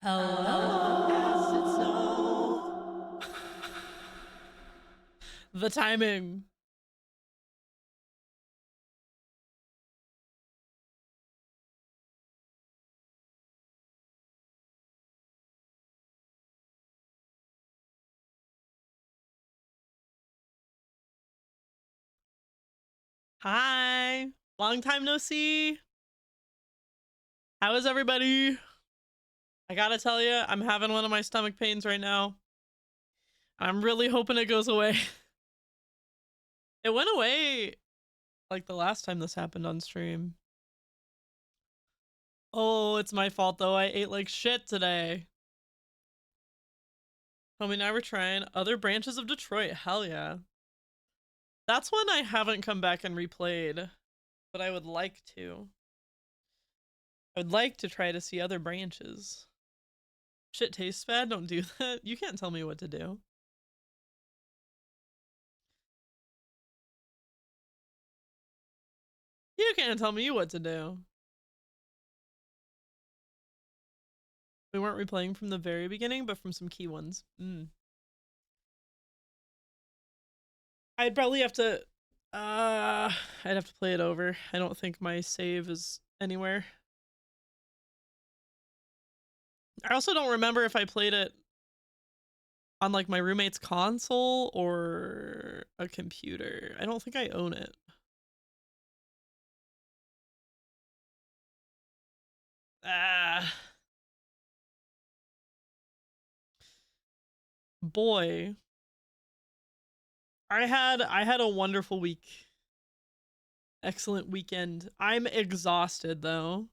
Hello. The timing. Hi. Long time no see. How is everybody? I gotta tell you, I'm having one of my stomach pains right now. I'm really hoping it goes away. It went away like the last time this happened on stream. Oh, it's my fault though. I ate like shit today. Homie, now we're trying other branches of Detroit. Hell yeah. That's one I haven't come back and replayed, but I would like to. I would like to try to see other branches. Shit tastes bad, don't do that. You can't tell me what to do. You can't tell me what to do. We weren't replaying from the very beginning, but from some key ones. I'd probably have to I'd have to play it over. I don't think my save is anywhere. I also don't remember if I played it on like my roommate's console or a computer. I don't think I own it. Boy, I had a wonderful week. Excellent weekend. I'm exhausted though.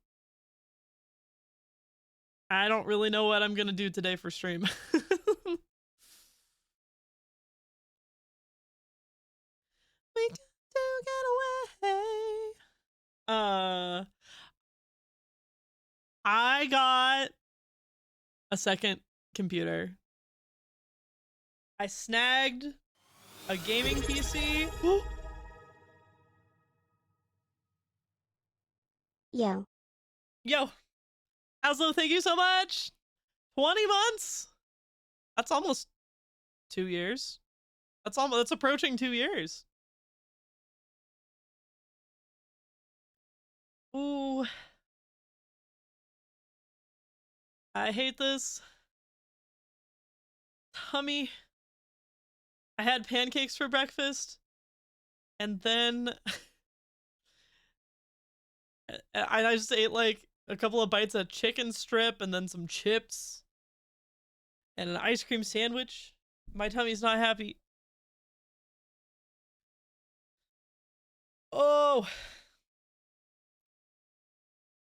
I don't really know what I'm gonna do today for stream. We can still get away. I got a second computer. I snagged a gaming PC. Yo, Aslo, thank you so much. 20 months? That's almost 2 years. That's approaching 2 years. Ooh. I hate this. Tummy. I had pancakes for breakfast. And then I just ate like a couple of bites of chicken strip and then some chips and an ice cream sandwich. My tummy's not happy. Oh,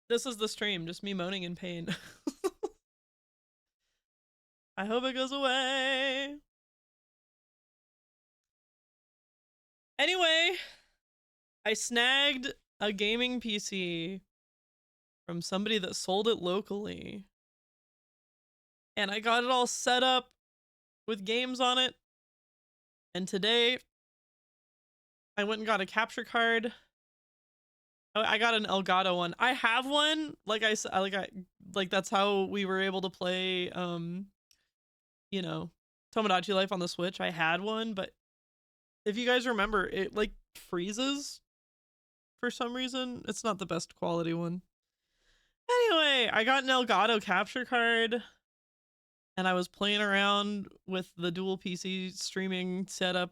this is the stream, just me moaning in pain. I hope it goes away. Anyway, I snagged a gaming PC from somebody that sold it locally. And I got it all set up with games on it. And today, I went and got a capture card. I got an Elgato one. I have one. Like I said, like that's how we were able to play, you know, Tomodachi Life on the Switch. I had one, but if you guys remember, it like freezes for some reason. It's not the best quality one. Anyway, I got an Elgato capture card and I was playing around with the dual PC streaming setup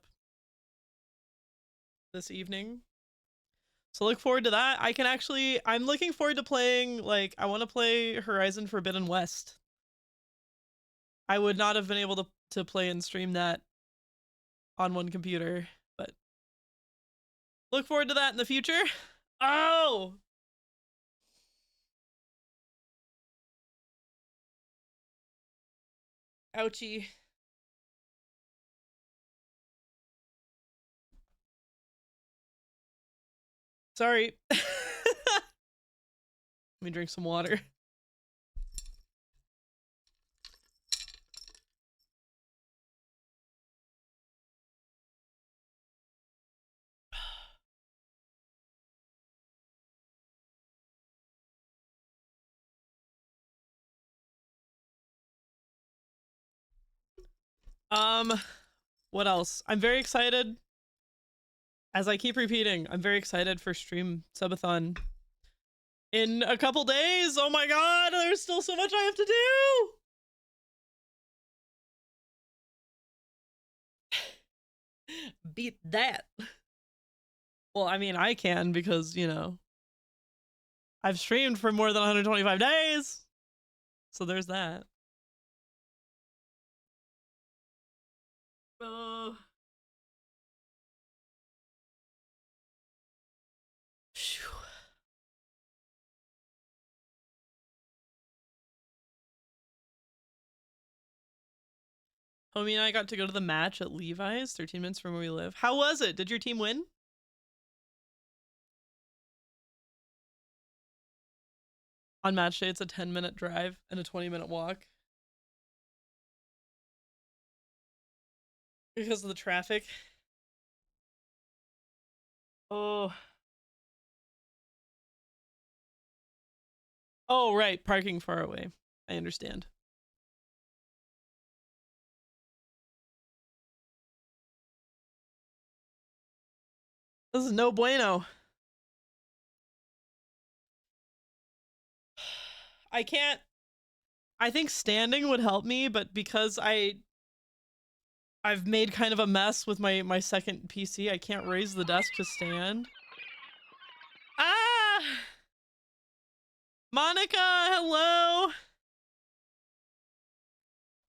this evening. So look forward to that. I'm looking forward to playing, like, I want to play Horizon Forbidden West. I would not have been able to play and stream that on one computer, but look forward to that in the future. Oh! Ouchie. Sorry. Let me drink some water. Um, what else? I'm very excited. As I keep repeating, I'm very excited for stream subathon in a couple days. Oh my god, there's still so much I have to do. Beat that. Well, I mean, I can because, you know, I've streamed for more than 125 days. So there's that. Uh, Homie and I got to go to the match at Levi's, 13 minutes from where we live. How was it? Did your team win? On match day, it's a 10-minute drive and a 20-minute walk. Because of the traffic. Oh. Oh, right. Parking far away. I understand. This is no bueno. I can't. I think standing would help me, but because I've made kind of a mess with my second PC, I can't raise the desk to stand. Ah! Monica, hello!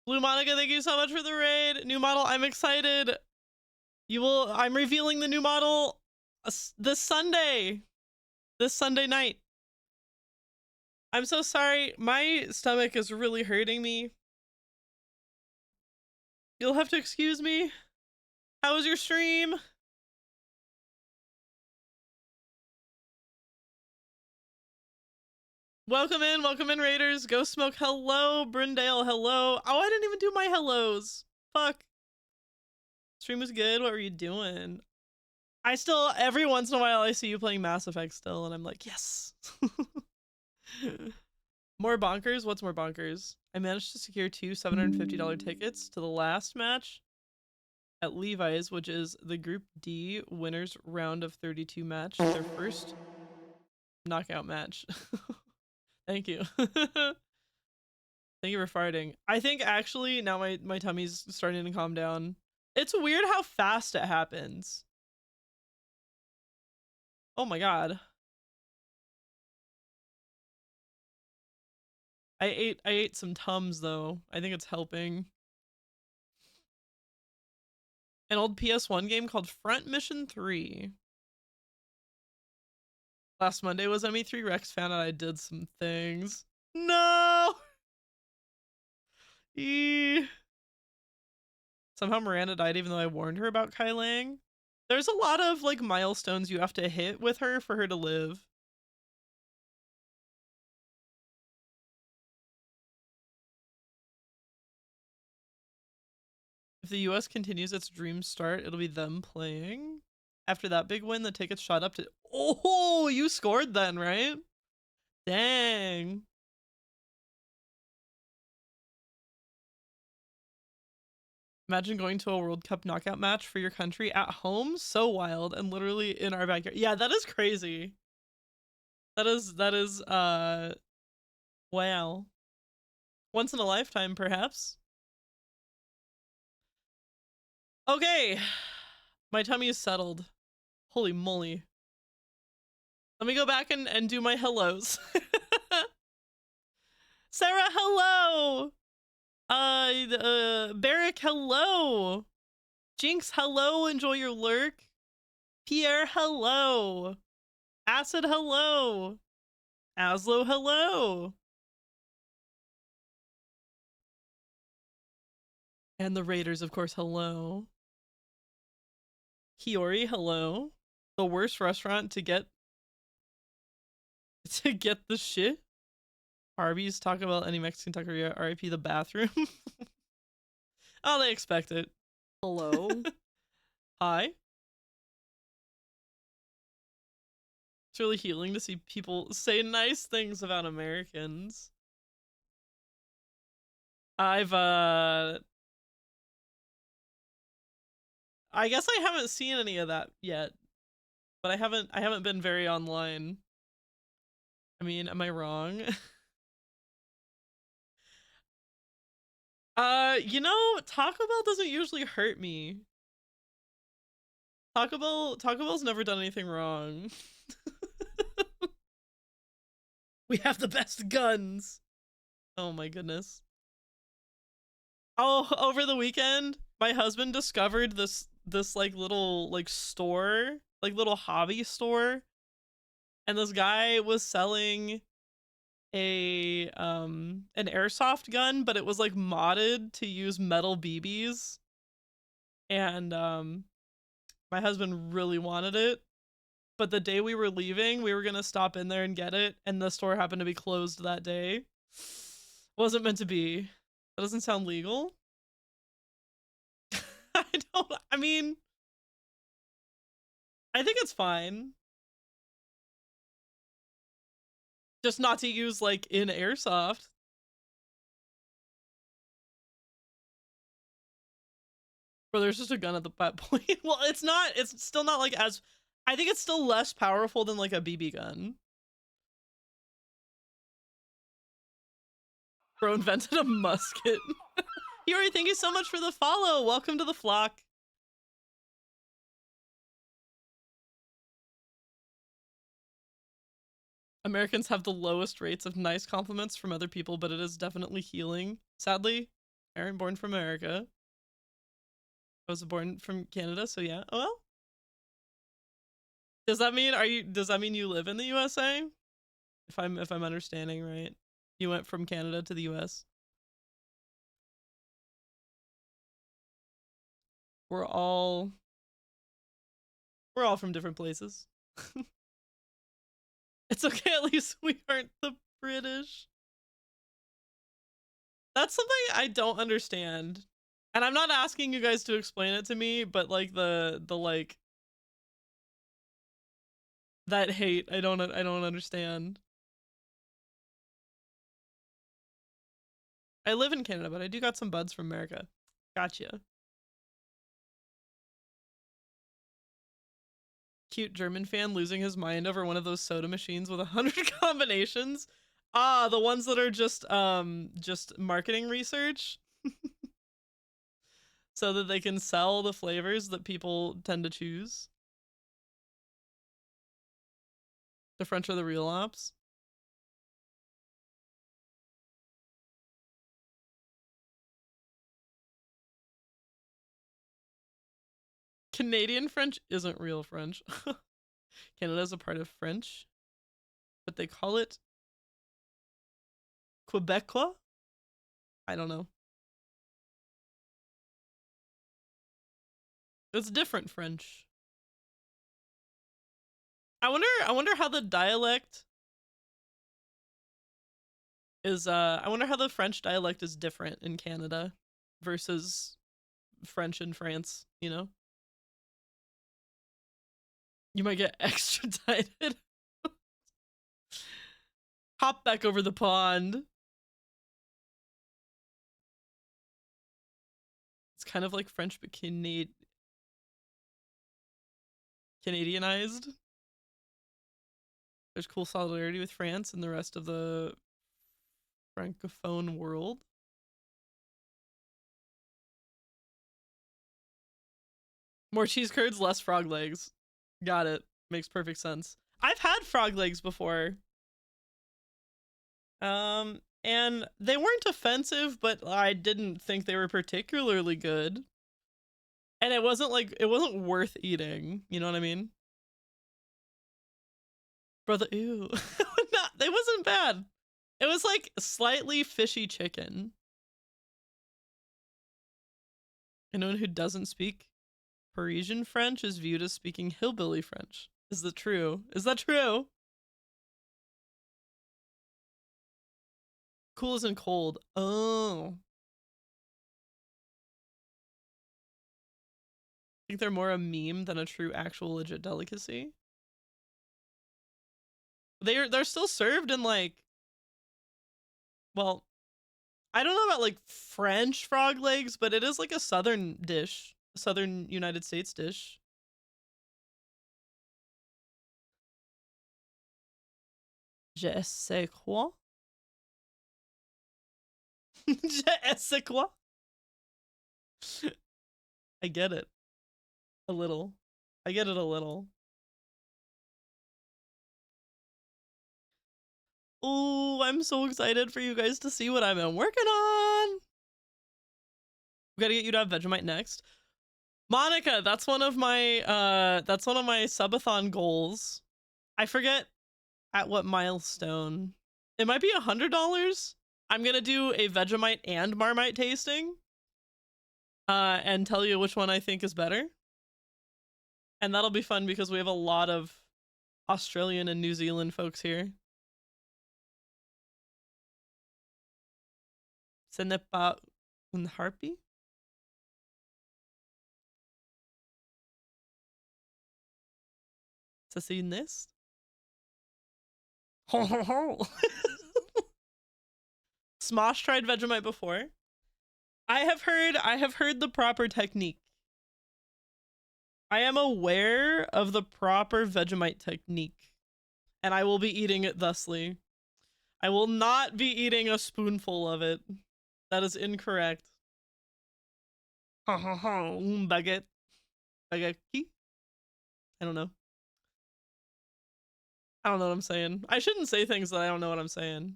Blue Monica, thank you so much for the raid. New model, I'm excited. I'm revealing the new model this Sunday. This Sunday night. I'm so sorry. My stomach is really hurting me. You'll have to excuse me. How was your stream? Welcome in, Raiders. Go Smoke, hello. Brindale, hello. Oh, I didn't even do my hellos. Fuck. Stream was good. What were you doing? I still, every once in a while, I see you playing Mass Effect still, and I'm like, yes. More bonkers? What's more bonkers? I managed to secure 2 $750 tickets to the last match at Levi's, which is the Group D winners round of 32 match, their first knockout match. Thank you. Thank you for farting. I think actually now my tummy's starting to calm down. It's weird how fast it happens. Oh my god. I ate some Tums though. I think it's helping. An old PS1 game called Front Mission 3. Last Monday was ME3 Rex found out I did some things. No! Somehow Miranda died even though I warned her about Kai Lang. There's a lot of like milestones you have to hit with her for her to live. If the US continues its dream start, it'll be them playing. After that big win, the tickets shot up to... Oh, you scored then, right? Dang. Imagine going to a World Cup knockout match for your country at home. So wild and literally in our backyard. Yeah, that is crazy. That is, wow. Once in a lifetime, perhaps. Okay. My tummy is settled. Holy moly. Let me go back and do my hellos. Sarah, hello! Barrick, hello! Jinx, hello, enjoy your lurk. Pierre, hello! Acid, hello! Aslo, hello! And the Raiders, of course, hello. Hiyori, hello. The worst restaurant to get the shit. Arby's, Taco Bell, any Mexican taqueria, RIP the bathroom. Oh, they expect it. Hello. Hi. It's really healing to see people say nice things about Americans. I've I guess I haven't seen any of that yet, but I haven't been very online. I mean, am I wrong? You know, Taco Bell doesn't usually hurt me. Taco Bell's never done anything wrong. We have the best guns. Oh my goodness. Oh, over the weekend, my husband discovered this like little like store, like little hobby store, and this guy was selling a an airsoft gun, but it was like modded to use metal BBs. And my husband really wanted it, but the day we were leaving, we were gonna stop in there and get it, and the store happened to be closed that day. Wasn't meant to be. That doesn't sound legal. I mean, I think it's fine. Just not to use like in airsoft. Bro, there's just a gun at that point. Well, it's still not like as, I think it's still less powerful than like a BB gun. Bro invented a musket. Yuri, thank you so much for the follow. Welcome to the flock. Americans have the lowest rates of nice compliments from other people, but it is definitely healing. Sadly, Aaron, born from America. I was born from Canada, so yeah. Oh well. Does that mean you live in the USA? If I'm understanding right. You went from Canada to the US. We're all from different places. It's okay, at least we aren't the British. That's something I don't understand. And I'm not asking you guys to explain it to me, but like the like that hate, I don't understand. I live in Canada, but I do got some buds from America. Gotcha. Cute German fan losing his mind over one of those soda machines with 100 combinations. Ah, the ones that are just marketing research. So that they can sell the flavors that people tend to choose. The French are the real ops. Canadian French isn't real French. Canada's a part of French, but they call it Quebecois? I don't know. It's different French. I wonder how the dialect is I wonder how the French dialect is different in Canada versus French in France, you know? You might get extradited. Hop back over the pond. It's kind of like French but Canadianized. There's cool solidarity with France and the rest of the Francophone world. More cheese curds, less frog legs. Got it. Makes perfect sense. I've had frog legs before. And they weren't offensive, but I didn't think they were particularly good. And it wasn't worth eating. You know what I mean? Brother, ew. It wasn't bad. It was like slightly fishy chicken. Anyone who doesn't speak Parisian French is viewed as speaking hillbilly French. Is that true? Is that true? Cool isn't cold. Oh. I think they're more a meme than a true actual legit delicacy. They're still served in like, well, I don't know about like French frog legs, but it is like a southern dish, southern United States dish. Je sais quoi? Je sais quoi? I get it. A little. I get it a little. Oh, I'm so excited for you guys to see what I've been working on. We gotta get you to have Vegemite next. Monica, that's one of my subathon goals. I forget at what milestone. It might be $100. I'm gonna do a Vegemite and Marmite tasting. And tell you which one I think is better. And that'll be fun because we have a lot of Australian and New Zealand folks here. Ce n'est pas une harpie? C'est une nest? Ho ho ho! Smosh tried Vegemite before. I have heard the proper technique. I am aware of the proper Vegemite technique, and I will be eating it thusly. I will not be eating a spoonful of it. That is incorrect. Ha ha ha, baguette. Baguette. I don't know. I don't know what I'm saying. I shouldn't say things that I don't know what I'm saying.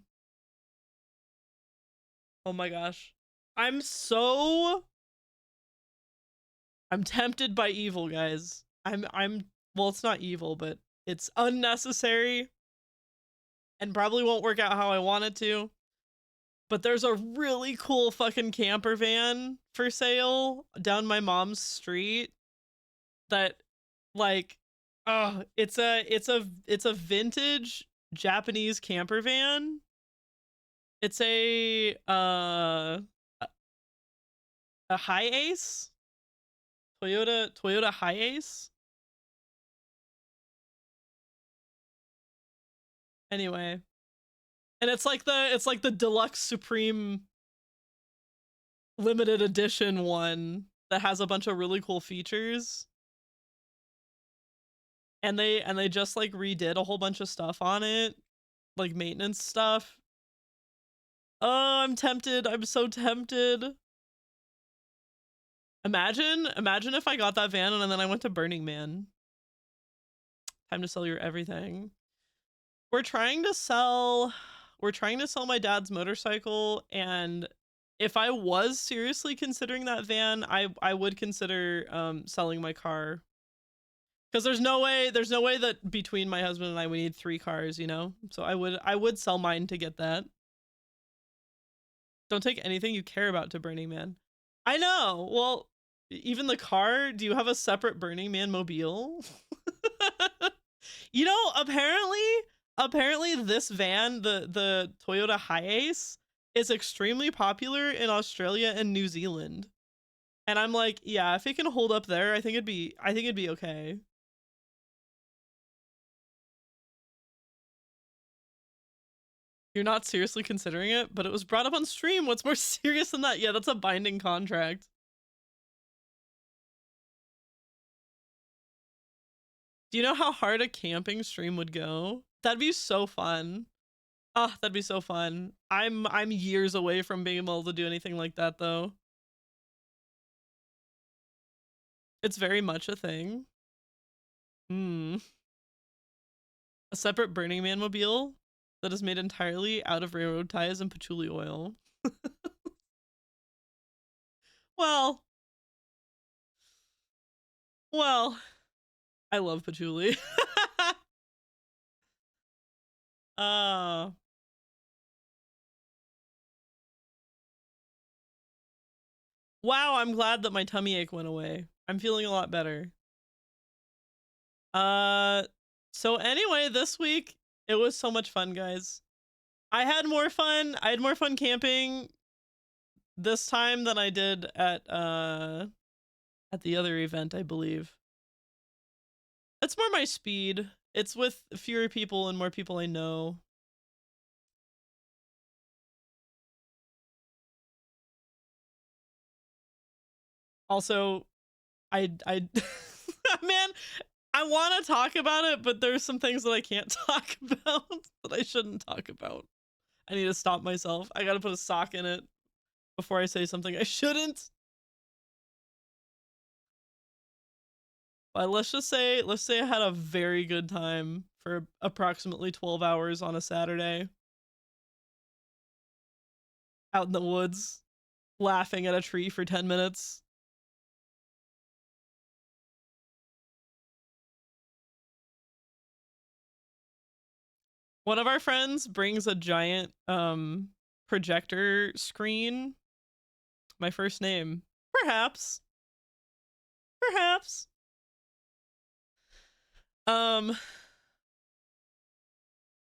Oh my gosh. I'm tempted by evil, guys. Well, it's not evil, but it's unnecessary and probably won't work out how I want it to. But there's a really cool fucking camper van for sale down my mom's street that, like, oh, it's a vintage Japanese camper van. It's a Hi-Ace. Toyota Hi-Ace. Anyway, and it's like the deluxe supreme limited edition one that has a bunch of really cool features. And they just like redid a whole bunch of stuff on it, like maintenance stuff. Oh, I'm tempted. I'm so tempted. Imagine if I got that van and then I went to Burning Man. Time to sell your everything. We're trying to sell my dad's motorcycle, and if I was seriously considering that van, I would consider selling my car. Because there's no way that between my husband and I we need 3 cars, you know? So I would sell mine to get that. Don't take anything you care about to Burning Man. I know. Well, even the car, do you have a separate Burning Man mobile? You know, apparently this van, the Toyota Hi-Ace, is extremely popular in Australia and New Zealand. And I'm like, yeah, if it can hold up there, I think it'd be okay. You're not seriously considering it, but it was brought up on stream. What's more serious than that? Yeah, that's a binding contract. Do you know how hard a camping stream would go? That'd be so fun. Oh, that'd be so fun. I'm years away from being able to do anything like that though. It's very much a thing. A separate Burning Man mobile that is made entirely out of railroad ties and patchouli oil. Well, I love patchouli. Wow, I'm glad that my tummy ache went away. I'm feeling a lot better. So anyway, this week it was so much fun, guys. I had more fun camping this time than I did at the other event, I believe. It's more my speed. It's with fewer people and more people I know. Also, I man, I want to talk about it, but there's some things that I can't talk about that I shouldn't talk about. I need to stop myself. I gotta put a sock in it before I say something I shouldn't. But let's say I had a very good time for approximately 12 hours on a Saturday out in the woods, laughing at a tree for 10 minutes. One of our friends brings a giant projector screen. My first name. Perhaps. Perhaps.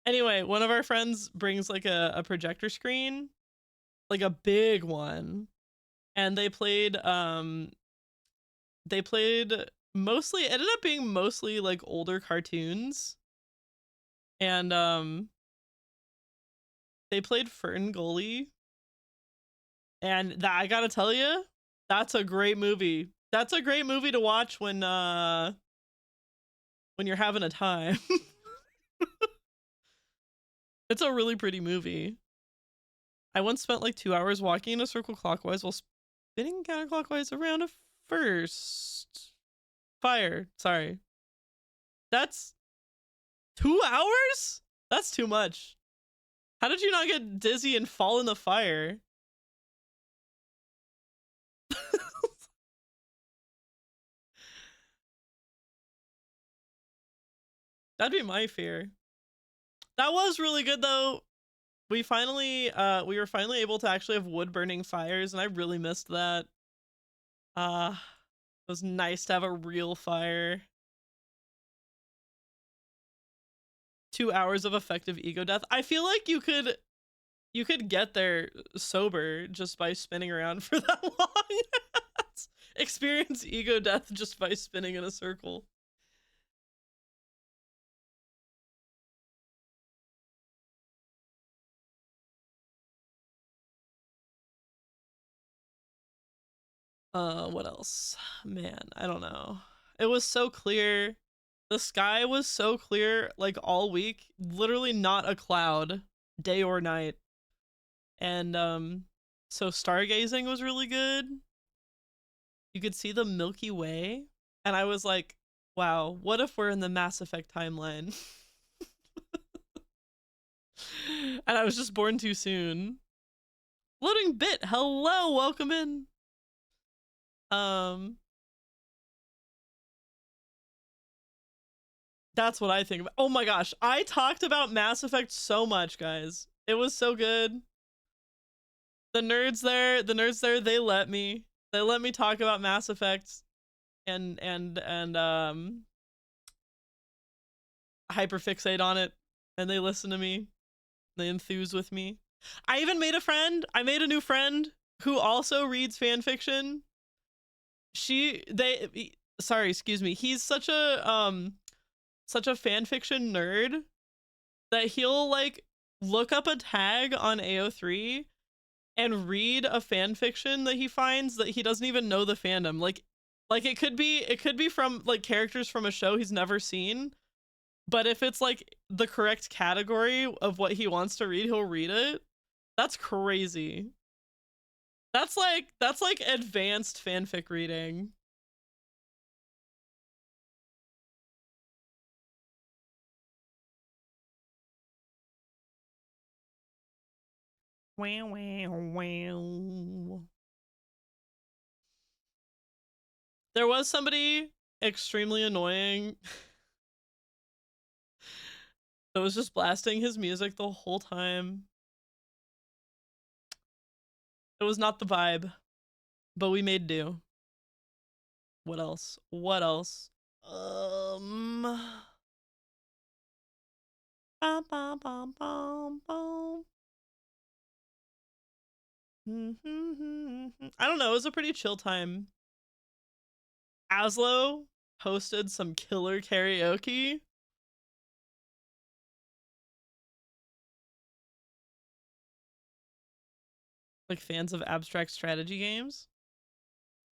Anyway, one of our friends brings like a projector screen, like a big one, and they played mostly, it ended up being mostly like older cartoons, and they played Fern Gully, and that, I gotta tell you, that's a great movie. That's a great movie to watch when you're having a time. It's a really pretty movie. I once spent like 2 hours walking in a circle clockwise while spinning counterclockwise around a first fire. Sorry. That's 2 hours? That's too much. How did you not get dizzy and fall in the fire? That'd be my fear. That was really good though. We were finally able to actually have wood burning fires, and I really missed that. It was nice to have a real fire. 2 hours of effective ego death. I feel like you could get there sober just by spinning around for that long. Experience ego death just by spinning in a circle. What else? Man, I don't know. It was so clear. The sky was so clear like all week. Literally not a cloud, day or night. And so stargazing was really good. You could see the Milky Way, and I was like, wow, what if we're in the Mass Effect timeline? And I was just born too soon. Loading bit, hello, welcome in. That's what I think about. Oh my gosh, I talked about Mass Effect so much, guys. It was so good. The nerds there, they let me talk about Mass Effect and hyperfixate on it, and they listen to me. They enthuse with me. I even made a friend. I made a new friend who also reads fan fiction. Sorry, excuse me. He's such a fan fiction nerd that he'll like look up a tag on AO3 and read a fan fiction that he finds that he doesn't even know the fandom. Like it could be from like characters from a show he's never seen, but if it's like the correct category of what he wants to read, he'll read it. That's crazy. That's like advanced fanfic reading. Wow, wow, wow. There was somebody extremely annoying that was just blasting his music the whole time. It was not the vibe, but we made do. What else? What else? Bum, bum, bum, bum, bum. I don't know. It was a pretty chill time. Aslo hosted some killer karaoke. Like fans of abstract strategy games.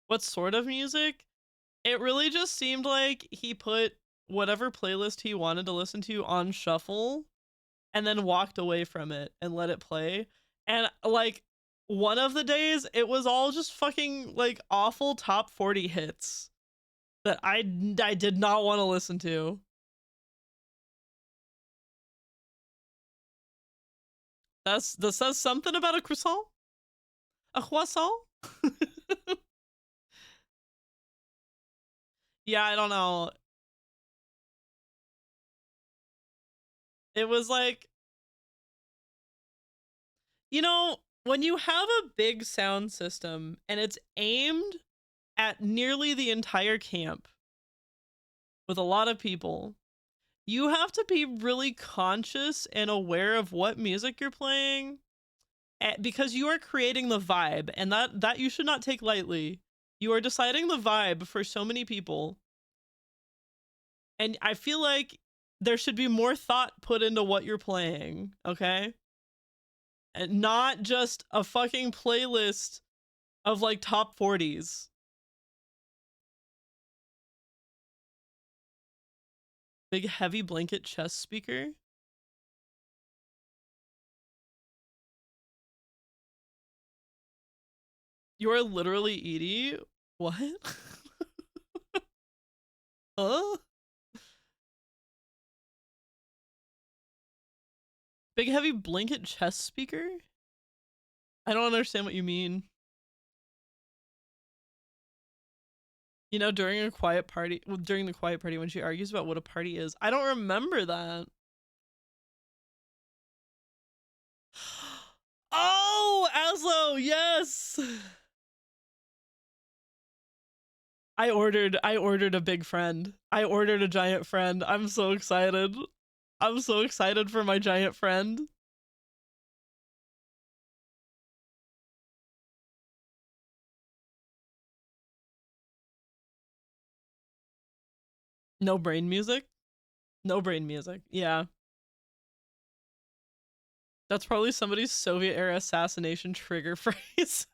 What sort of music? It really just seemed like he put whatever playlist he wanted to listen to on shuffle and then walked away from it and let it play. And like one of the days, it was all just fucking like awful top 40 hits that I did not want to listen to. That says something about a croissant. A croissant. Yeah, I don't know. It was like, you know, when you have a big sound system and it's aimed at nearly the entire camp with a lot of people, you have to be really conscious and aware of what music you're playing because you are creating the vibe, and that you should not take lightly. You are deciding the vibe for so many people. And I feel like there should be more thought put into what you're playing, okay? And not just a fucking playlist of like top 40s. Big heavy blanket chest speaker. You are literally Edie. What? Huh? Big heavy blanket chest speaker? I don't understand what you mean. You know, during the quiet party when she argues about what a party is. I don't remember that. Oh, Aslo, yes. I ordered a big friend. I ordered a giant friend. I'm so excited. I'm so excited for my giant friend. No brain music? No brain music. Yeah. That's probably somebody's Soviet era assassination trigger phrase.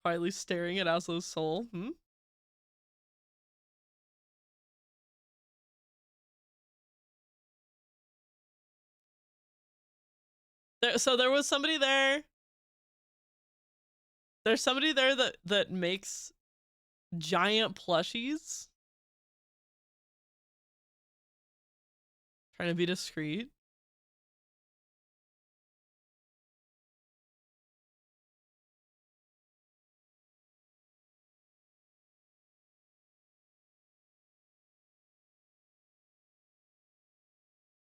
Quietly staring at Aslo's soul. Hmm? So there was somebody there. There's somebody there that makes giant plushies. Trying to be discreet.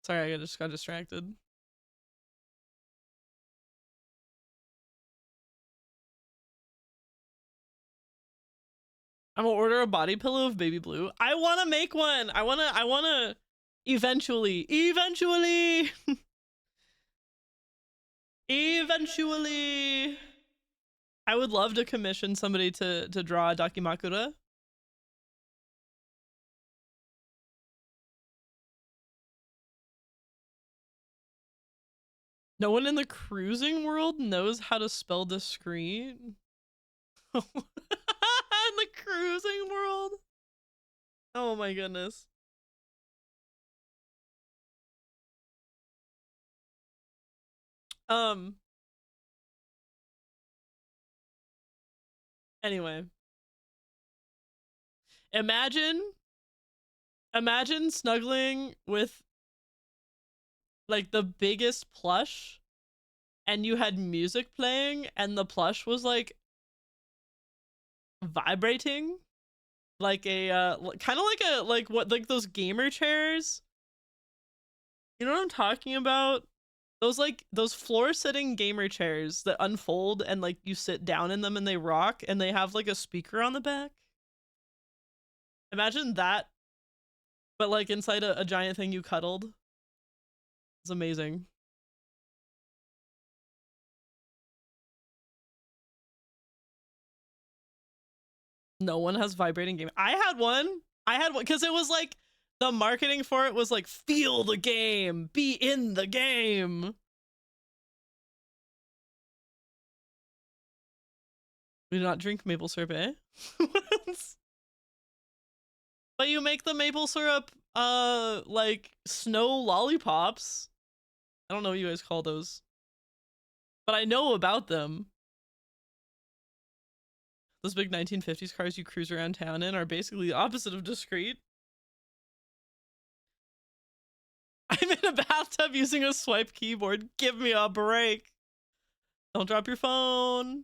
Sorry, I just got distracted. I'm gonna order a body pillow of baby blue. I wanna make one. I wanna eventually. Eventually. I would love to commission somebody to draw a Dakimakura. No one in the cruising world knows how to spell discreet. In the cruising world? Oh my goodness. Anyway. Imagine snuggling with like the biggest plush and you had music playing and the plush was like vibrating like a kind of like those gamer chairs. You know what I'm talking about? Those floor sitting gamer chairs that unfold and like you sit down in them and they rock and they have like a speaker on the back. Imagine that, but like inside a giant thing you cuddled. It's amazing. No one has vibrating game. I had one because it was like the marketing for it was like feel the game, be in the game. We do not drink maple syrup, eh? But you make the maple syrup, like snow lollipops. I don't know what you guys call those, but I know about them. Those big 1950s cars you cruise around town in are basically the opposite of discreet. I'm in a bathtub using a swipe keyboard. Give me a break. Don't drop your phone.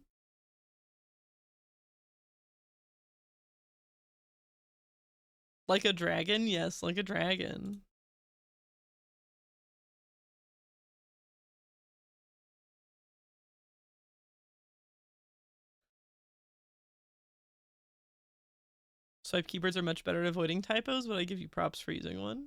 Like a dragon? Yes, like a dragon. Swipe keyboards are much better at avoiding typos, but I give you props for using one.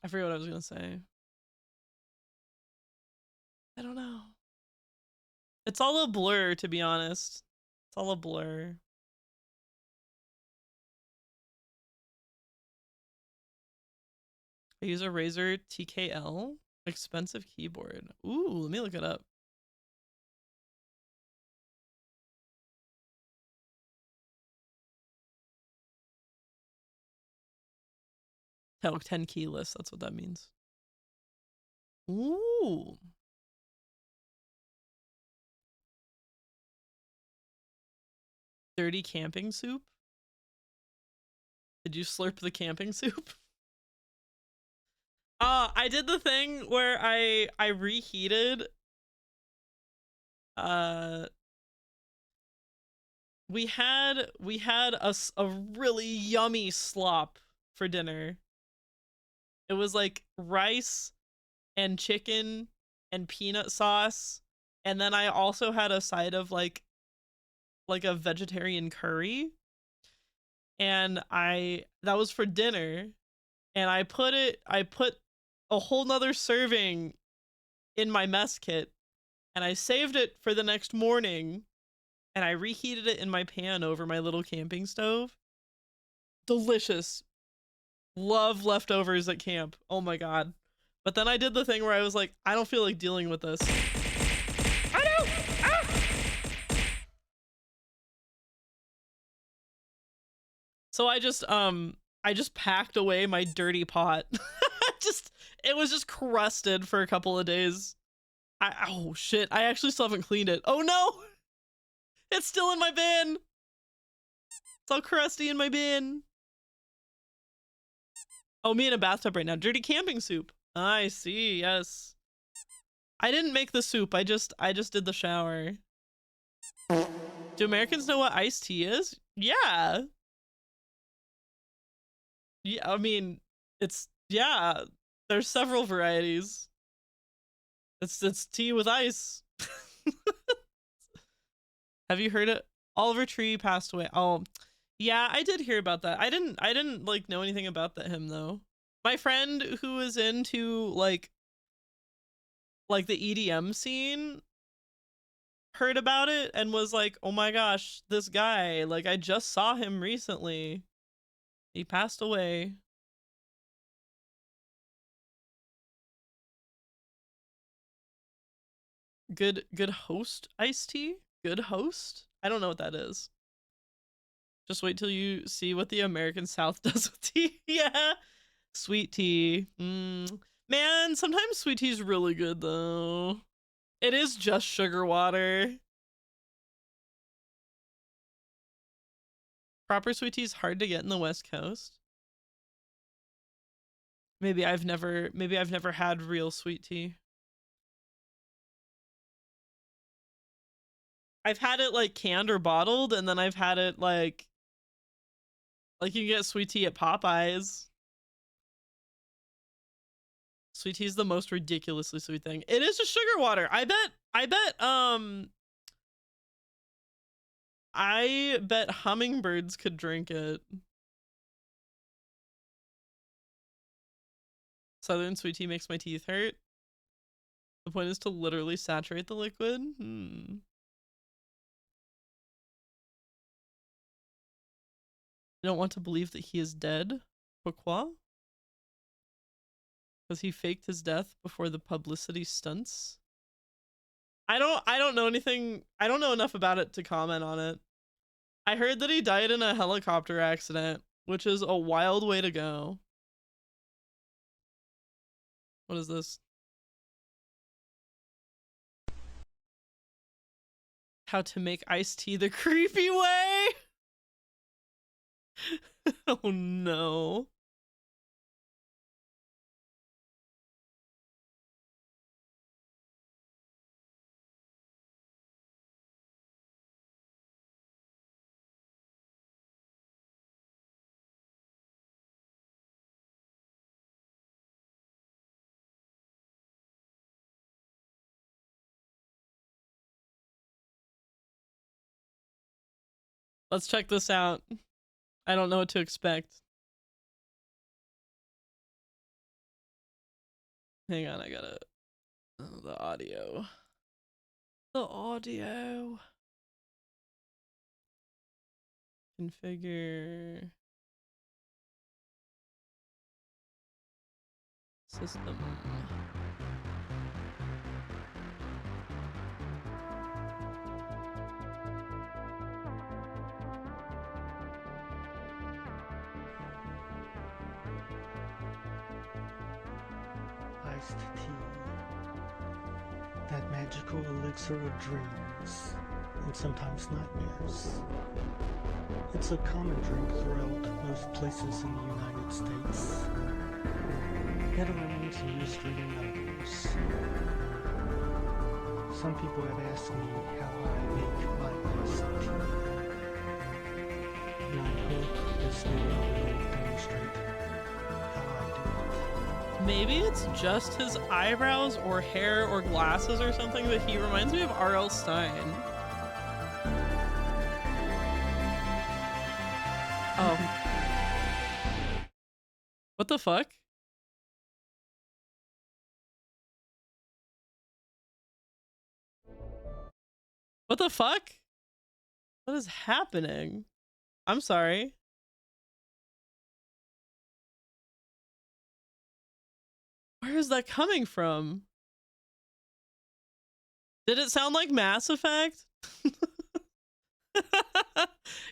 I forget what I was gonna say. I don't know. It's all a blur, to be honest. It's all a blur. I use a Razer TKL. Expensive keyboard. Ooh, let me look it up. Oh, 10 keyless. That's what that means. Ooh. Dirty camping soup? Did you slurp the camping soup? I did the thing where I reheated. We had a really yummy slop for dinner. It was like rice and chicken and peanut sauce, and then I also had a side of like a vegetarian curry, and that was for dinner, and I put a whole nother serving in my mess kit, and I saved it for the next morning, and I reheated it in my pan over my little camping stove. Delicious. Love leftovers at camp. Oh my god. But then I did the thing where I was like, I don't feel like dealing with this. I know! Ah! So I just packed away my dirty pot. It was just crusted for a couple of days. Oh shit, I actually still haven't cleaned it. Oh no! It's still in my bin! It's all crusty in my bin. Oh, me in a bathtub right now. Dirty camping soup. I see, yes. I didn't make the soup, I just did the shower. Do Americans know what iced tea is? Yeah. Yeah, I mean, yeah, there's several varieties. It's tea with ice. Have you heard it? Oliver Tree passed away. Oh, yeah, I did hear about that. I didn't like know anything about him though. My friend who is into like the EDM scene heard about it and was like, "Oh my gosh, this guy, like I just saw him recently. He passed away." Good host iced tea? Good host? I don't know what that is. Just wait till you see what the American South does with tea. Yeah. Sweet tea. Man, sometimes sweet tea is really good though. It is just sugar water. Proper sweet tea is hard to get in the West Coast. Maybe I've never had real sweet tea. I've had it like canned or bottled, and then I've had it like you can get sweet tea at Popeyes. Sweet tea is the most ridiculously sweet thing. It is just sugar water. I bet hummingbirds could drink it. Southern sweet tea makes my teeth hurt. The point is to literally saturate the liquid. I don't want to believe that he is dead. Pourquoi? Because he faked his death before the publicity stunts. I don't know anything. I don't know enough about it to comment on it. I heard that he died in a helicopter accident, which is a wild way to go. What is this? How to make iced tea the creepy way? Oh no. Let's check this out. I don't know what to expect. Hang on, I gotta... Oh, the audio. The audio. Configure... System. Iced tea, that magical elixir of dreams, and sometimes nightmares. It's a common drink throughout most places in the United States, yet it remains a mystery in others. Some people have asked me how I make my iced tea, and I hope this video will demonstrate how I do it. Maybe it's just his eyebrows or hair or glasses or something, but he reminds me of R.L. Stine. Oh. What the fuck? What the fuck? What is happening? I'm sorry. Where is that coming from? Did it sound like Mass Effect?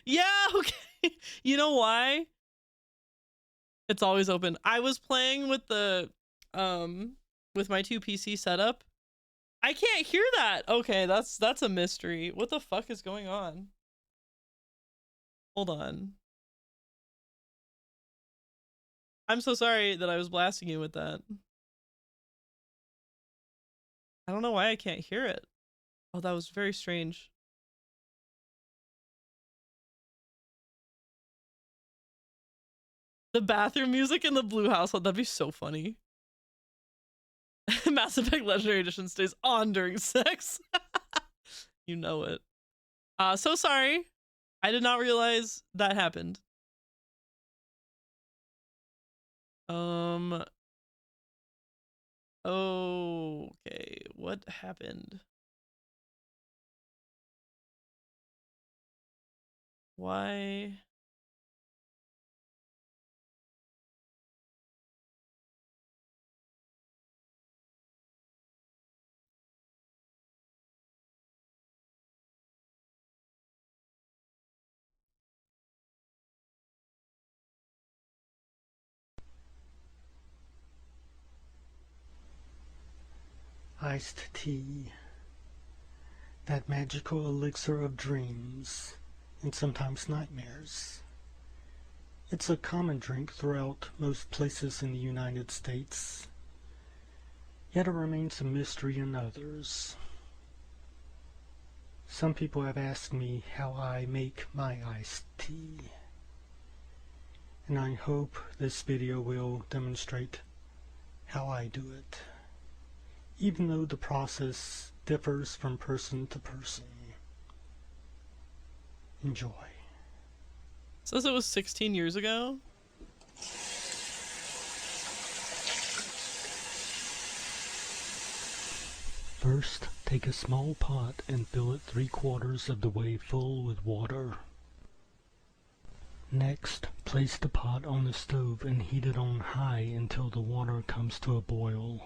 Yeah, okay. You know why? It's always open. I was playing with the with my 2 PC setup. I can't hear that. Okay, that's a mystery. What the fuck is going on? Hold on. I'm so sorry that I was blasting you with that. I don't know why I can't hear it. Oh, that was very strange. The bathroom music in the blue household, that'd be so funny. Mass Effect Legendary Edition stays on during sex. You know it. So sorry. I did not realize that happened. Okay, what happened? Why? Iced tea, that magical elixir of dreams, and sometimes nightmares. It's a common drink throughout most places in the United States, yet it remains a mystery in others. Some people have asked me how I make my iced tea, and I hope this video will demonstrate how I do it, even though the process differs from person to person. Enjoy. Says it was 16 years ago. First, take a small pot and fill it 3/4 of the way full with water. Next, place the pot on the stove and heat it on high until the water comes to a boil.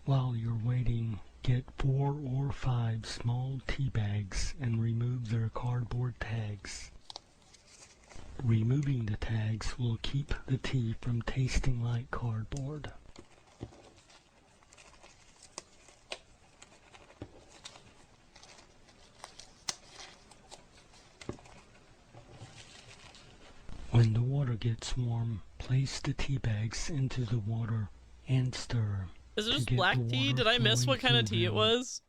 While you're waiting, get 4 or 5 small tea bags and remove their cardboard tags. Removing the tags will keep the tea from tasting like cardboard. When the water gets warm, place the tea bags into the water and stir. Is it just black tea? Did I miss what kind of tea it was?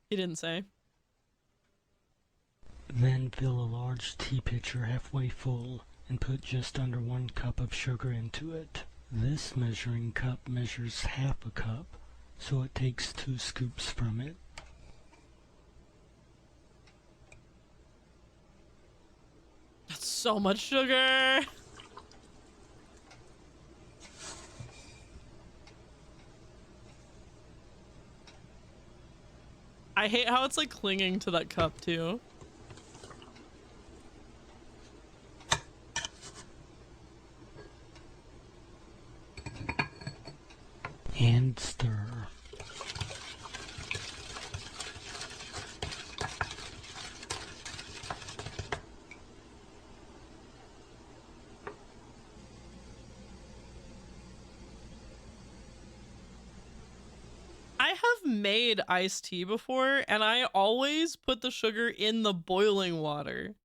He didn't say. Then fill a large tea pitcher halfway full and put just under 1 cup of sugar into it. This measuring cup measures half a cup, so it takes 2 scoops from it. That's so much sugar! I hate how it's like clinging to that cup too. And stir. I have made iced tea before, and I always put the sugar in the boiling water.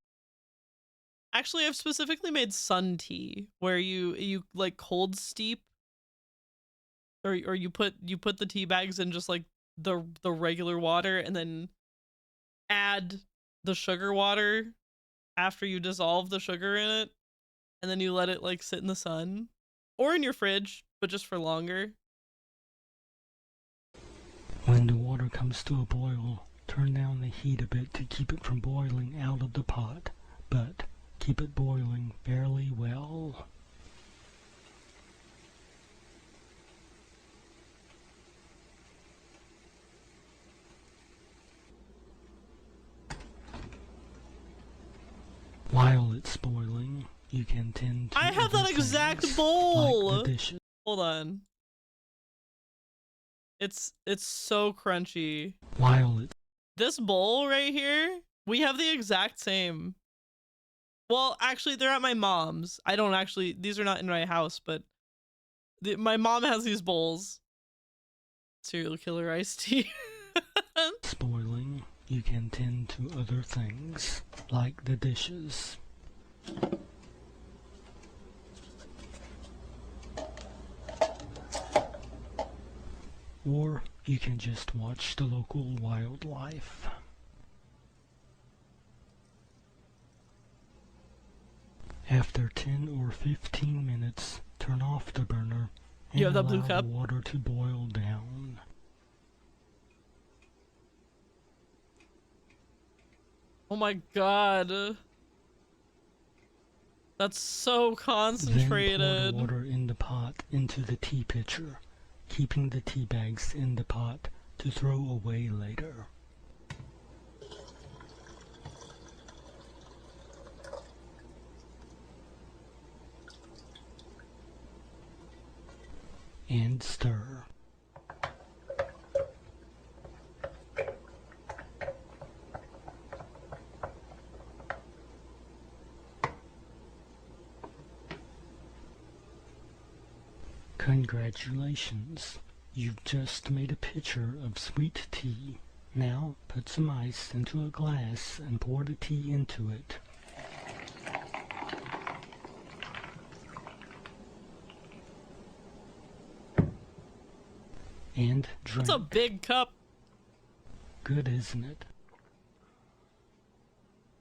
Actually, I've specifically made sun tea, where you like cold steep, or you put the tea bags in just like the regular water, and then add the sugar water after you dissolve the sugar in it, and then you let it like sit in the sun or in your fridge, but just for longer. When the water comes to a boil, turn down the heat a bit to keep it from boiling out of the pot, but keep it boiling fairly well. While it's boiling, you can tend to I have that exact bowl! like the dishes. Hold on. It's so crunchy. This bowl right here, we have the exact same. Well, actually, they're at my mom's. I don't actually, these are not in my house, but my mom has these bowls. Serial killer iced tea. Spoiling, you can tend to other things, like the dishes. Or you can just watch the local wildlife. After 10 or 15 minutes, turn off the burner and allow blue cup? the water to boil down. Oh my god. That's so concentrated. Then pour the water in the pot into the tea pitcher, keeping the tea bags in the pot to throw away later. And stir. Congratulations! You've just made a pitcher of sweet tea. Now put some ice into a glass and pour the tea into it. And drink. That's a big cup. Good, isn't it?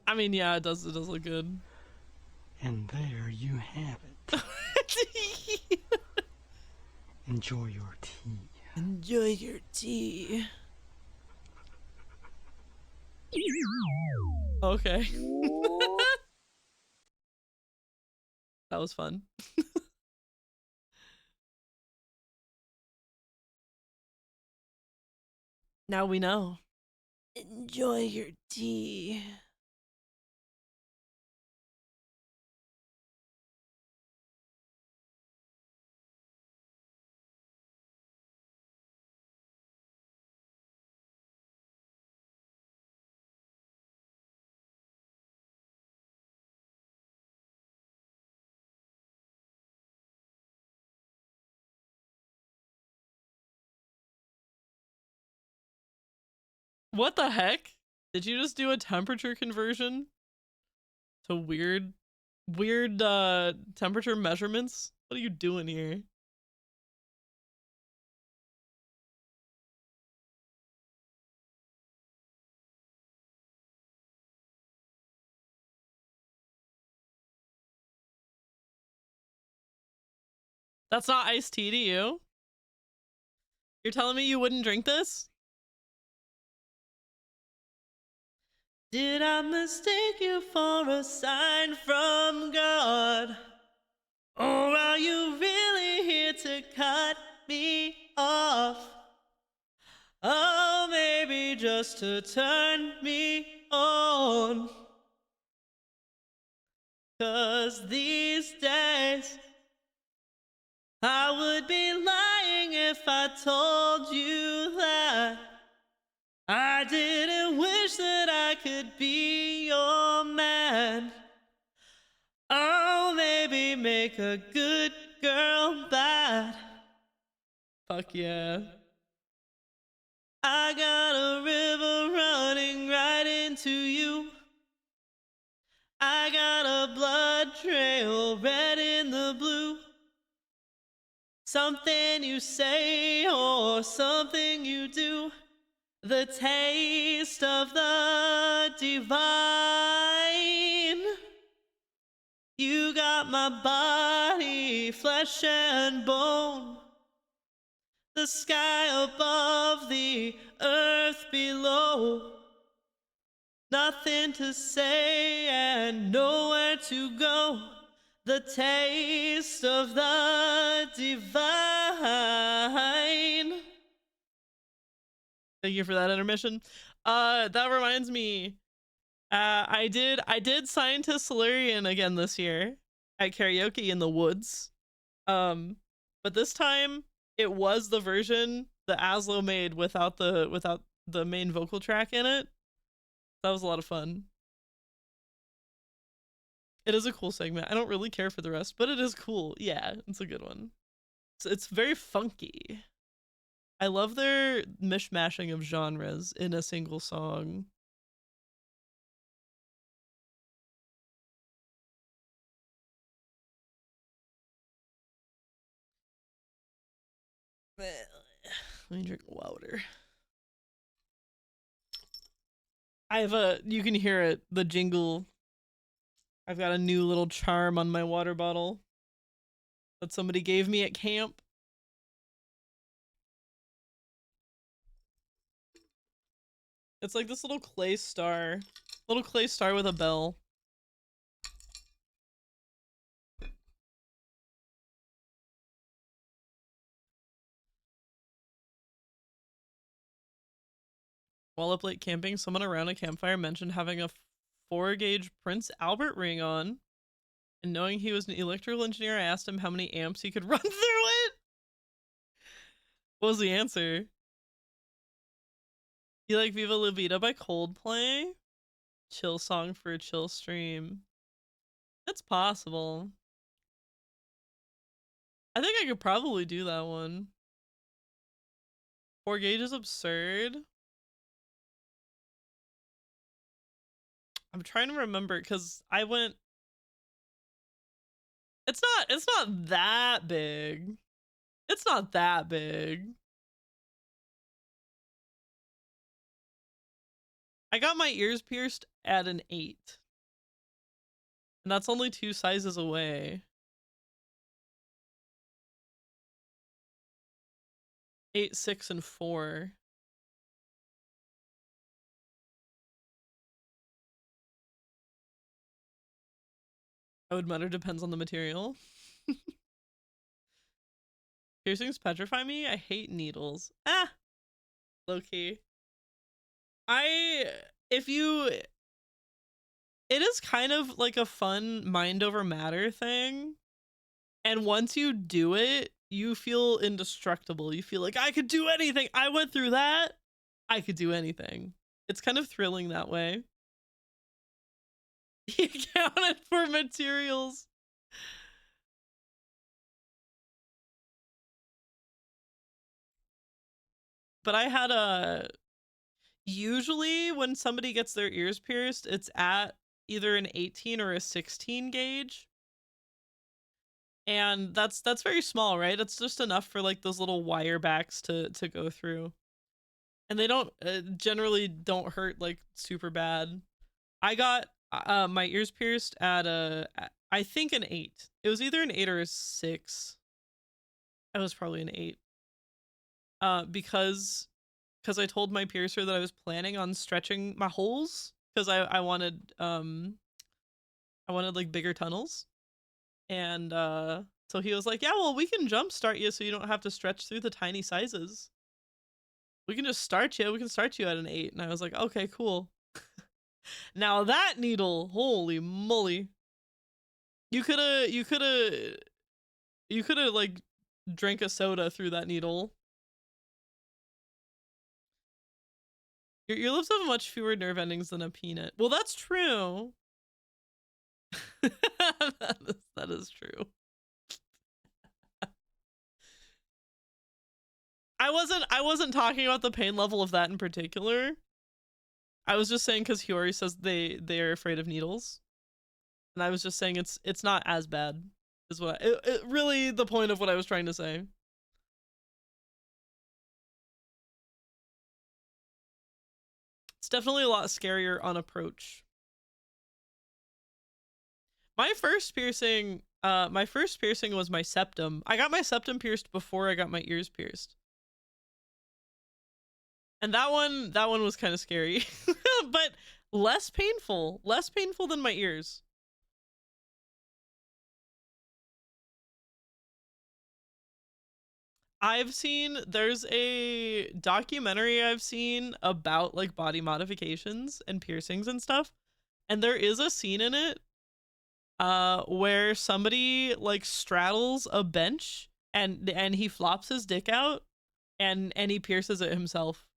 I mean, yeah, it does look good. And there you have it. Enjoy your tea. Enjoy your tea. Okay. That was fun. Now we know. Enjoy your tea. What the heck? Did you just do a temperature conversion to weird temperature measurements? What are you doing here? That's not iced tea to you? You're telling me you wouldn't drink this? Did I mistake you for a sign from God? Or are you really here to cut me off? Oh, maybe just to turn me on. 'Cause these days I would be lying if I told you that I didn't wish that I could be your man. Oh, maybe make a good girl bad. Fuck yeah. I got a river running right into you. I got a blood trail red in the blue. Something you say or something you do. The taste of the divine. You got my body, flesh and bone. The sky above, the earth below. Nothing to say and nowhere to go. The taste of the divine. Thank you for that intermission. That reminds me. I did Scientist Solarian again this year at karaoke in the woods. But this time it was the version that Aslo made without the main vocal track in it. That was a lot of fun. It is a cool segment. I don't really care for the rest, but it is cool. Yeah, it's a good one. It's very funky. I love their mishmashing of genres in a single song. Let me drink water. I have you can hear it, the jingle. I've got a new little charm on my water bottle that somebody gave me at camp. It's like this little clay star with a bell. While up late camping, someone around a campfire mentioned having a 4-gauge Prince Albert ring on. And knowing he was an electrical engineer, I asked him how many amps he could run through it. What was the answer? You like Viva La Vida by Coldplay? Chill song for a chill stream. That's possible. I think I could probably do that one. 4-gauge is absurd. I'm trying to remember because I went. It's not that big. It's not that big. I got my ears pierced at an 8. And that's only 2 sizes away. 8, 6, and 4. I would mutter depends on the material. Piercings petrify me? I hate needles. Ah! Low key. if you, it is kind of like a fun mind over matter thing. And once you do it, you feel indestructible. You feel like I could do anything. I went through that. I could do anything. It's kind of thrilling that way. You counted for materials. But I had a, usually when somebody gets their ears pierced, it's at either an 18 or a 16 gauge. And that's very small, right? It's just enough for like those little wire backs to go through. And they don't generally don't hurt like super bad. I got my ears pierced at a, I think an 8. It was either an 8 or a 6. It was probably an 8. Because I told my piercer that I was planning on stretching my holes because I wanted like bigger tunnels. And so he was like, yeah, well, we can jumpstart you so you don't have to stretch through the tiny sizes. We can just start you. We can start you at an 8. And I was like, okay, cool. Now that needle, holy moly. You could have like drank a soda through that needle. Your earlobes have much fewer nerve endings than a peanut. Well, that's true. that is true. I wasn't talking about the pain level of that in particular. I was just saying because Hiyori says they're afraid of needles, and I was just saying it's not as bad. Is what it really the point of what I was trying to say. It's definitely a lot scarier on approach. My first piercing was my septum. I got my septum pierced before I got my ears pierced. And that one was kind of scary, but less painful than my ears. There's a documentary I've seen about like body modifications and piercings and stuff. And there is a scene in it where somebody like straddles a bench and he flops his dick out and he pierces it himself.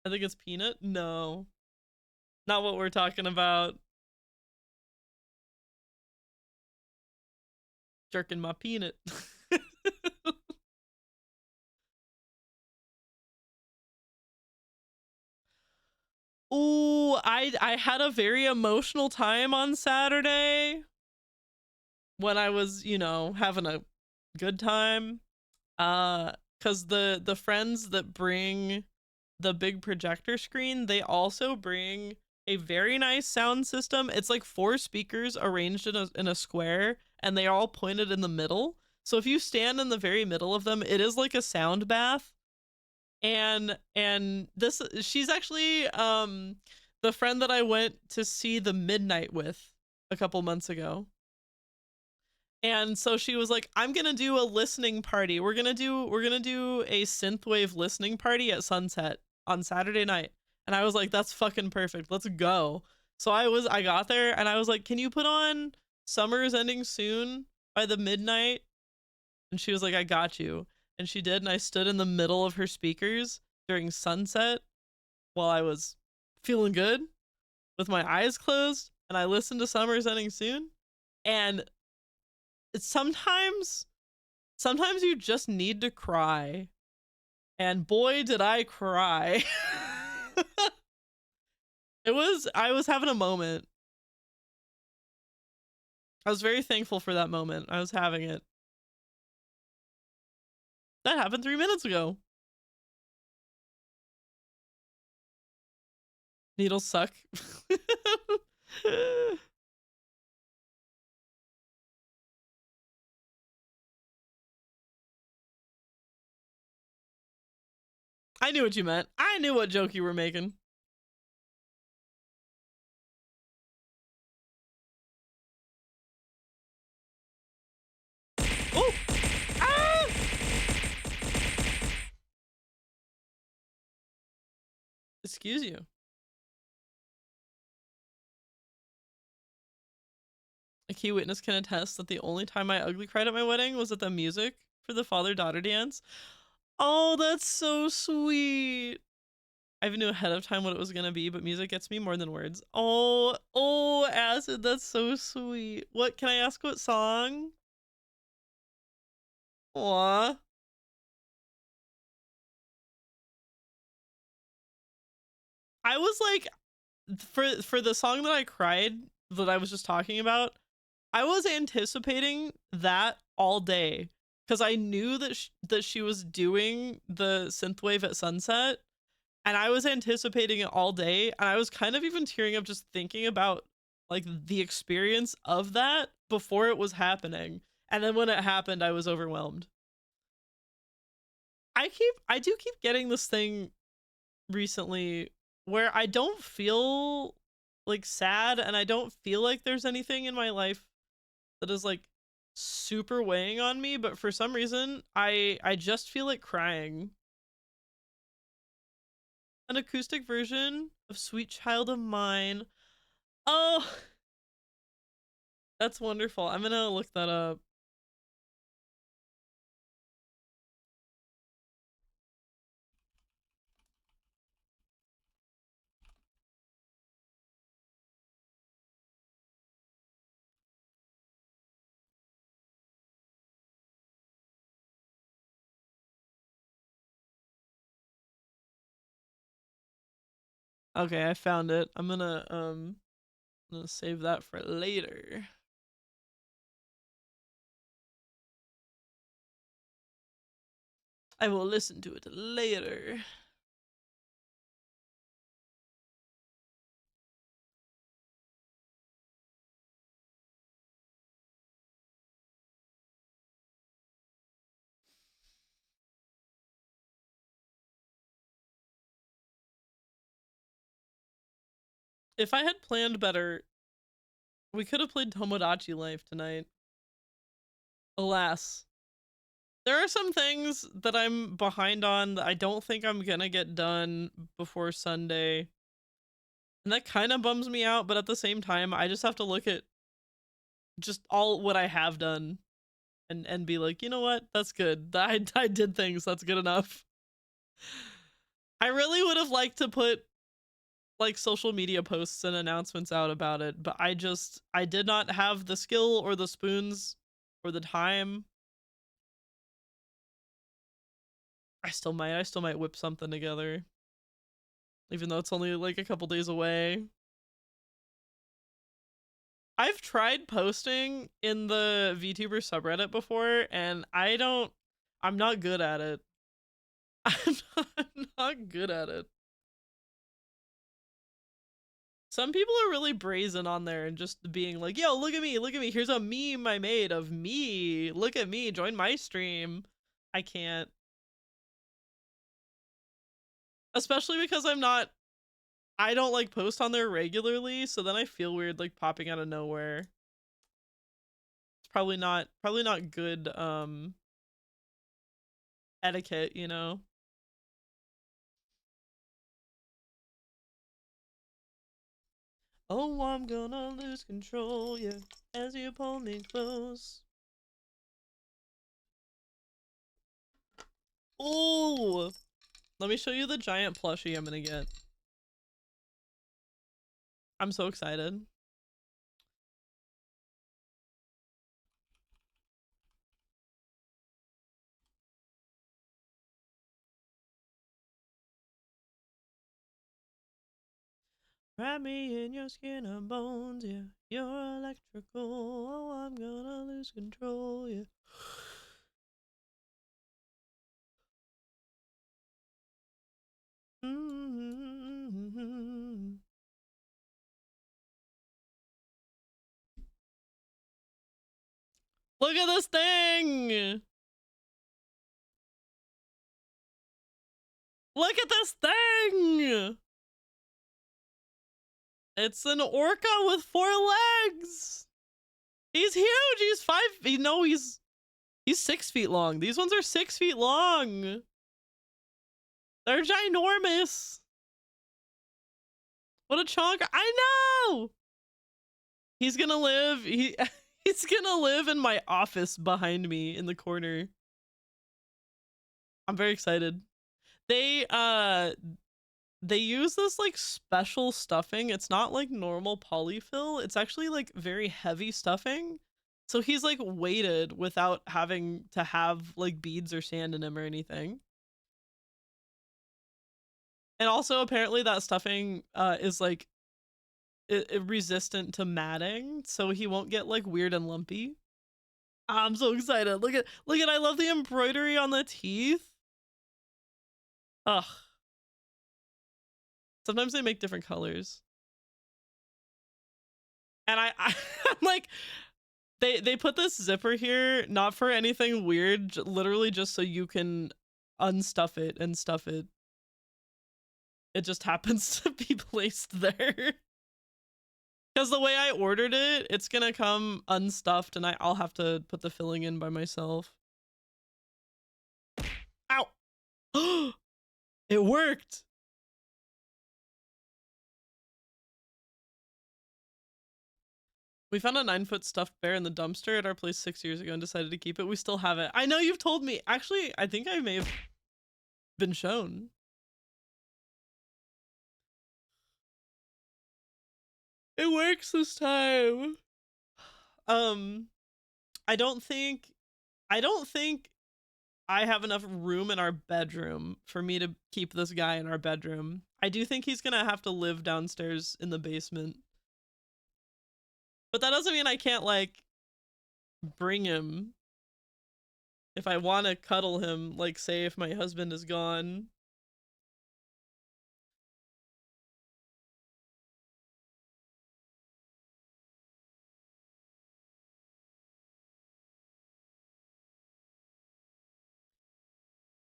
I think it's peanut. No, not what we're talking about. Jerking my peanut. Ooh, I had a very emotional time on Saturday when I was, you know, having a good time. Cause the friends that bring the big projector screen, they also bring a very nice sound system. It's like 4 speakers arranged in a square, and they are all pointed in the middle. So if you stand in the very middle of them, it is like a sound bath. And this, she's actually the friend that I went to see the Midnight with a couple months ago. And so she was like, I'm gonna do a listening party. We're gonna do a synthwave listening party at sunset on Saturday night. And I was like, that's fucking perfect. Let's go. So I got there and I was like, can you put on Summer is Ending Soon by the Midnight? And she was like, I got you. And she did, and I stood in the middle of her speakers during sunset while I was feeling good with my eyes closed, and I listened to Summer is Ending Soon. And it's sometimes you just need to cry. And boy, did I cry. I was having a moment. I was very thankful for that moment. I was having it. That happened 3 minutes ago. Needles suck. I knew what you meant. I knew what joke you were making. Oh! Ah! Excuse you. A key witness can attest that the only time I ugly cried at my wedding was at the music for the father-daughter dance. Oh, that's so sweet. I even knew ahead of time what it was gonna be, but music gets me more than words. Oh, Acid, that's so sweet. What, can I ask what song? Aw. I was like, for the song that I cried, that I was just talking about, I was anticipating that all day because I knew that she was doing the synthwave at sunset, and I was anticipating it all day, and I was kind of even tearing up just thinking about like the experience of that before it was happening. And then when it happened, I was overwhelmed. I do keep getting this thing recently where I don't feel like sad, and I don't feel like there's anything in my life that is like super weighing on me, but for some reason I just feel like crying. An acoustic version of Sweet Child of Mine. Oh, that's wonderful. I'm gonna look that up. Okay, I found it. I'm gonna save that for later. I will listen to it later. If I had planned better, we could have played Tomodachi Life tonight. Alas, there are some things that I'm behind on that I don't think I'm gonna get done before Sunday. And that kind of bums me out, but at the same time, I just have to look at just all what I have done and be like, you know what? That's good. I did things. That's good enough. I really would have liked to put like social media posts and announcements out about it, but I did not have the skill or the spoons or the time. I still might whip something together, even though it's only like a couple days away. I've tried posting in the VTuber subreddit before, and I'm not good at it. I'm not good at it. Some people are really brazen on there and just being like, yo, look at me, here's a meme I made of me, look at me, join my stream. I can't. Especially because I don't like post on there regularly, so then I feel weird like popping out of nowhere. It's probably not good etiquette, you know? Oh, I'm gonna lose control, yeah, as you pull me close. Oh, let me show you the giant plushie I'm gonna get. I'm so excited. Wrap me in your skin and bones, yeah. You're electrical. Oh, I'm gonna lose control, yeah. Mm-hmm. Look at this thing! Look at this thing! It's an orca with 4 legs! He's huge! He's 5 feet. No, he's 6 feet long. These ones are 6 feet long. They're ginormous. What a chonker. I know! He's gonna live, he's gonna live in my office behind me in the corner. I'm very excited. They use this like special stuffing. It's not like normal polyfill. It's actually like very heavy stuffing. So he's like weighted without having to have like beads or sand in him or anything. And also apparently that stuffing is like resistant to matting, so he won't get like weird and lumpy. I'm so excited. Look at I love the embroidery on the teeth. Ugh. Sometimes they make different colors. And I'm like, they put this zipper here not for anything weird, literally just so you can unstuff it and stuff it. It just happens to be placed there. Because the way I ordered it, it's gonna come unstuffed and I'll have to put the filling in by myself. Ow! It worked! We found a 9-foot stuffed bear in the dumpster at our place 6 years ago and decided to keep it. We still have it. I know you've told me. Actually, I think I may have been shown. It works this time. I don't think I have enough room in our bedroom for me to keep this guy in our bedroom. I do think he's gonna have to live downstairs in the basement. But that doesn't mean I can't like bring him if I want to cuddle him, like say if my husband is gone.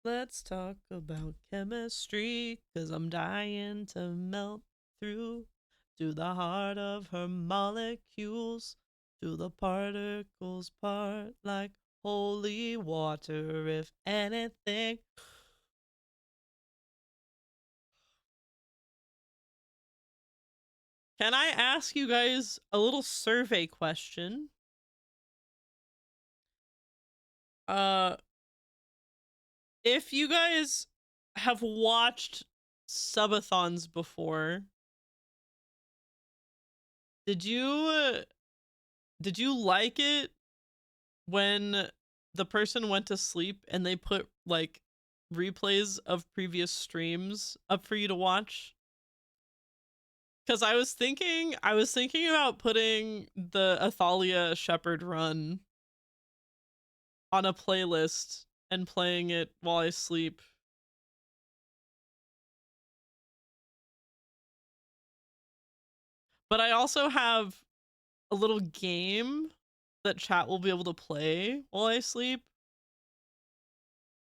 Let's talk about chemistry, 'cause I'm dying to melt through to the heart of her molecules, to the particles part like holy water, if anything. Can I ask you guys a little survey question? Uh, if you guys have watched subathons before, did you like it when the person went to sleep and they put like replays of previous streams up for you to watch? Because I was thinking about putting the Athalia Shepherd run on a playlist and playing it while I sleep. But I also have a little game that chat will be able to play while I sleep.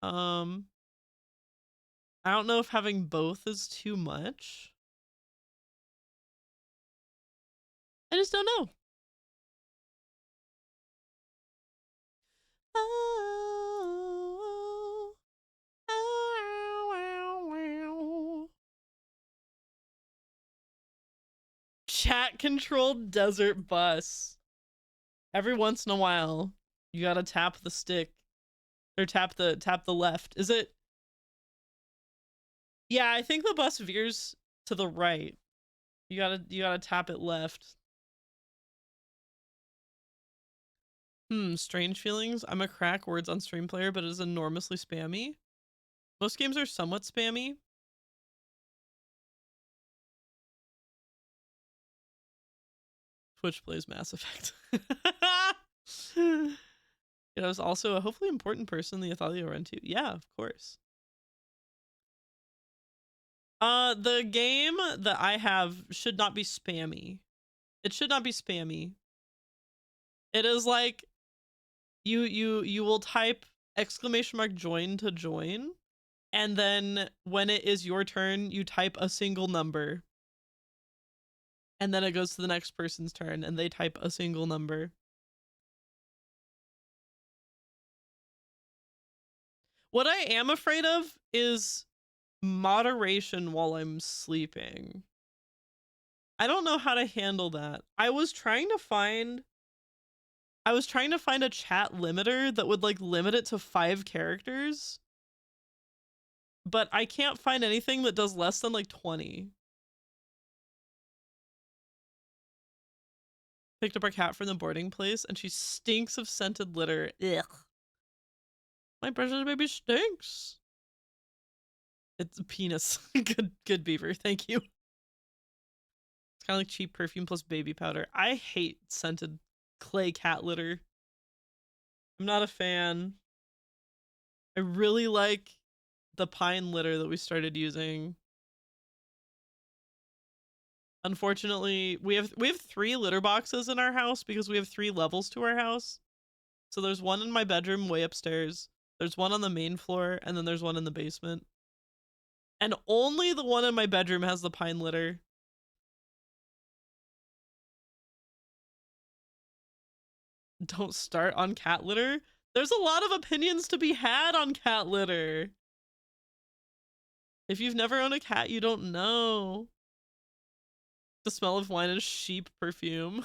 I don't know if having both is too much. I just don't know. Oh, oh, chat controlled desert bus. Every once in a while, you gotta tap the stick or tap the left. Is it? Yeah, I think the bus veers to the right. You gotta tap it left. Strange feelings. I'm a crack words on stream player, but it is enormously spammy. Most games are somewhat spammy. Twitch plays Mass Effect. It was also a hopefully important person the Athalia ran to. Yeah, of course. The game that I have should not be spammy. It should not be spammy. It is like you will type !join to join, and then when it is your turn, you type a single number. And then it goes to the next person's turn and they type a single number. What I am afraid of is moderation while I'm sleeping. I don't know how to handle that. I was trying to find a chat limiter that would like limit it to 5 characters, but I can't find anything that does less than like 20. Picked up our cat from the boarding place and she stinks of scented litter. Ugh. My precious baby stinks. It's a penis. Good beaver. Thank you. It's kind of like cheap perfume plus baby powder. I hate scented clay cat litter. I'm not a fan. I really like the pine litter that we started using. Unfortunately, we have 3 litter boxes in our house because we have 3 levels to our house. So there's one in my bedroom way upstairs, there's one on the main floor, and then there's one in the basement. And only the one in my bedroom has the pine litter. Don't start on cat litter. There's a lot of opinions to be had on cat litter. If you've never owned a cat, you don't know. The smell of wine is sheep perfume.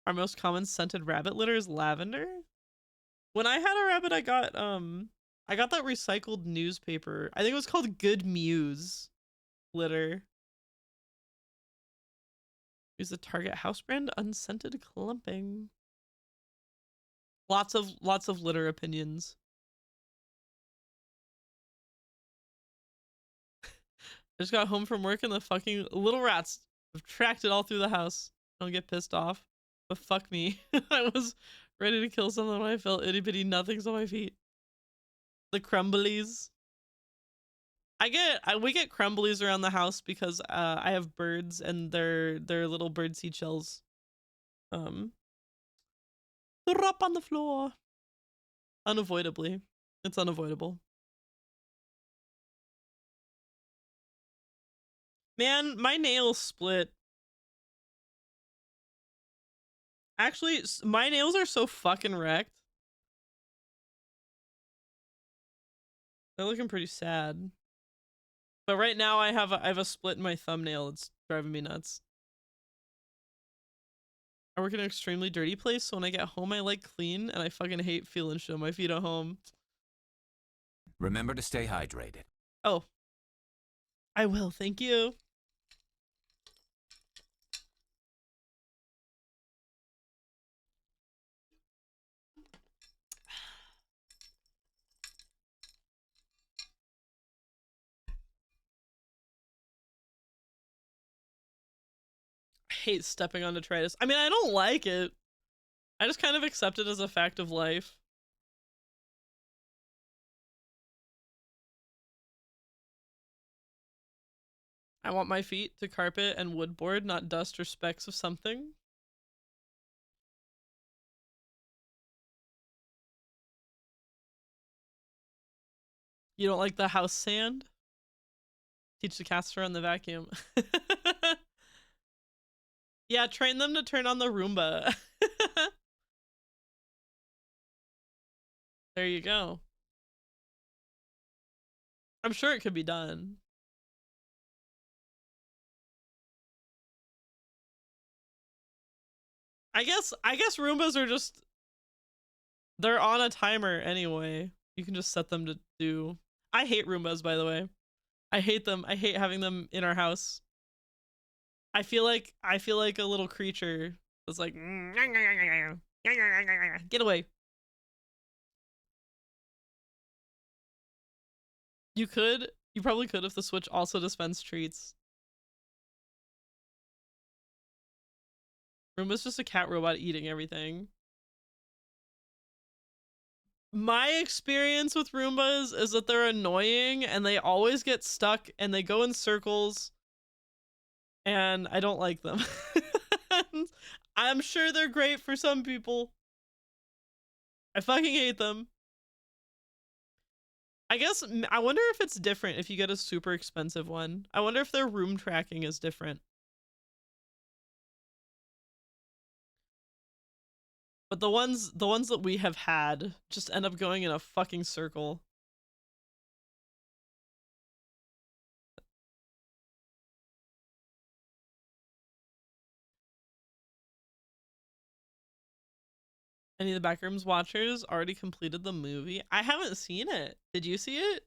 Our most common scented rabbit litter is lavender. When I had a rabbit, I got that recycled newspaper. I think it was called Good Muse litter. Use the Target house brand unscented clumping. Lots of litter opinions. I just got home from work and the fucking little rats have tracked it all through the house. Don't get pissed off. But fuck me. I was ready to kill someone when I felt itty bitty nothings on my feet. The crumblies. We get crumblies around the house because I have birds and they're little birdseed shells. Drop on the floor. Unavoidably. It's unavoidable. Man, my nails split. Actually, my nails are so fucking wrecked. They're looking pretty sad. But right now I have a split in my thumbnail. It's driving me nuts. I work in an extremely dirty place, so when I get home I like clean, and I fucking hate feeling shit on my feet at home. Remember to stay hydrated. Oh. I will, thank you. I hate stepping on detritus. I mean, I don't like it. I just kind of accept it as a fact of life. I want my feet to carpet and woodboard, not dust or specks of something. You don't like the house sand? Teach the cats to run the vacuum. Yeah, train them to turn on the Roomba. There you go. I'm sure it could be done. I guess Roombas are just, they're on a timer anyway. You can just set them to do. I hate Roombas, by the way. I hate them. I hate having them in our house. I feel like a little creature that's like, get away. You probably could if the Switch also dispensed treats. Roomba's just a cat robot eating everything. My experience with Roombas is that they're annoying and they always get stuck and they go in circles and I don't like them. I'm sure they're great for some people. I fucking hate them. I wonder if it's different if you get a super expensive one. I wonder if their room tracking is different. But the ones that we have had just end up going in a fucking circle. Any of the Backrooms watchers already completed the movie? I haven't seen it. Did you see it?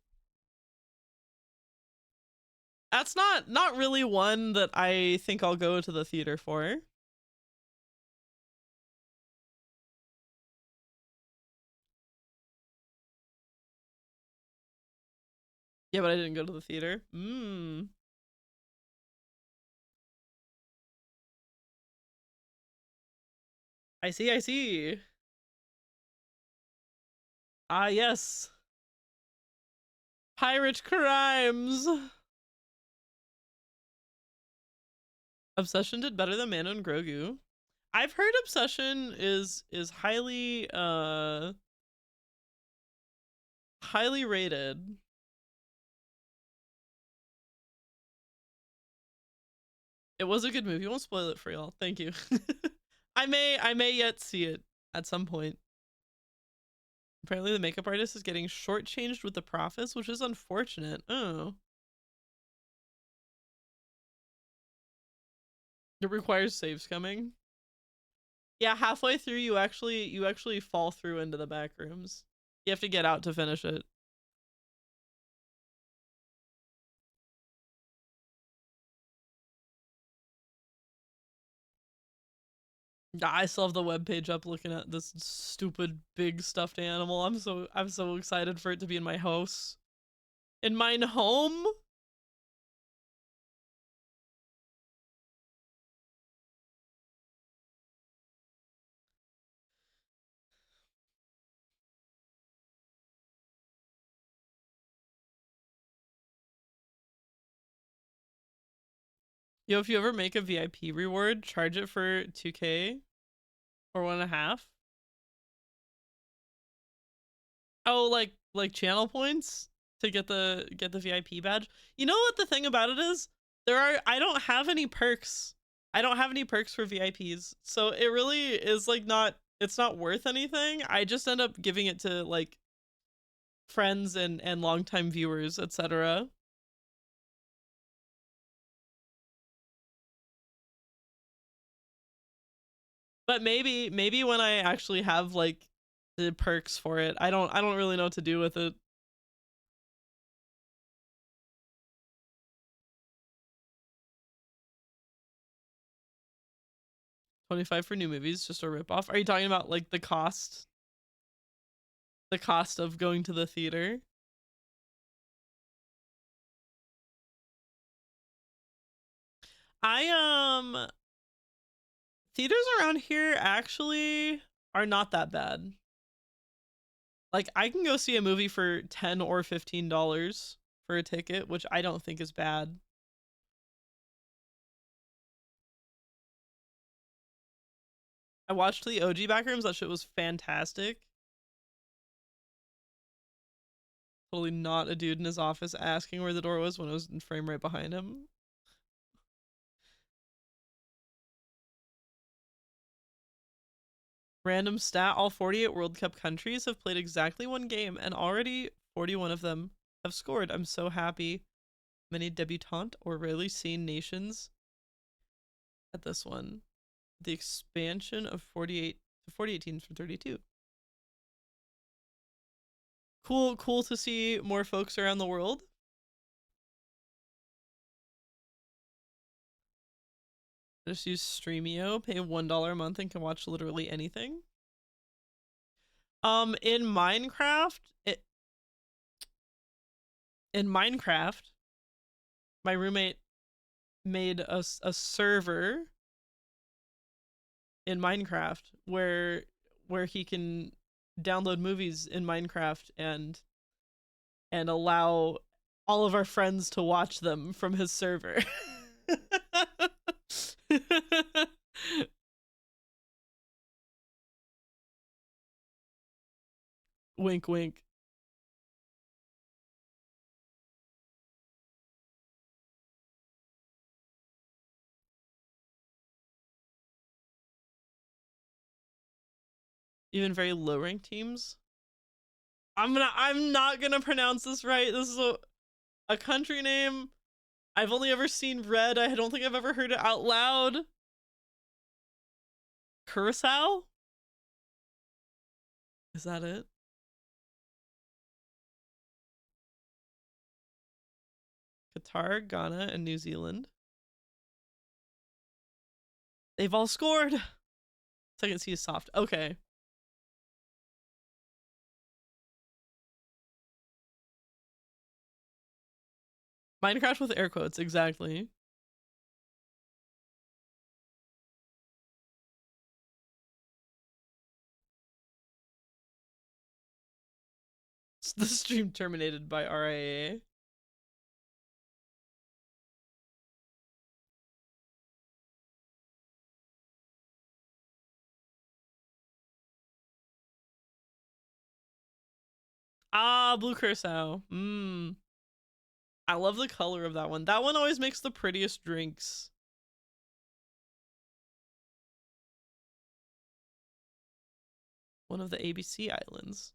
That's not really one that I think I'll go to the theater for. Yeah, but I didn't go to the theater. I see, I see. Ah, yes. Pirate crimes. Obsession did better than Mano and Grogu. I've heard Obsession is highly highly rated. It was a good movie. I won't spoil it for y'all. Thank you. I may yet see it at some point. Apparently the makeup artist is getting shortchanged with the profits, which is unfortunate. Oh. It requires saves coming. Yeah, halfway through you actually fall through into the back rooms. You have to get out to finish it. I still have the webpage up looking at this stupid big stuffed animal. I'm so excited for it to be in my house. In mine home? Yo, if you ever make a VIP reward, charge it for 2K or 1.5. Oh, like channel points to get the VIP badge. You know what the thing about it is? I don't have any perks. I don't have any perks for VIPs. So it really is like it's not worth anything. I just end up giving it to like friends and longtime viewers, etc. But maybe when I actually have like the perks for it, I don't really know what to do with it. $25 for new movies, just a ripoff. Are you talking about like the cost? The cost of going to the theater? Theaters around here actually are not that bad. Like I can go see a movie for $10 or $15 for a ticket, which I don't think is bad. I watched the OG Backrooms. That shit was fantastic. Totally not a dude in his office asking where the door was when it was in frame right behind him. Random stat, all 48 World Cup countries have played exactly one game and already 41 of them have scored. I'm so happy. Many debutante or rarely seen nations at this one. The expansion of 48 to 48 teams from 32. Cool to see more folks around the world. Just use Streamio, pay $1 a month and can watch literally anything. In Minecraft, my roommate made a server in Minecraft where he can download movies in Minecraft and allow all of our friends to watch them from his server. Wink, wink. Even very low ranked teams. I'm not gonna pronounce this right. This is a country name. I've only ever seen read. I don't think I've ever heard it out loud. Curacao? Is that it? Qatar, Ghana, and New Zealand. They've all scored. Second C is soft. Okay. Minecraft with air quotes, exactly. The stream terminated by RIA. Ah, blue curacao. Mmm. I love the color of that one. That one always makes the prettiest drinks. One of the ABC islands.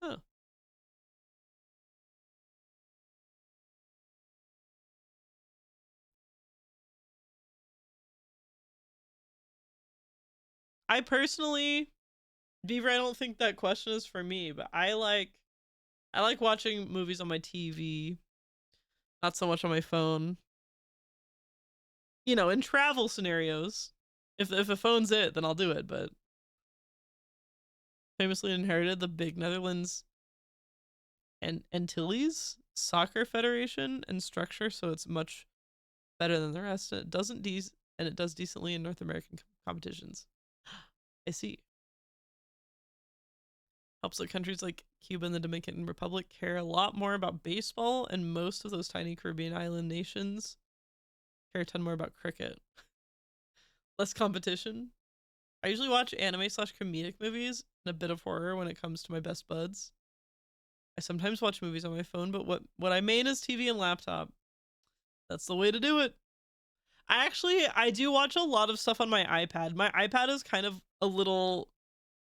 Huh. I personally, Beaver, I don't think that question is for me, but I like watching movies on my TV, not so much on my phone. You know, in travel scenarios. If a phone's it, then I'll do it, but famously inherited the big Netherlands and Antilles soccer federation and structure, so it's much better than the rest. And it does decently in North American competitions. I see. Helps that countries like Cuba and the Dominican Republic care a lot more about baseball, and most of those tiny Caribbean island nations care a ton more about cricket. Less competition. I usually watch anime/comedic movies and a bit of horror when it comes to my best buds. I sometimes watch movies on my phone, but what I main is TV and laptop. That's the way to do it. I do watch a lot of stuff on my iPad. My iPad is kind of a little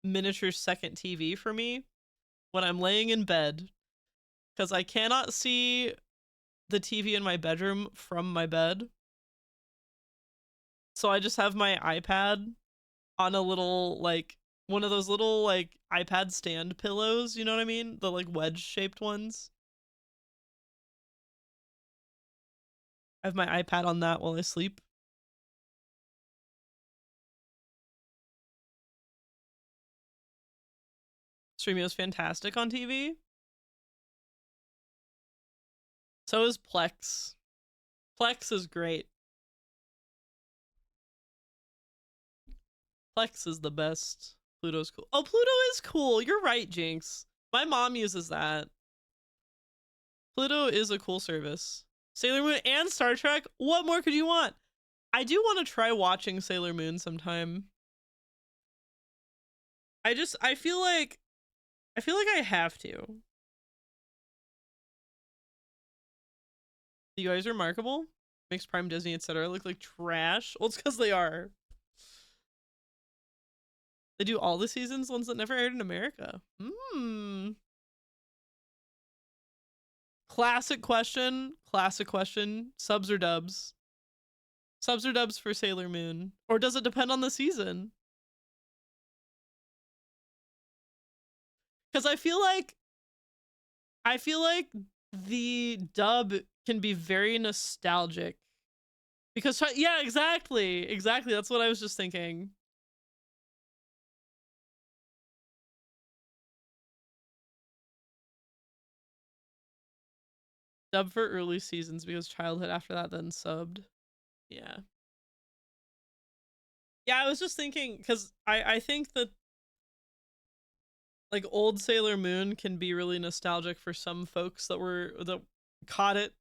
miniature second TV for me when I'm laying in bed, because I cannot see the TV in my bedroom from my bed. So I just have my iPad on a little, like, one of those little, like, iPad stand pillows, you know what I mean? The, like, wedge-shaped ones. I have my iPad on that while I sleep. Streaming is fantastic on TV. So is Plex. Plex is great. Plex is the best. Pluto's cool. Oh, Pluto is cool. You're right, Jinx. My mom uses that. Pluto is a cool service. Sailor Moon and Star Trek. What more could you want? I do want to try watching Sailor Moon sometime. I feel like I have to. You guys are remarkable. Makes Prime, Disney, etc. look like trash. Well, it's because they are. They do all the seasons, ones that never aired in America. Classic question. Classic question. Subs or dubs? Subs or dubs for Sailor Moon? Or does it depend on the season? Because I feel like the dub can be very nostalgic. Because, yeah, exactly. Exactly. That's what I was just thinking. Dub for early seasons because childhood after that then subbed. Yeah. Yeah, I was just thinking, because I think that, like, old Sailor Moon can be really nostalgic for some folks that caught it.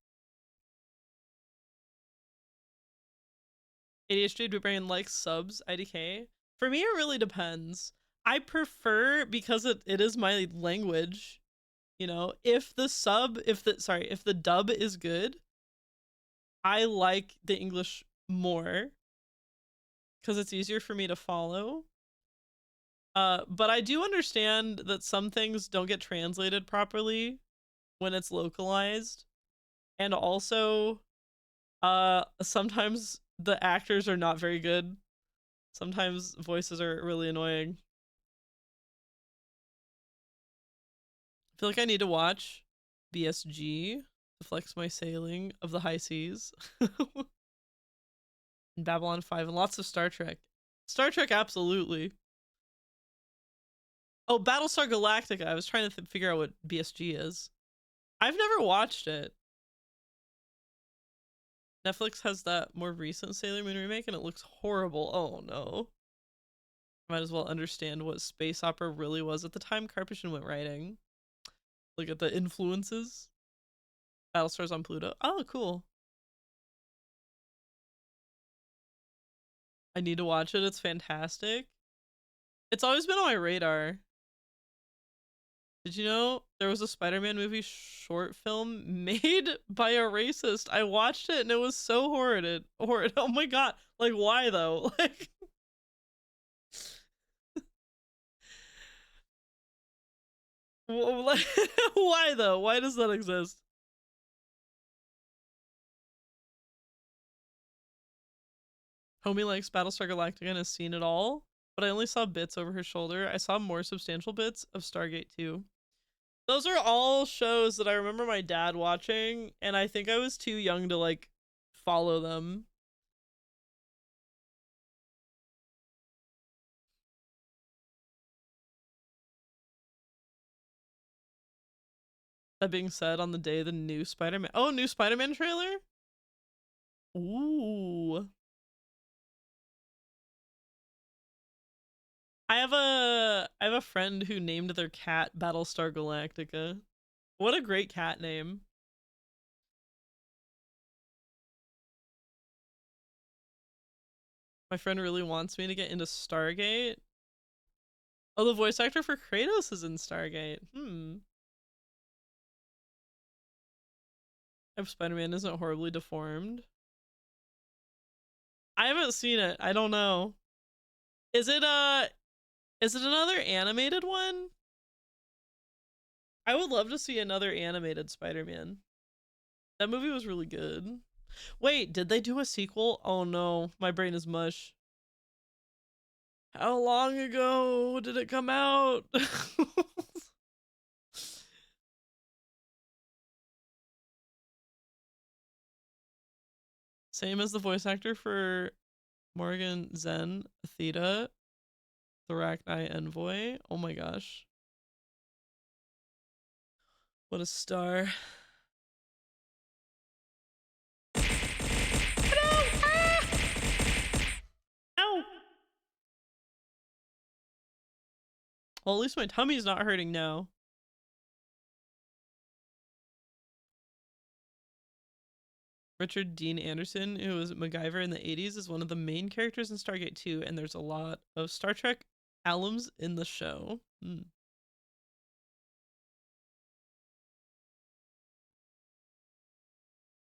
ADHD brain likes subs, IDK. For me, it really depends. I prefer, because it is my language, you know, if the dub is good, I like the English more because it's easier for me to follow. But I do understand that some things don't get translated properly when it's localized. And also, sometimes the actors are not very good. Sometimes voices are really annoying. feel like I need to watch BSG to flex my sailing of the high seas. And Babylon 5 and lots of Star Trek. Star Trek, absolutely. Oh, Battlestar Galactica. I was trying to figure out what BSG is. I've never watched it. Netflix has that more recent Sailor Moon remake and it looks horrible. Oh no. Might as well understand what space opera really was at the time Karpyshyn went writing. Look at the influences. Battlestars on Pluto. Oh, cool. I need to watch it. It's fantastic. It's always been on my radar. Did you know there was a Spider-Man movie short film made by a racist? I watched it and it was so horrid. Horrid. Oh my god. Like, why though? Like, why though? Why does that exist? Homie likes Battlestar Galactica and has seen it all, but I only saw bits over her shoulder. I saw more substantial bits of Stargate too. Those are all shows that I remember my dad watching, and I think I was too young to like follow them. That being said, on the day the new Spider-Man, oh, new Spider-Man trailer? Ooh. I have a friend who named their cat Battlestar Galactica. What a great cat name. My friend really wants me to get into Stargate. Oh, the voice actor for Kratos is in Stargate. If Spider-Man isn't horribly deformed. I haven't seen it. I don't know. Is it another animated one? I would love to see another animated Spider-Man. That movie was really good. Wait, did they do a sequel? Oh no, my brain is mush. How long ago did it come out? Same as the voice actor for Morgan Zen Theta, the Arachni Envoy. Oh my gosh. What a star. Ow! Well, at least my tummy's not hurting now. Richard Dean Anderson, who was MacGyver in the 80s, is one of the main characters in Stargate 2, and there's a lot of Star Trek alums in the show.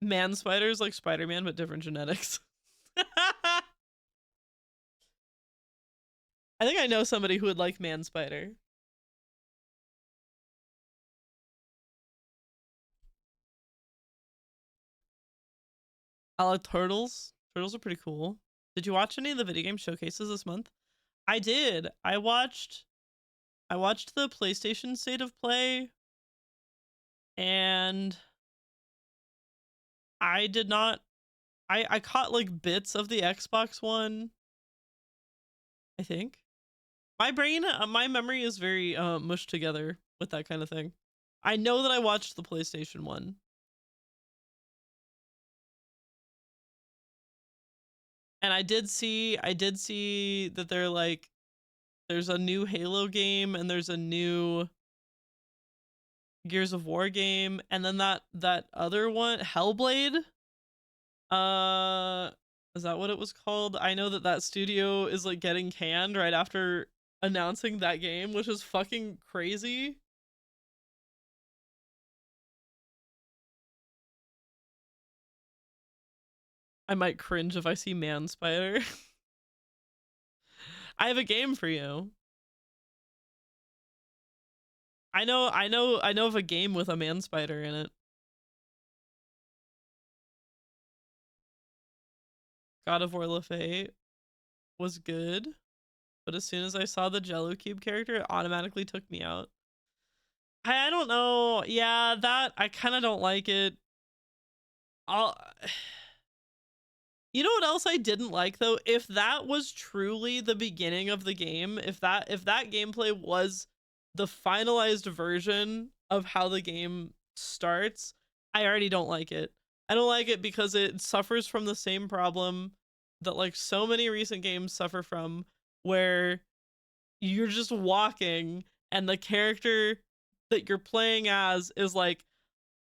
Man spiders like Spider-Man, but different genetics. I think I know somebody who would like Man Spider. I like turtles. Turtles are pretty cool. Did you watch any of the video game showcases this month? I did. I watched the PlayStation State of Play, and I did not. I caught like bits of the Xbox One. I think my brain, my memory is very mushed together with that kind of thing. I know that I watched the PlayStation one. And I did see that they're like, there's a new Halo game and there's a new Gears of War game, and then that other one, Hellblade. Is that what it was called? I know that studio is like getting canned right after announcing that game, which is fucking crazy. I might cringe if I see Man Spider. I have a game for you. I know of a game with a Man Spider in it. God of War Lafay was good, but as soon as I saw the Jello Cube character, it automatically took me out. I don't know. Yeah, that I kind of don't like it. I'll You know what else I didn't like though? If that was truly the beginning of the game, if that gameplay was the finalized version of how the game starts, I already don't like it. I don't like it because it suffers from the same problem that like so many recent games suffer from, where you're just walking and the character that you're playing as is like,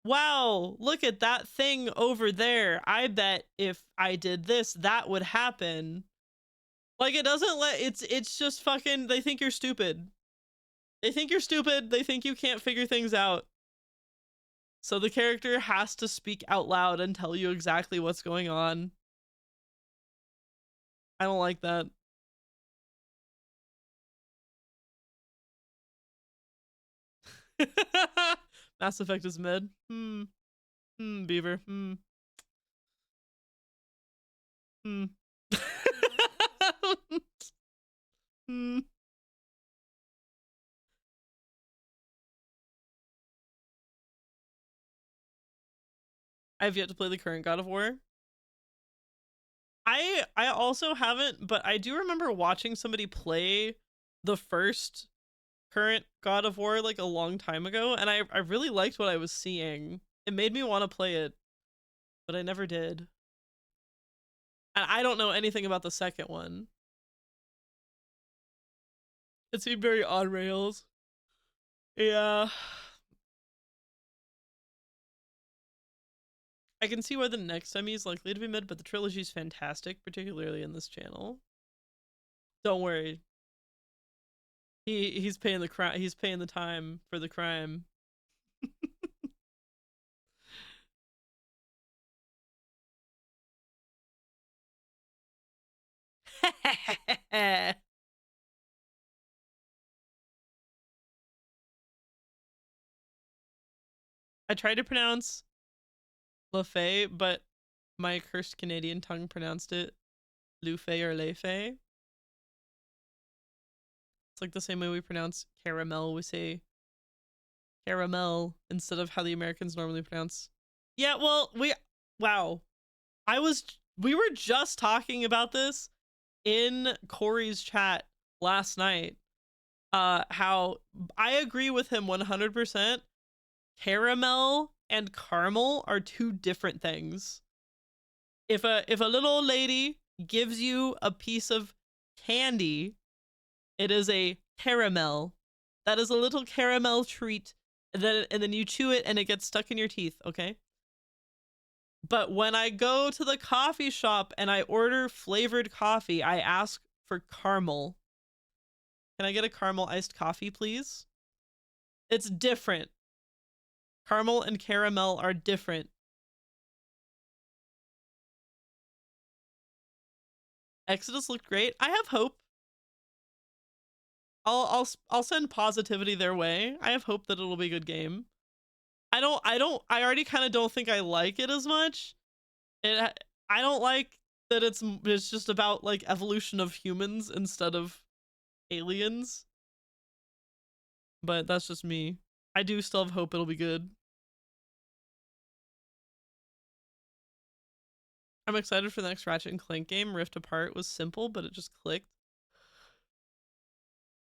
wow, look at that thing over there. I bet if I did this, that would happen. Like, it doesn't let, it's just fucking, they think you're stupid. They think you're stupid. They think you can't figure things out. So the character has to speak out loud and tell you exactly what's going on. I don't like that. Mass Effect is mid. Beaver. I've yet to play the current God of War. I also haven't, but I do remember watching somebody play the first current God of War like a long time ago, and I really liked what I was seeing. It made me want to play it, but I never did. And I don't know anything about the second one. It seemed very on rails. Yeah. I can see why the next Emmy is likely to be mid, but the trilogy is fantastic, particularly in this channel. Don't worry. He's paying the crime. He's paying the time for the crime. I tried to pronounce LaFay, but my cursed Canadian tongue pronounced it Lufay or Lefay. It's like the same way we pronounce caramel. We say caramel instead of how the Americans normally pronounce. Yeah, well, wow. We were just talking about this in Corey's chat last night. How I agree with him 100%. Caramel and caramel are two different things. If a little old lady gives you a piece of candy, it is a caramel. That is a little caramel treat, and then you chew it and it gets stuck in your teeth, okay? But when I go to the coffee shop and I order flavored coffee, I ask for caramel. Can I get a caramel iced coffee, please? It's different. Caramel and caramel are different. Exodus looked great. I have hope. I'll send positivity their way. I have hope that it'll be a good game. I already kind of don't think I like it as much. I don't like that it's just about like evolution of humans instead of aliens. But that's just me. I do still have hope it'll be good. I'm excited for the next Ratchet and Clank game. Rift Apart was simple, but it just clicked.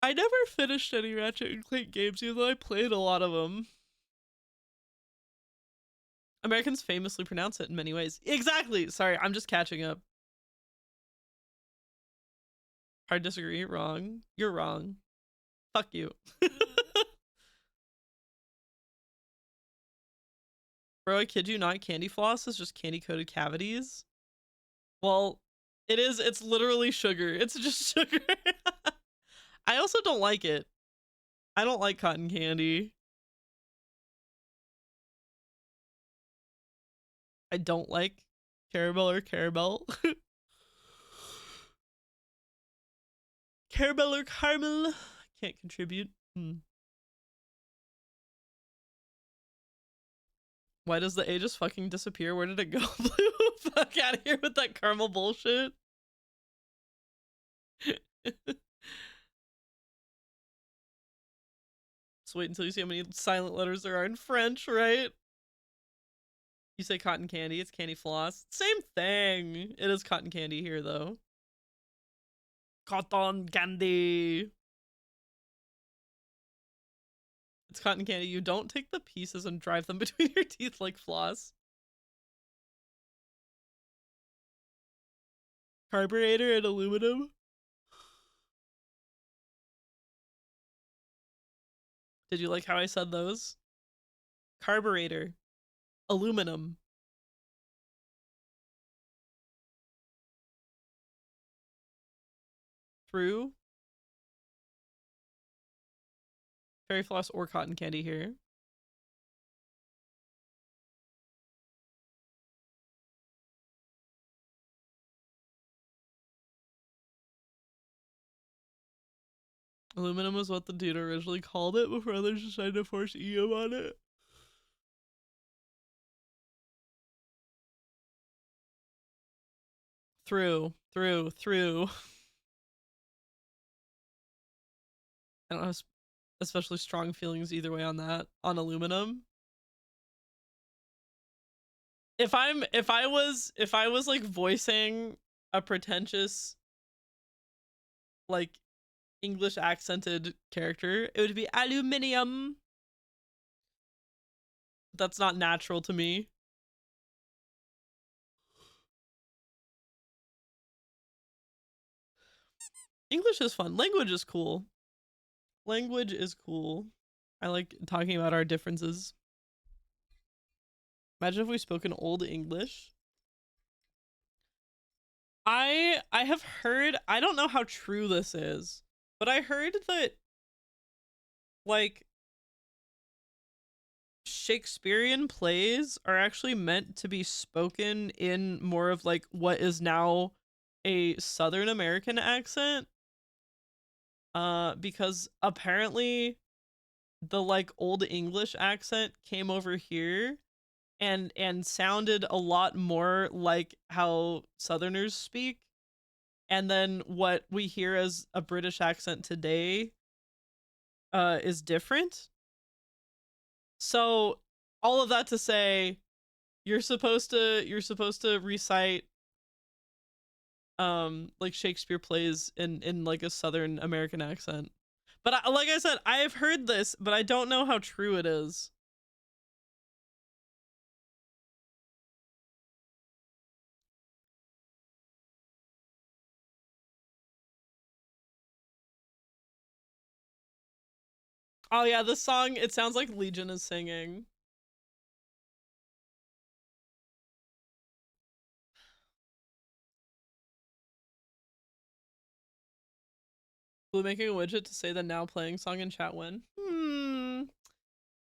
I never finished any Ratchet and Clank games, even though I played a lot of them. Americans famously pronounce it in many ways. Exactly. Sorry, I'm just catching up. Hard disagree. Wrong. You're wrong. Fuck you. Bro, I kid you not, candy floss is just candy coated cavities. Well, it is. It's literally sugar. It's just sugar. I also don't like it. I don't like cotton candy. I don't like caramel or caramel. Caramel or caramel. Can't contribute. Why does the A just fucking disappear? Where did it go? Fuck out of here with that caramel bullshit. So wait until you see how many silent letters there are in French, right? You say cotton candy, it's candy floss. Same thing. It is cotton candy here, though. Cotton candy. It's cotton candy. You don't take the pieces and drive them between your teeth like floss. Carburetor and aluminum. Did you like how I said those? Carburetor. Aluminum. Through. Fairy floss or cotton candy here. Aluminum was what the dude originally called it before others decided to force EM on it. Through. I don't have especially strong feelings either way on that. On aluminum. If I was like voicing a pretentious like English accented character, it would be aluminium. That's not natural to me. English is fun. Language is cool. Language is cool. I like talking about our differences. Imagine if we spoke in Old English. I have heard, I don't know how true this is, but I heard that like Shakespearean plays are actually meant to be spoken in more of like what is now a Southern American accent. Because apparently the like Old English accent came over here and sounded a lot more like how Southerners speak. And then what we hear as a British accent today is different. So all of that to say, you're supposed to recite like Shakespeare plays in like a Southern American accent. But like I said, I have heard this, but I don't know how true it is. Oh yeah, this song, it sounds like Legion is singing. Blue making a widget to say the now playing song in chat when?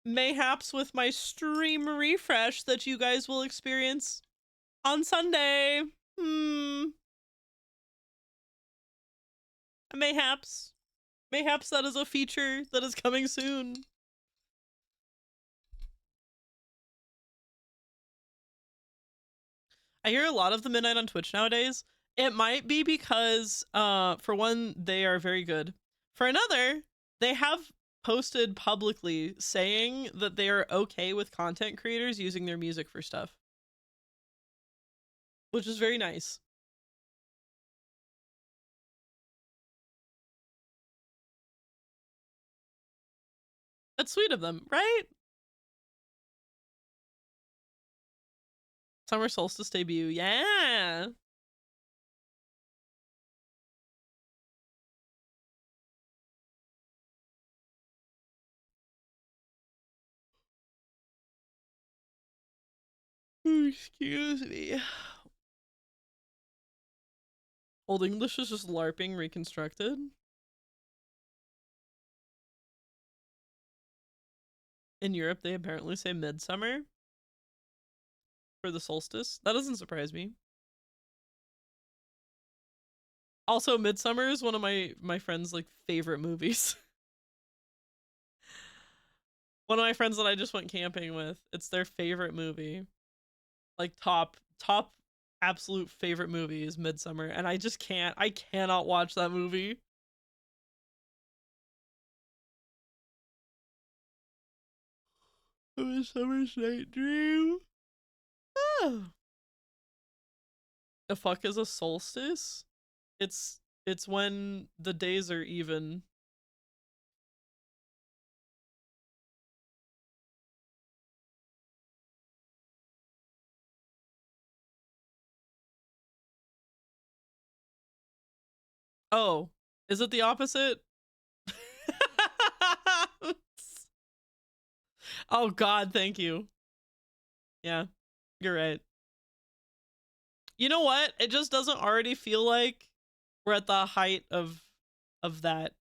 Mayhaps with my stream refresh that you guys will experience on Sunday. Mayhaps. Mayhaps that is a feature that is coming soon. I hear a lot of the midnight on Twitch nowadays. It might be because, for one, they are very good. For another, they have posted publicly saying that they are okay with content creators using their music for stuff. Which is very nice. That's sweet of them, right? Summer Solstice debut, yeah! Excuse me. Old English is just LARPing reconstructed. In Europe, they apparently say midsummer for the solstice. That doesn't surprise me. Also, Midsummer is one of my friends' like favorite movies. One of my friends that I just went camping with, it's their favorite movie. Like top absolute favorite movie is Midsummer, and I cannot watch that movie. A Midsummer's Night Dream. Oh. The fuck is a solstice? It's when the days are even. Oh, is it the opposite? Oh god, thank you. Yeah, you're right. You know what? It just doesn't already feel like we're at the height of that.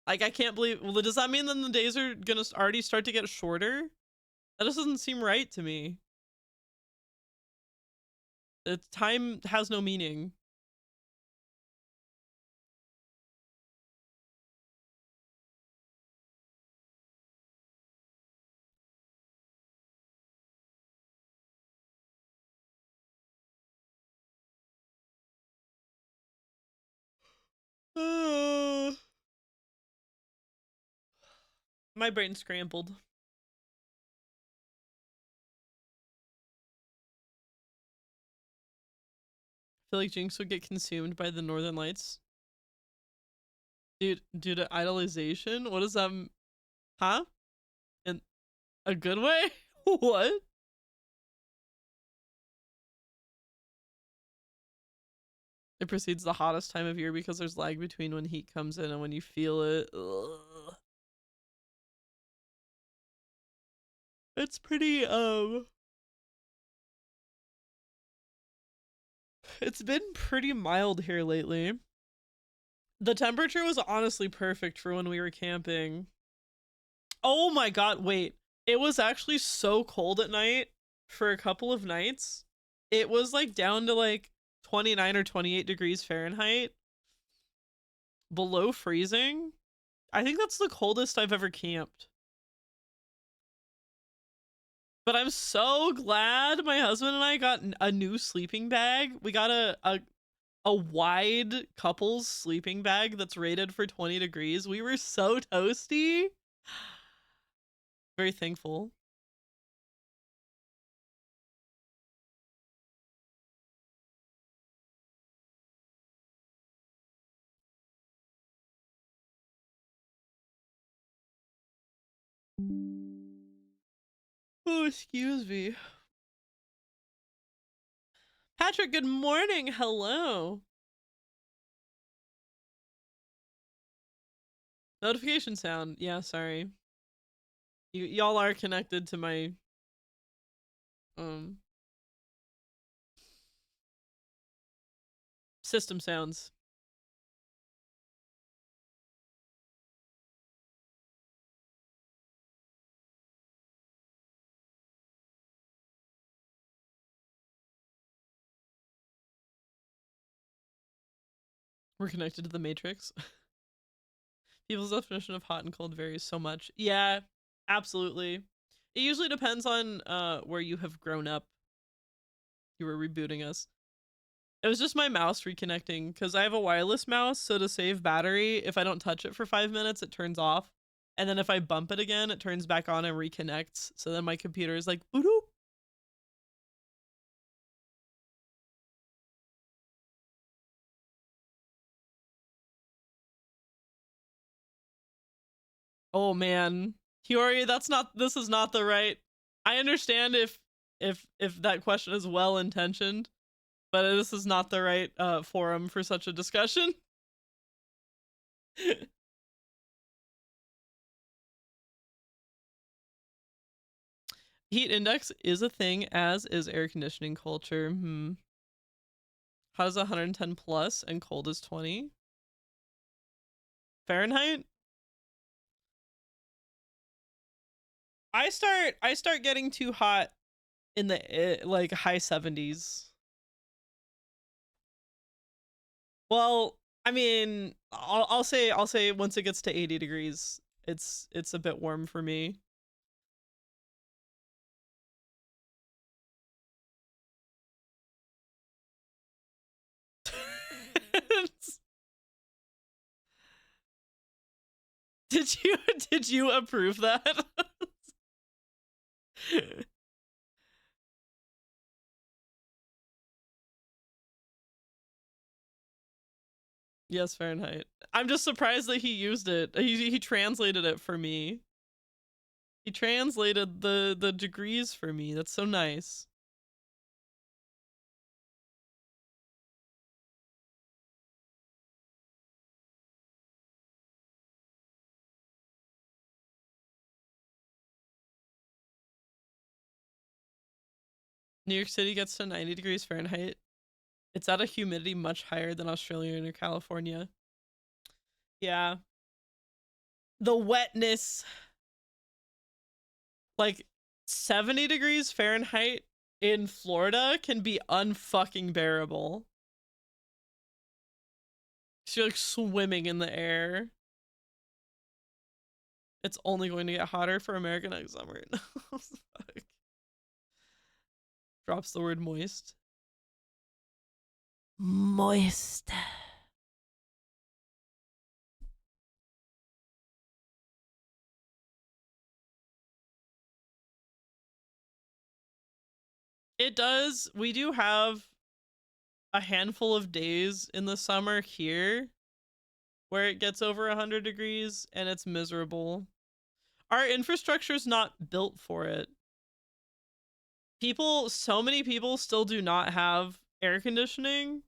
Like, I can't believe. Well, does that mean then the days are gonna already start to get shorter? That just doesn't seem right to me. The time has no meaning. My brain scrambled. I feel like Jinx would get consumed by the Northern Lights. Dude, due to idolization? What is that? Huh? In a good way? What? It precedes the hottest time of year because there's lag between when heat comes in and when you feel it. Ugh. It's pretty, it's been pretty mild here lately. The temperature was honestly perfect for when we were camping. Oh my god, wait. It was actually so cold at night for a couple of nights. It was like down to like 29 or 28 degrees Fahrenheit. Below freezing. I think that's the coldest I've ever camped. But I'm so glad my husband and I got a new sleeping bag. We got a wide couples sleeping bag that's rated for 20 degrees. We were so toasty. Very thankful. Oh, excuse me. Patrick, good morning. Hello. Notification sound. Yeah, sorry. Y'all are connected to my system sounds. We're connected to the Matrix. People's definition of hot and cold varies so much. Yeah, absolutely. It usually depends on where you have grown up. You were rebooting us. It was just my mouse reconnecting because I have a wireless mouse, so to save battery, if I don't touch it for 5 minutes, it turns off. And then if I bump it again, it turns back on and reconnects. So then my computer is like, boop. Oh man, Hiyori, this is not the right. I understand if that question is well intentioned, but this is not the right forum for such a discussion. Heat index is a thing, as is air conditioning culture. Hot is 110 plus and cold is 20 Fahrenheit. I start getting too hot in the like high 70s. Well, I mean, I'll say once it gets to 80 degrees, it's a bit warm for me. Did you approve that? Yes, Fahrenheit. I'm just surprised that he used it. He translated it for me. He translated the degrees for me. That's so nice. New York City gets to 90 degrees Fahrenheit. It's at a humidity much higher than Australia or California. Yeah. The wetness. Like 70 degrees Fahrenheit in Florida can be unfucking bearable. You're like swimming in the air. It's only going to get hotter for America next summer. Fuck. Drops the word moist. Moist. It does. We do have a handful of days in the summer here where it gets over 100 degrees and it's miserable. Our infrastructure is not built for it. So many people still do not have air conditioning,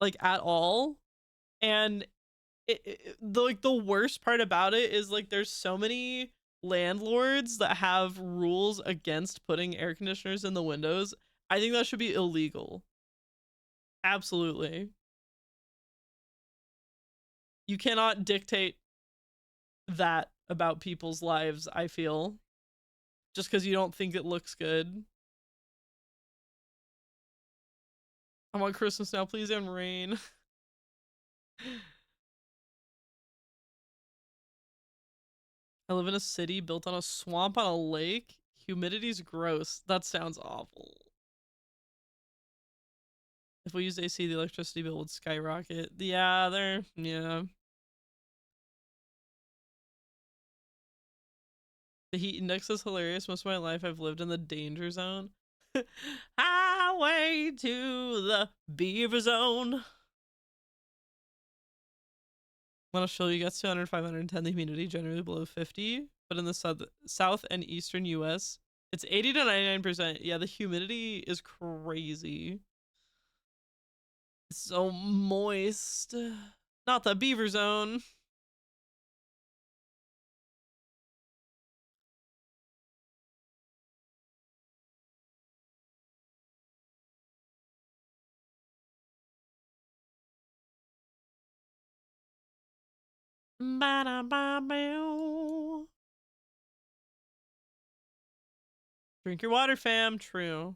like at all. And the worst part about it is like there's so many landlords that have rules against putting air conditioners in the windows. I think that should be illegal. Absolutely. You cannot dictate that about people's lives, I feel, just because you don't think it looks good. I want Christmas now, please, and rain. I live in a city built on a swamp on a lake. Humidity's gross. That sounds awful. If we used AC, the electricity bill would skyrocket. Yeah, yeah. The heat index is hilarious. Most of my life I've lived in the danger zone. Highway to the beaver zone. When Australia gets to 100, 510, the humidity generally below 50. But in the south and eastern US, it's 80 to 99%. Yeah, the humidity is crazy. It's so moist. Not the beaver zone. Drink your water, fam. True.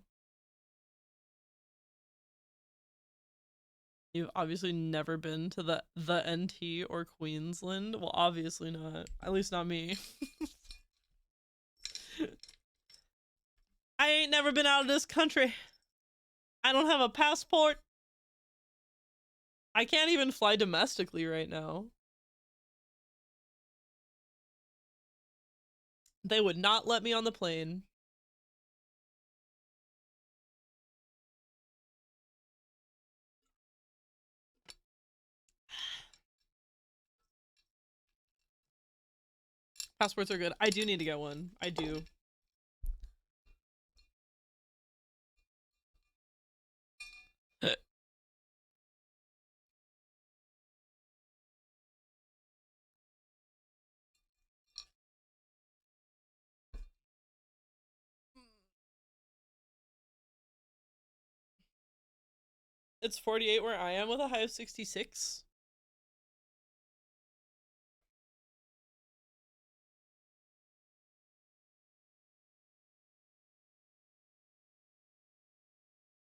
You've obviously never been to the NT or Queensland. Well, obviously not. At least not me. I ain't never been out of this country. I don't have a passport. I can't even fly domestically right now. They would not let me on the plane. Passports are good. I do need to get one. I do. It's 48 where I am with a high of 66.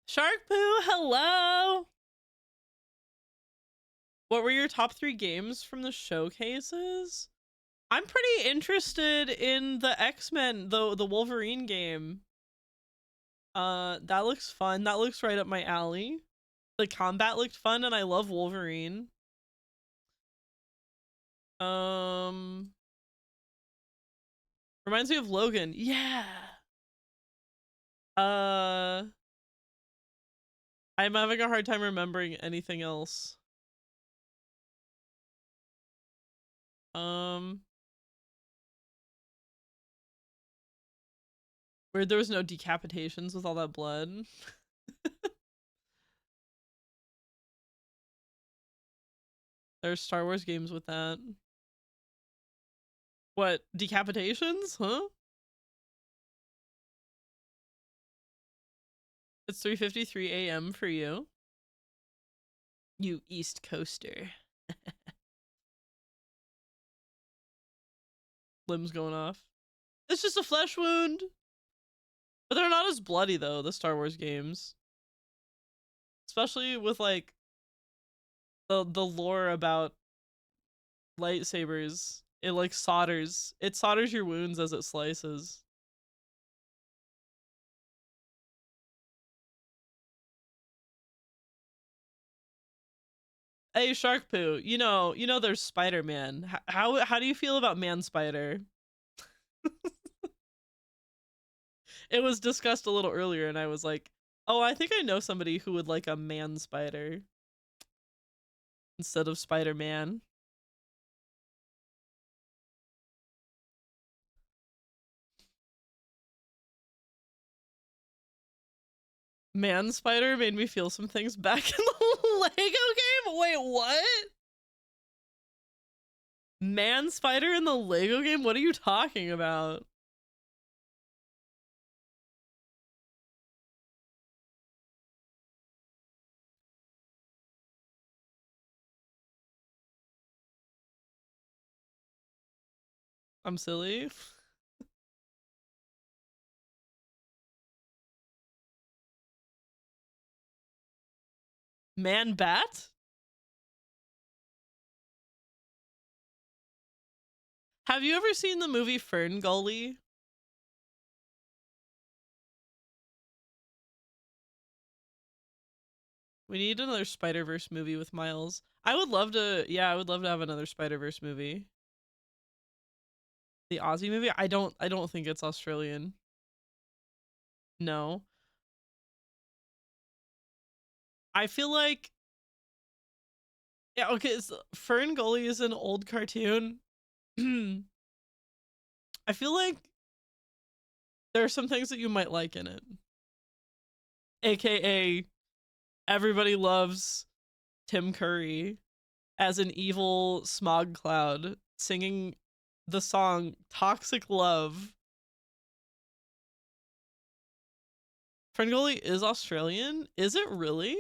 Shark Poo, hello! What were your top 3 games from the showcases? I'm pretty interested in the X-Men, the Wolverine game. That looks fun. That looks right up my alley. The combat looked fun, and I love Wolverine. Um, reminds me of Logan. Yeah. I'm having a hard time remembering anything else. Um, where there was no decapitations with all that blood. There's Star Wars games with that. What, decapitations? Huh? It's 3:53 a.m. for you. You East Coaster. Limbs going off. It's just a flesh wound. But they're not as bloody though, the Star Wars games. Especially with like the lore about lightsabers. It like solders. It solders your wounds as it slices. Hey, Shark Poo, you know there's Spider-Man. How do you feel about Man Spider? It was discussed a little earlier and I was like, oh, I think I know somebody who would like a Man Spider instead of Spider-Man. Man Spider made me feel some things back in the Lego game? Wait, what? Man Spider in the Lego game? What are you talking about? I'm silly. Man Bat? Have you ever seen the movie Fern Gully? We need another Spider-Verse movie with Miles. I would love to, yeah, I would love to have another Spider-Verse movie. The Aussie movie? I don't think it's Australian. No. I feel like, yeah, okay, so Fern Gully is an old cartoon. I feel like there are some things that you might like in it. AKA everybody loves Tim Curry as an evil smog cloud singing the song Toxic Love. Ferngully is Australian? Is it really?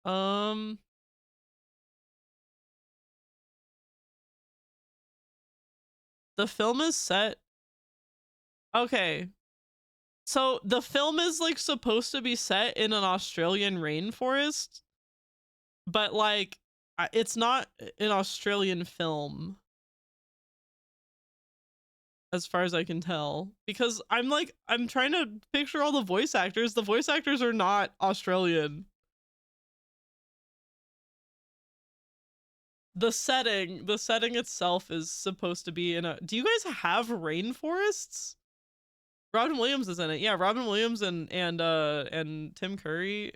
Um, the film is set. Okay. So the film is like supposed to be set in an Australian rainforest, but like it's not an Australian film as far as I can tell, because I'm trying to picture all the voice actors. The voice actors are not Australian. The setting itself is supposed to be in a, do you guys have rainforests? Robin Williams is in it. Yeah, Robin Williams and Tim Curry.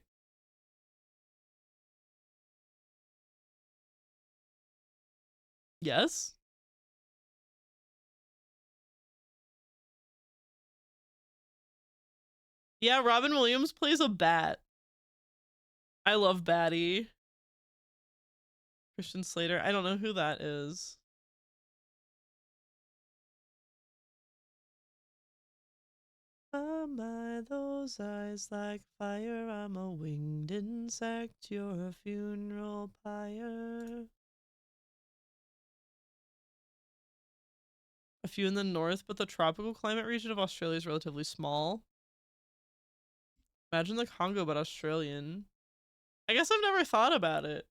Yes. Yeah, Robin Williams plays a bat. I love Batty. Christian Slater. I don't know who that is. Oh my, those eyes like fire. I'm a winged insect. You're a funeral pyre. A few in the north, but the tropical climate region of Australia is relatively small. Imagine the Congo, but Australian. I guess I've never thought about it.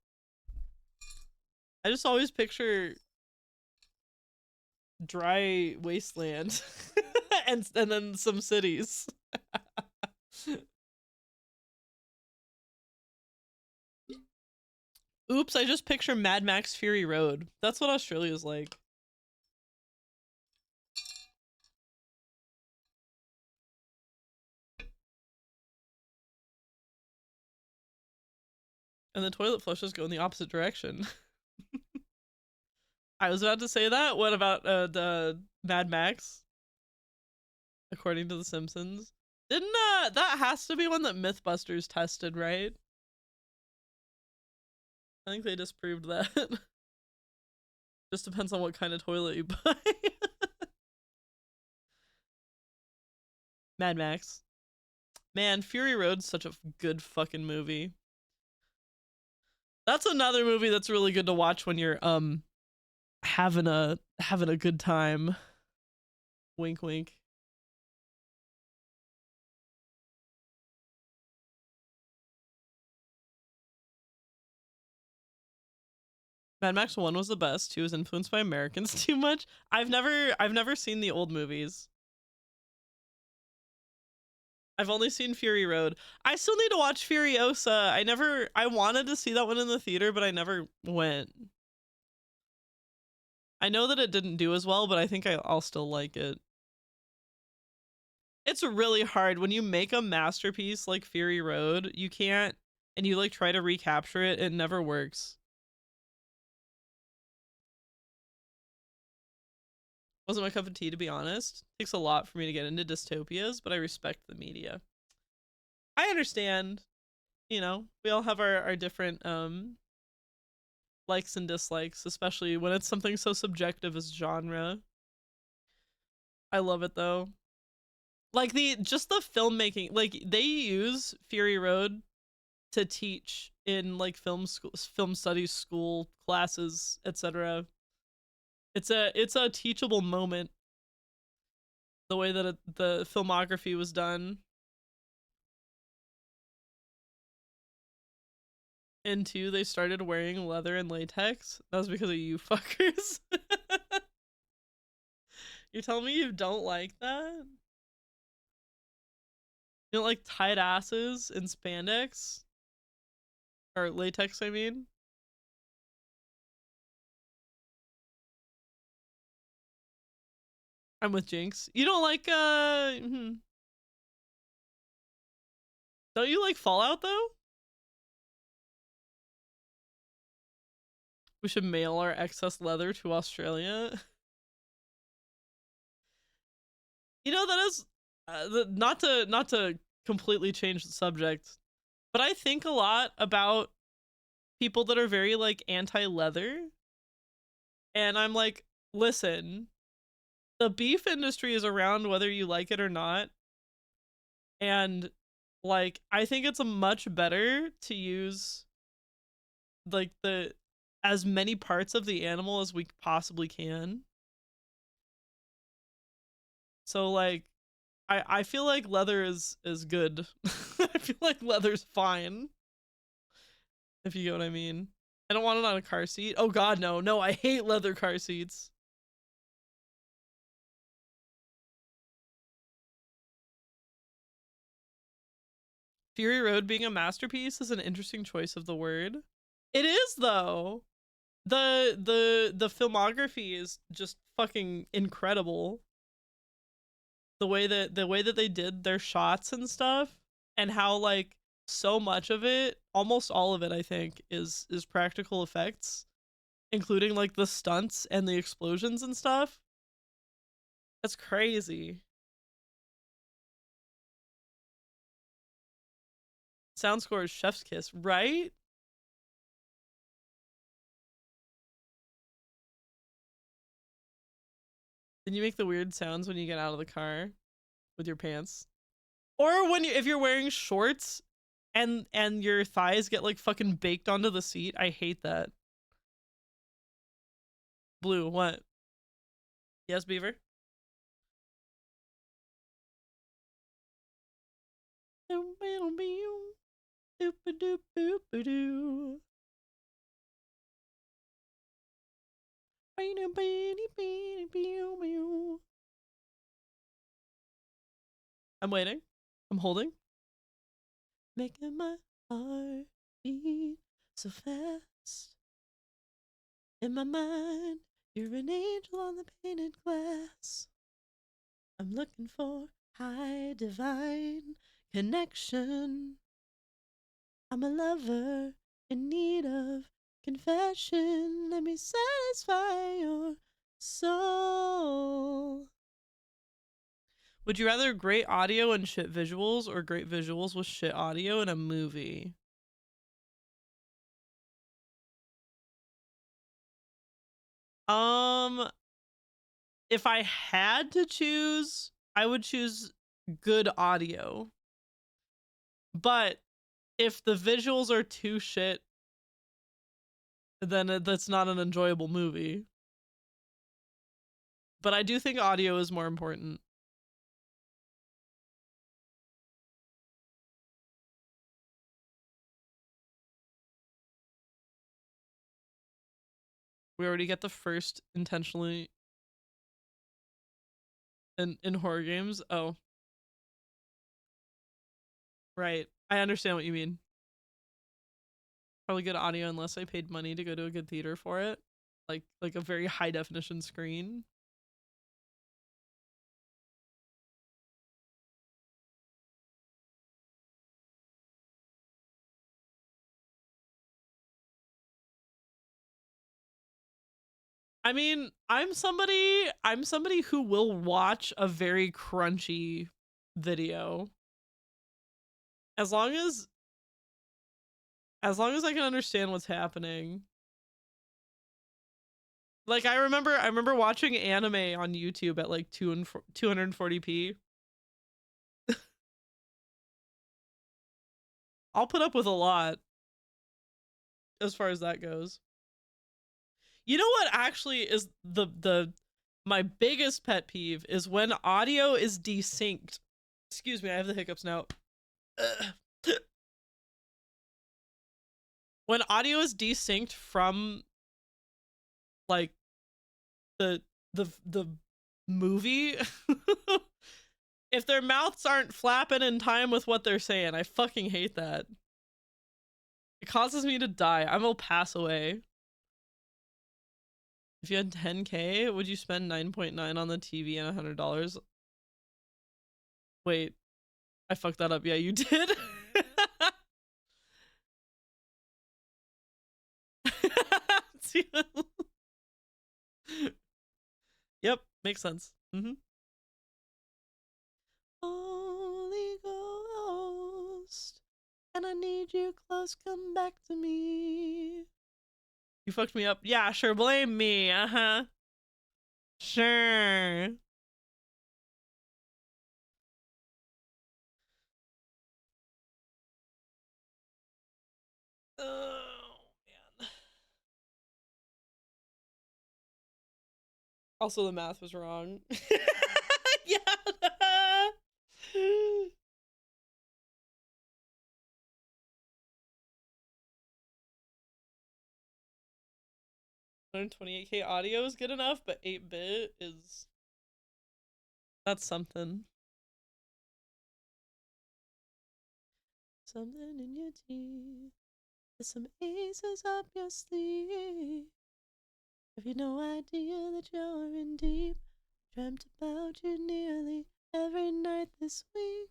I just always picture dry wasteland and then some cities. Oops, I just picture Mad Max Fury Road. That's what Australia's like. And the toilet flushes go in the opposite direction. I was about to say that. What about the Mad Max? According to The Simpsons. Didn't that has to be one that Mythbusters tested, right? I think they disproved that. Just depends on what kind of toilet you buy. Mad Max. Man, Fury Road's such a good fucking movie. That's another movie that's really good to watch when you're having a good time. Wink wink. Mad Max 1 was the best. 2 was influenced by Americans too much. I've never seen the old movies. I've only seen Fury Road. I still need to watch Furiosa. I wanted to see that one in the theater, but I never went. I know that it didn't do as well, but I think I'll still like it. It's really hard when you make a masterpiece like Fury Road. You can't, and you like try to recapture it. It never works. Wasn't my cup of tea, to be honest. Takes a lot for me to get into dystopias, but I respect the media. I understand, you know, we all have our different likes and dislikes, especially when it's something so subjective as genre. I love it though. Like the filmmaking, like they use Fury Road to teach in like film studies school classes, etc. It's a teachable moment. The way that the filmography was done. And 2, they started wearing leather and latex. That was because of you fuckers. You're telling me you don't like that? You don't like tight asses and spandex? Or latex, I mean? I'm with Jinx. You don't like, Don't you like Fallout, though? We should mail our excess leather to Australia. You know, that is... not to completely change the subject, but I think a lot about people that are very, like, anti-leather. And I'm like, listen, the beef industry is around whether you like it or not. And, like, I think it's a much better to use, like, as many parts of the animal as we possibly can. So, like, I feel like leather is good. I feel like leather's fine. If you get what I mean. I don't want it on a car seat. Oh god, no. No, I hate leather car seats. Fury Road being a masterpiece is an interesting choice of the word. It is though. The filmography is just fucking incredible. The way that they did their shots and stuff, and how like so much of it, almost all of it, I think, is practical effects, including like the stunts and the explosions and stuff. That's crazy. Sound score is chef's kiss, right? Did you make the weird sounds when you get out of the car with your pants? Or when if you're wearing shorts and your thighs get like fucking baked onto the seat. I hate that. Blue, what? Yes, Beaver? I'm waiting. I'm holding. Making my heart beat so fast. In my mind, you're an angel on the painted glass. I'm looking for high divine connection. I'm a lover in need of confession. Let me satisfy your soul. Would you rather great audio and shit visuals or great visuals with shit audio in a movie? If I had to choose, I would choose good audio. But if the visuals are too shit, then that's not an enjoyable movie. But I do think audio is more important. We already get the first intentionally in horror games. Oh. Right. I understand what you mean. Probably good audio unless I paid money to go to a good theater for it. Like a very high definition screen. I mean, I'm somebody who will watch a very crunchy video. As long as I can understand what's happening. Like I remember watching anime on YouTube at like 240p. I'll put up with a lot as far as that goes. You know what actually is my biggest pet peeve is when audio is desynced. Excuse me, I have the hiccups now. When audio is desynced from like the movie, if their mouths aren't flapping in time with what they're saying, I fucking hate that. It causes me to die. I will pass away. If you had 10K, would you spend 9.9 on the TV and $100? Wait, I fucked that up. Yeah, you did. Yep, makes sense. Holy Ghost, and I need you close, come back to me. You fucked me up. Yeah, sure, blame me. Uh-huh. Sure. Oh, man. Also, the math was wrong. Yeah. 128K audio is good enough, but 8-bit is... That's something. Something in your teeth. There's some aces up your sleeve. Have you no idea that you're in deep? Dreamt about you nearly every night this week.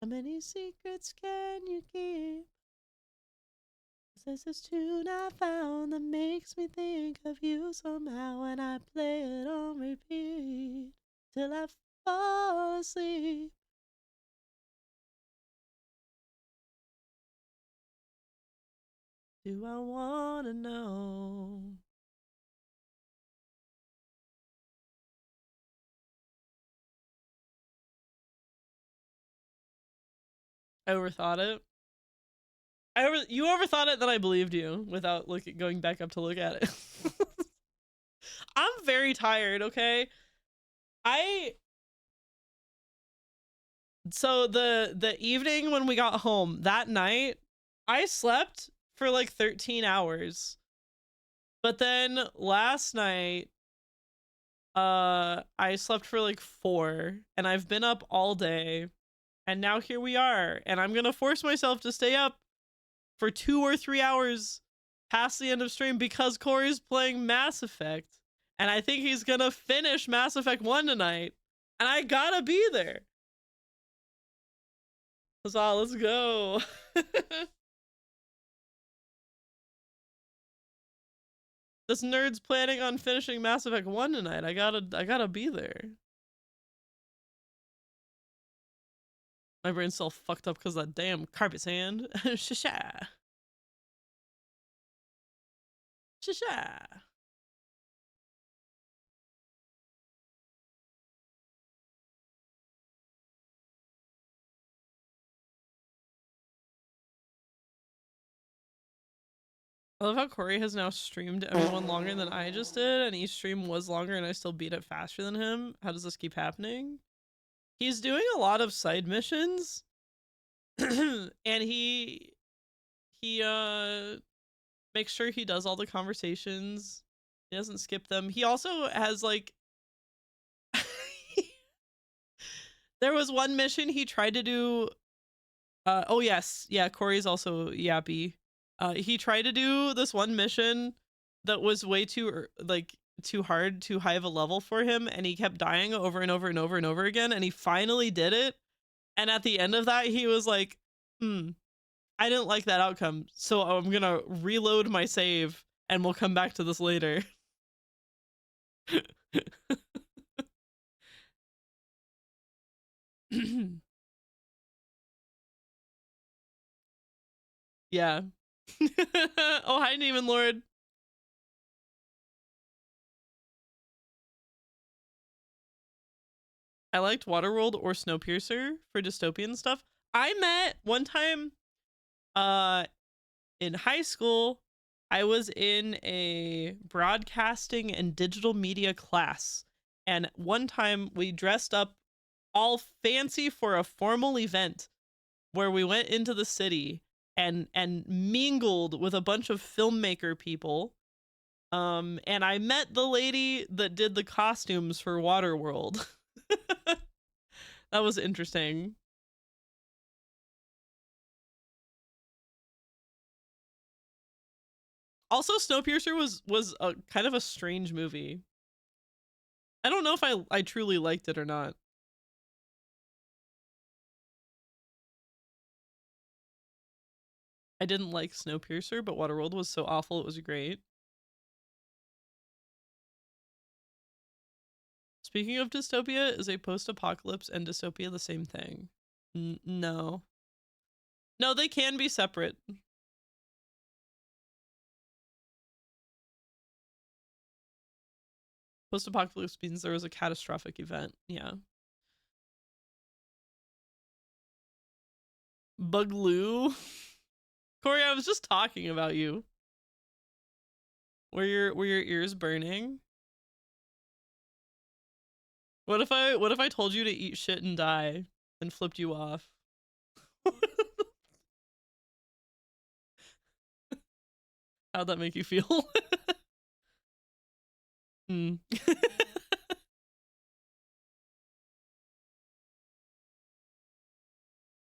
How many secrets can you keep? 'Cause there's this tune I found that makes me think of you somehow, and I play it on repeat till I fall asleep. Do I wanna know? I overthought it. You overthought it, then I believed you without going back up to look at it. I'm very tired, okay? So the evening when we got home that night, I slept for like 13 hours. But then last night, I slept for like 4, and I've been up all day, and now here we are, and I'm gonna force myself to stay up for 2 or 3 hours past the end of stream because Corey's playing Mass Effect, and I think he's gonna finish Mass Effect 1 tonight, and I gotta be there. Huzzah, let's go. This nerd's planning on finishing Mass Effect 1 tonight. I gotta be there. My brain's still fucked up because of that damn carpet sand. Sha-sha. Sha-sha. I love how Corey has now streamed everyone longer than I just did, and each stream was longer and I still beat it faster than him. How does this keep happening? He's doing a lot of side missions, and he makes sure he does all the conversations. He doesn't skip them. He also has like there was one mission he tried to do. Oh yes, yeah, Corey's also yappy. He tried to do this one mission that was way too hard, too high of a level for him, and he kept dying over and over and over and over again, and he finally did it. And at the end of that, he was like, I didn't like that outcome, so I'm gonna reload my save and we'll come back to this later. Yeah. Oh, hi, Neiman Lord. I liked Waterworld or Snowpiercer for dystopian stuff. I met one time in high school, I was in a broadcasting and digital media class. And one time we dressed up all fancy for a formal event where we went into the city and mingled with a bunch of filmmaker people. And I met the lady that did the costumes for Waterworld. That was interesting. Also, Snowpiercer was a kind of a strange movie. I don't know if I truly liked it or not. I didn't like Snowpiercer, but Waterworld was so awful it was great. Speaking of dystopia, is a post-apocalypse and dystopia the same thing? No. No, they can be separate. Post-apocalypse means there was a catastrophic event. Yeah. Bugloo? Corey, I was just talking about you. Were your ears burning? What if I told you to eat shit and die and flipped you off? How'd that make you feel?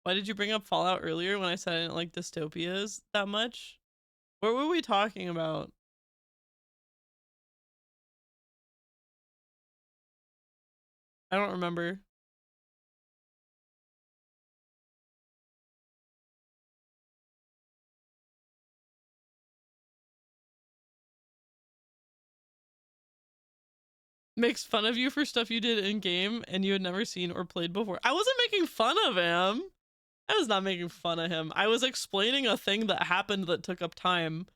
Why did you bring up Fallout earlier when I said I didn't like dystopias that much? What were we talking about? I don't remember. Makes fun of you for stuff you did in game and you had never seen or played before. I wasn't making fun of him. I was not making fun of him. I was explaining a thing that happened that took up time.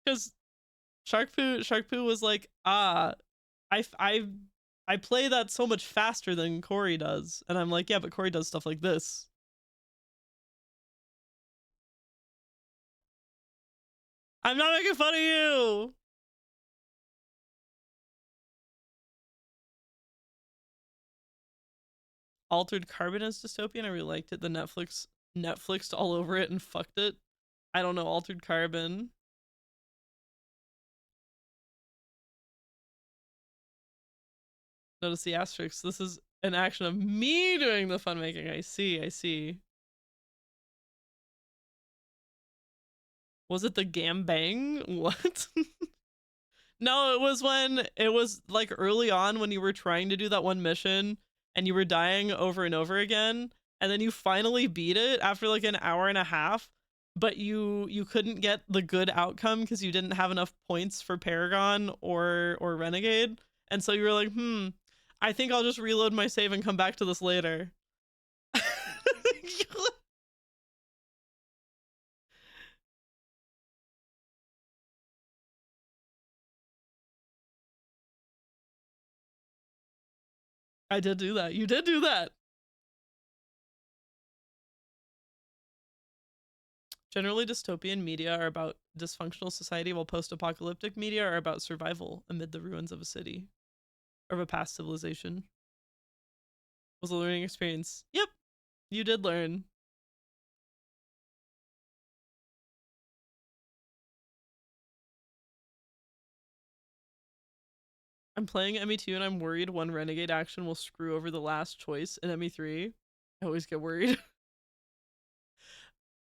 Because Shark Poo was like, I I play that so much faster than Corey does. And I'm like, yeah, but Corey does stuff like this. I'm not making fun of you. Altered Carbon is dystopian. I really liked it. The Netflixed all over it and fucked it. I don't know Altered Carbon. Notice the asterisks. This is an action of me doing the fun making. I see, I see. Was it the gambang? What? No, it was like early on when you were trying to do that one mission and you were dying over and over again, and then you finally beat it after like an hour and a half, but you couldn't get the good outcome because you didn't have enough points for Paragon or Renegade, and so you were like, I think I'll just reload my save and come back to this later. I did do that. You did do that. Generally, dystopian media are about dysfunctional society, while post-apocalyptic media are about survival amid the ruins of a city or of a past civilization. Was a learning experience. Yep, you did learn. I'm playing ME2 and I'm worried one Renegade action will screw over the last choice in ME3. I always get worried.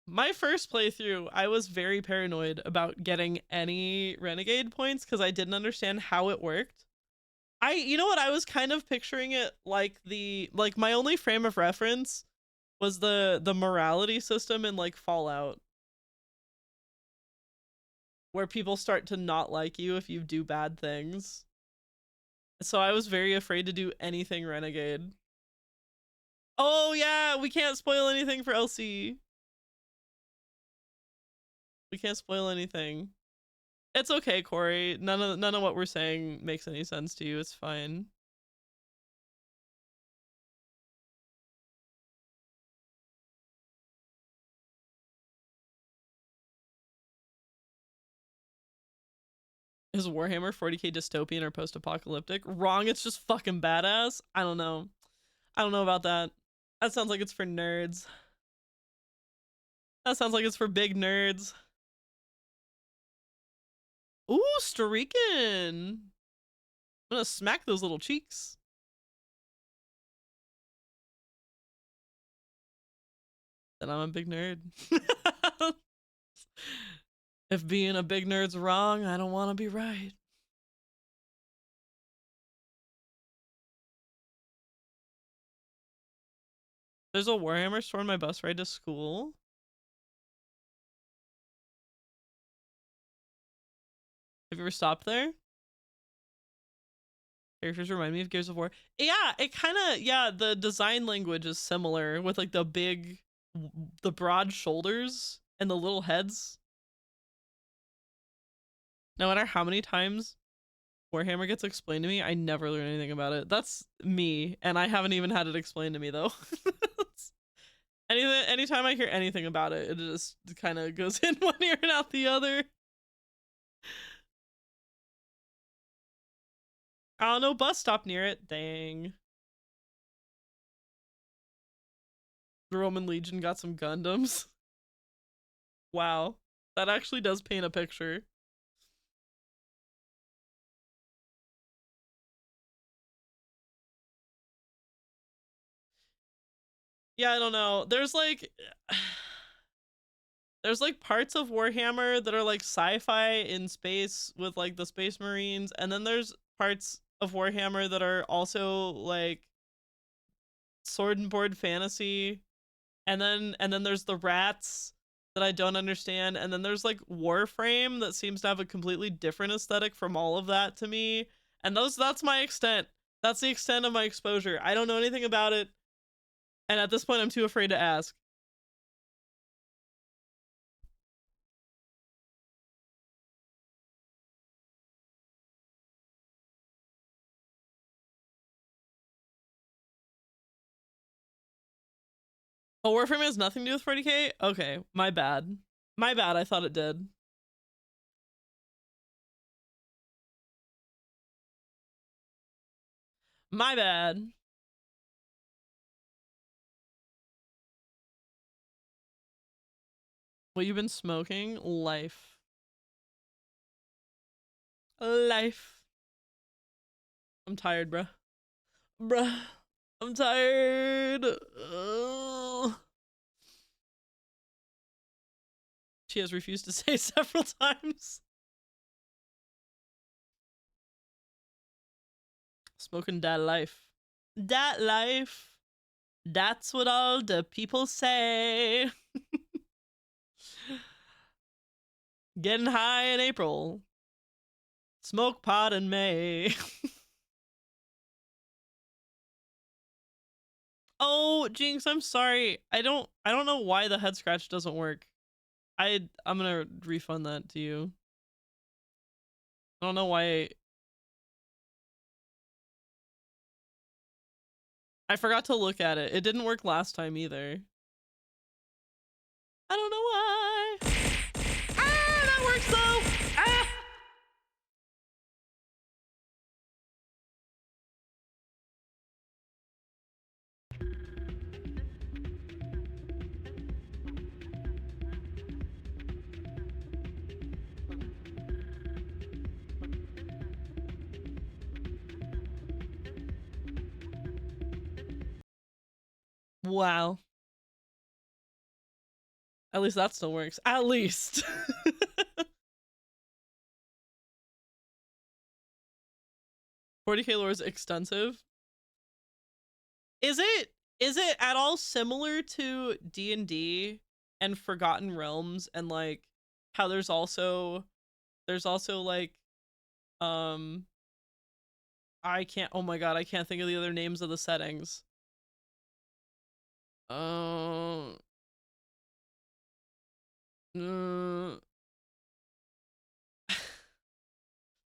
My first playthrough, I was very paranoid about getting any Renegade points because I didn't understand how it worked. You know what, I was kind of picturing it like my only frame of reference was the morality system in like Fallout, where people start to not like you if you do bad things. So I was very afraid to do anything Renegade. Oh yeah, we can't spoil anything for LC. We can't spoil anything. It's okay, Corey. None of what we're saying makes any sense to you. It's fine. Is Warhammer 40k dystopian or post-apocalyptic? Wrong, it's just fucking badass. I don't know. I don't know about that. That sounds like it's for nerds. That sounds like it's for big nerds. Ooh, Starican. I'm gonna smack those little cheeks. Then I'm a big nerd. If being a big nerd's wrong, I don't want to be right. There's a Warhammer store on my bus ride to school. Have you ever stopped there? Characters remind me of Gears of War. Yeah, it kind of, yeah, the design language is similar with like the broad shoulders and the little heads. No matter how many times Warhammer gets explained to me, I never learn anything about it. That's me, and I haven't even had it explained to me though. Anytime I hear anything about it, it just kind of goes in one ear and out the other. Oh, no bus stop near it. Dang. The Roman Legion got some Gundams. Wow. That actually does paint a picture. Yeah, I don't know. There's like parts of Warhammer that are like sci-fi in space with like the Space Marines, and then there's parts of Warhammer that are also like sword and board fantasy, and then there's the rats that I don't understand, and then there's like Warframe that seems to have a completely different aesthetic from all of that to me, and that's my extent. That's the extent of my exposure. I don't know anything about it, and at this point I'm too afraid to ask. Oh, Warframe has nothing to do with 40k? Okay, my bad. My bad, I thought it did. My bad. What you been smoking? Life. Life. I'm tired, bruh. Bruh. I'm tired. Ugh. She has refused to say several times. Smoking that life. That life. That's what all the people say. Getting high in April. Smoke pot in May. Oh, Jinx, I'm sorry. I don't know why the head scratch doesn't work. I'm gonna refund that to you. I don't know why. I forgot to look at it. It didn't work last time either. I don't know why. Ah, that works though. Ah. Wow. At least that still works. At least. 40k lore is extensive. Is it at all similar to D&D and Forgotten Realms, and like how there's also like I can't, oh my god, I can't think of the other names of the settings. Uh,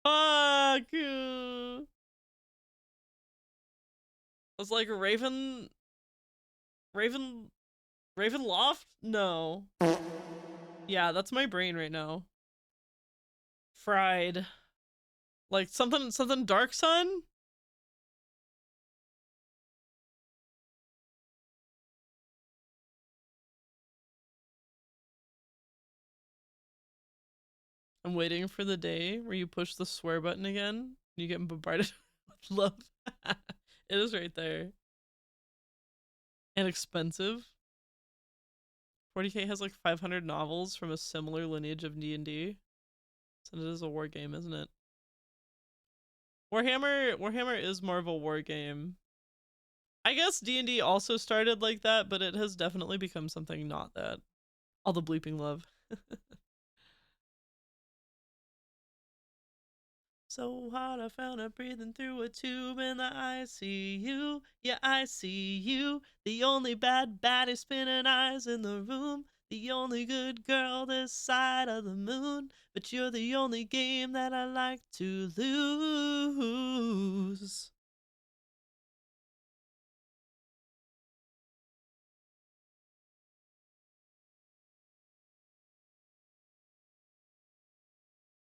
fuck. It's like Raven Ravenloft? No. Yeah, that's my brain right now. Fried. Like something Dark Sun? I'm waiting for the day where you push the swear button again and you get bombarded with love. It is right there. And expensive. 40k has like 500 novels from a similar lineage of D&D. So it is a war game, isn't it? Warhammer is more of a war game. I guess D&D also started like that, but it has definitely become something not that. All the bleeping love. So hard I found her breathing through a tube in the ICU. Yeah, I see you. The only bad baddie spinning eyes in the room. The only good girl this side of the moon. But you're the only game that I like to lose.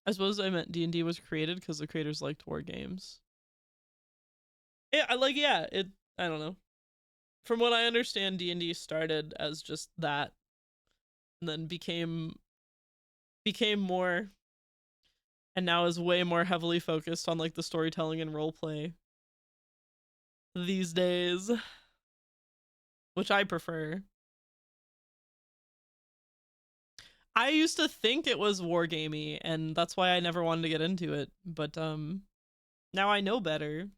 I suppose I meant D&D was created because the creators liked war games. Yeah, I don't know. From what I understand, D&D started as just that, and then became more, and now is way more heavily focused on like the storytelling and roleplay these days, which I prefer. I used to think it was wargamey, and that's why I never wanted to get into it, but now I know better.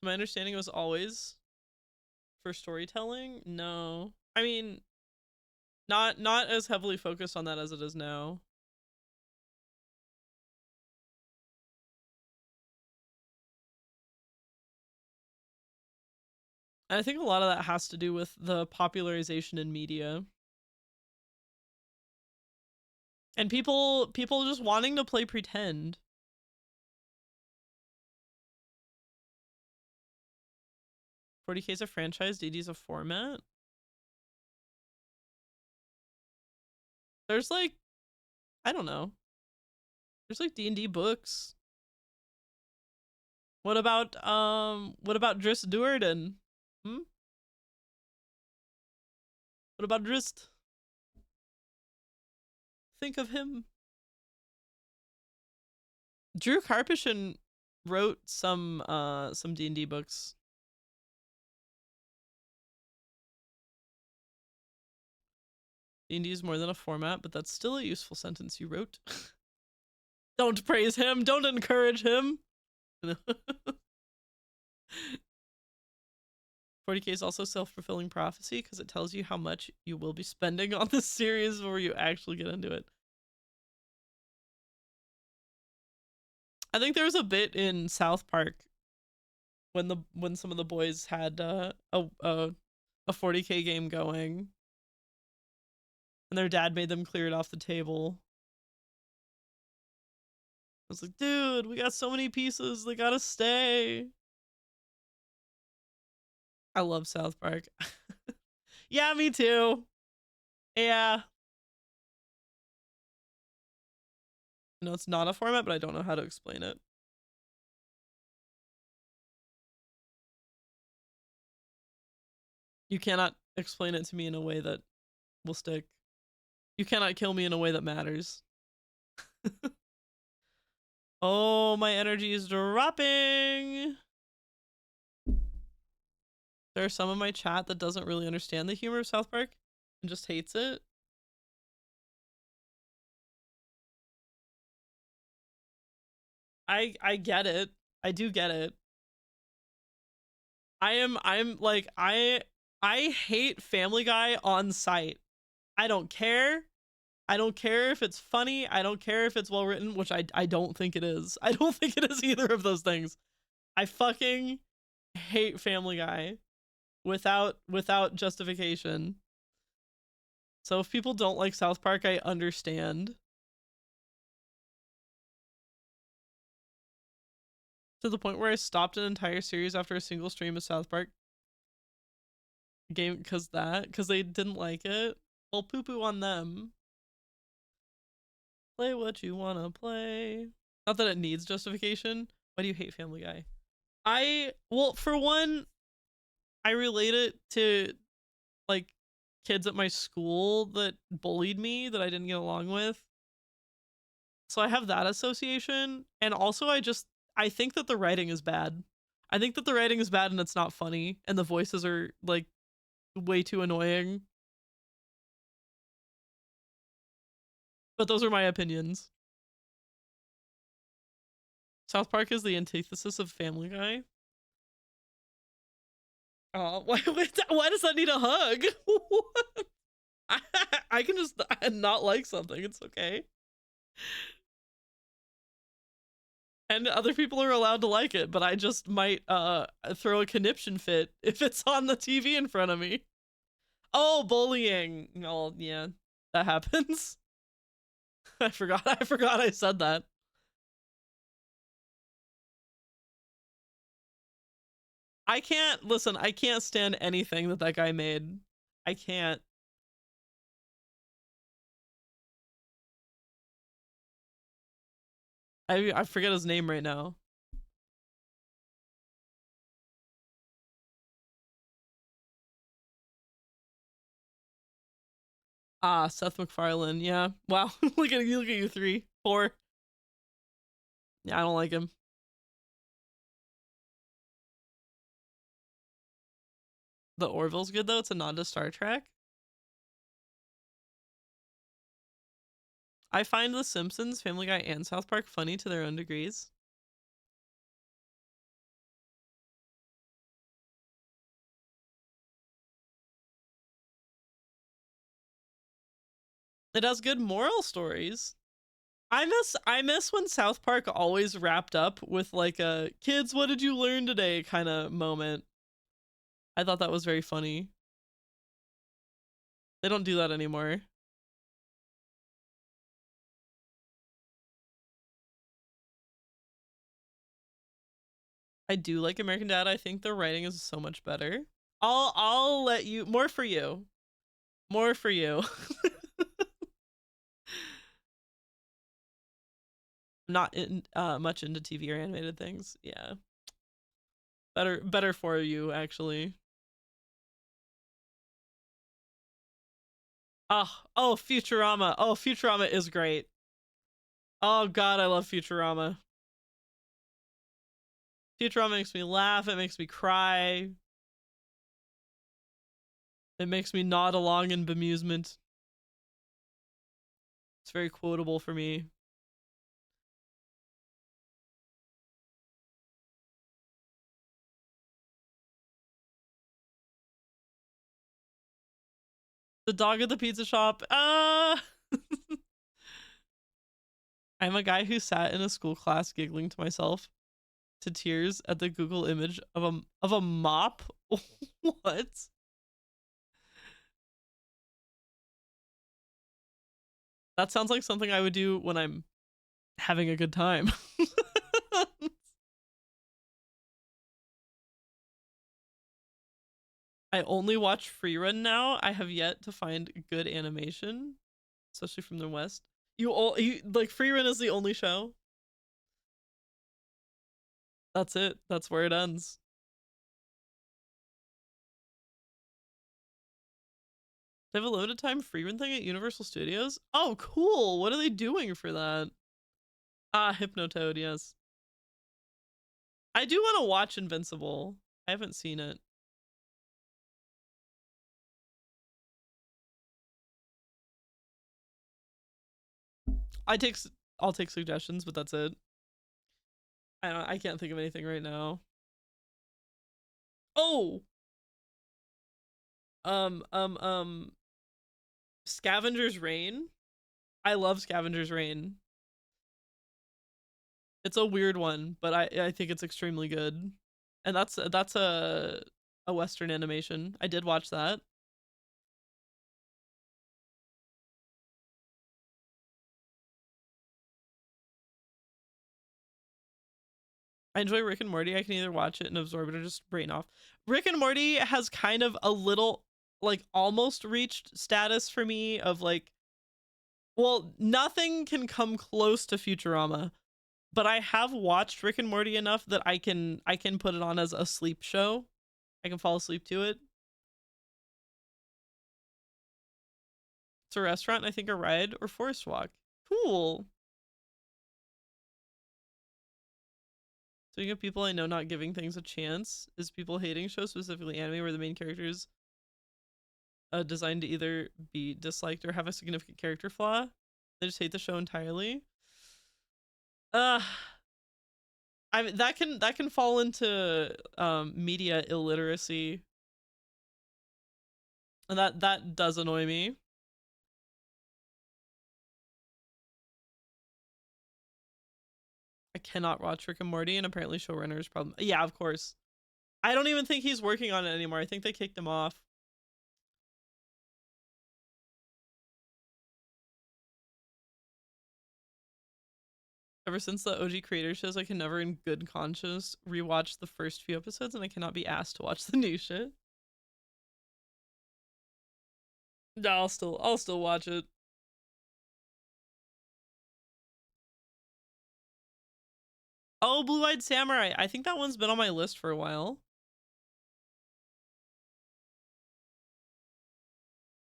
My understanding was always for storytelling. No, I mean, not as heavily focused on that as it is now. And I think a lot of that has to do with the popularization in media and people just wanting to play pretend. 40K is a franchise, D&D is a format. There's like, I don't know. There's like D&D books. What about Drizzt Do'Urden? Hmm? What about Drizzt? Think of him. Drew Karpyshyn wrote some D&D books. D&D is more than a format, but that's still a useful sentence you wrote. Don't praise him. Don't encourage him. 40K is also self-fulfilling prophecy because it tells you how much you will be spending on this series before you actually get into it. I think there was a bit in South Park when some of the boys had a 40K game going, and their dad made them clear it off the table. I was like, dude, we got so many pieces, they gotta stay. I love South Park. Yeah, me too. Yeah. No, it's not a format, but I don't know how to explain it. You cannot explain it to me in a way that will stick. You cannot kill me in a way that matters. Oh, my energy is dropping. There's some of my chat that doesn't really understand the humor of South Park and just hates it. I get it. I do get it. I'm like I hate Family Guy on sight. I don't care. I don't care if it's funny. I don't care if it's well written, which I don't think it is. I don't think it is either of those things. I fucking hate Family Guy without justification. So if people don't like South Park, I understand. To the point where I stopped an entire series after a single stream of South Park game because they didn't like it. Well, poo-poo on them. Play what you wanna play. Not that it needs justification. Why do you hate Family Guy? Well, for one, I relate it to like kids at my school that bullied me that I didn't get along with. So I have that association. And also I think that the writing is bad. I think that the writing is bad and it's not funny. And the voices are like way too annoying. But those are my opinions. South Park is the antithesis of Family Guy. Oh, why does that need a hug? I can just not like something. It's okay. And other people are allowed to like it, but I just might throw a conniption fit if it's on the TV in front of me. Oh, bullying. Oh, yeah, that happens. I forgot I said that. I can't stand anything that guy made. I can't. I forget his name right now. Ah, Seth MacFarlane. Yeah. Wow. look at you, 3, 4. Yeah, I don't like him. The Orville's good though. It's a nod to Star Trek. I find The Simpsons, Family Guy, and South Park funny to their own degrees. It has good moral stories. I miss when South Park always wrapped up with like a kids, what did you learn today kind of moment. I thought that was very funny. They don't do that anymore. I do like American Dad. I think the writing is so much better. I'll let you, more for you. More for you. Not in, much into TV or animated things. Yeah. Better for you, actually. Oh, Futurama. Oh, Futurama is great. Oh god, I love Futurama. Futurama makes me laugh, it makes me cry. It makes me nod along in bemusement. It's very quotable for me. The dog at the pizza shop. I'm a guy who sat in a school class giggling to myself to tears at the Google image of a mop. What? That sounds like something I would do when I'm having a good time. I only watch Freerun now. I have yet to find good animation, especially from the West. You like Freerun is the only show. That's it. That's where it ends. They have a limited time Freerun thing at Universal Studios. Oh, cool. What are they doing for that? Hypnotoad, yes. I do want to watch Invincible. I haven't seen it. I'll take suggestions, but that's it. I can't think of anything right now. Oh. Scavenger's Reign. I love Scavenger's Reign. It's a weird one, but I think it's extremely good. And that's a Western animation. I did watch that. I enjoy Rick and Morty. I can either watch it and absorb it or just brain off. Rick and Morty has kind of a little, like, almost reached status for me of like, well, nothing can come close to Futurama, but I have watched Rick and Morty enough that I can put it on as a sleep show. I can fall asleep to it. It's a restaurant, I think a ride, or forest walk. Cool. Speaking of people I know not giving things a chance, is people hating shows, specifically anime, where the main characters designed to either be disliked or have a significant character flaw. They just hate the show entirely. I mean, that can fall into media illiteracy, and that does annoy me. I cannot watch Rick and Morty, and apparently showrunner's problem. Yeah, of course. I don't even think he's working on it anymore. I think they kicked him off. Ever since the OG creator shows, I can never in good conscience rewatch the first few episodes, and I cannot be asked to watch the new shit. No, I'll still watch it. Oh, Blue-Eyed Samurai. I think that one's been on my list for a while.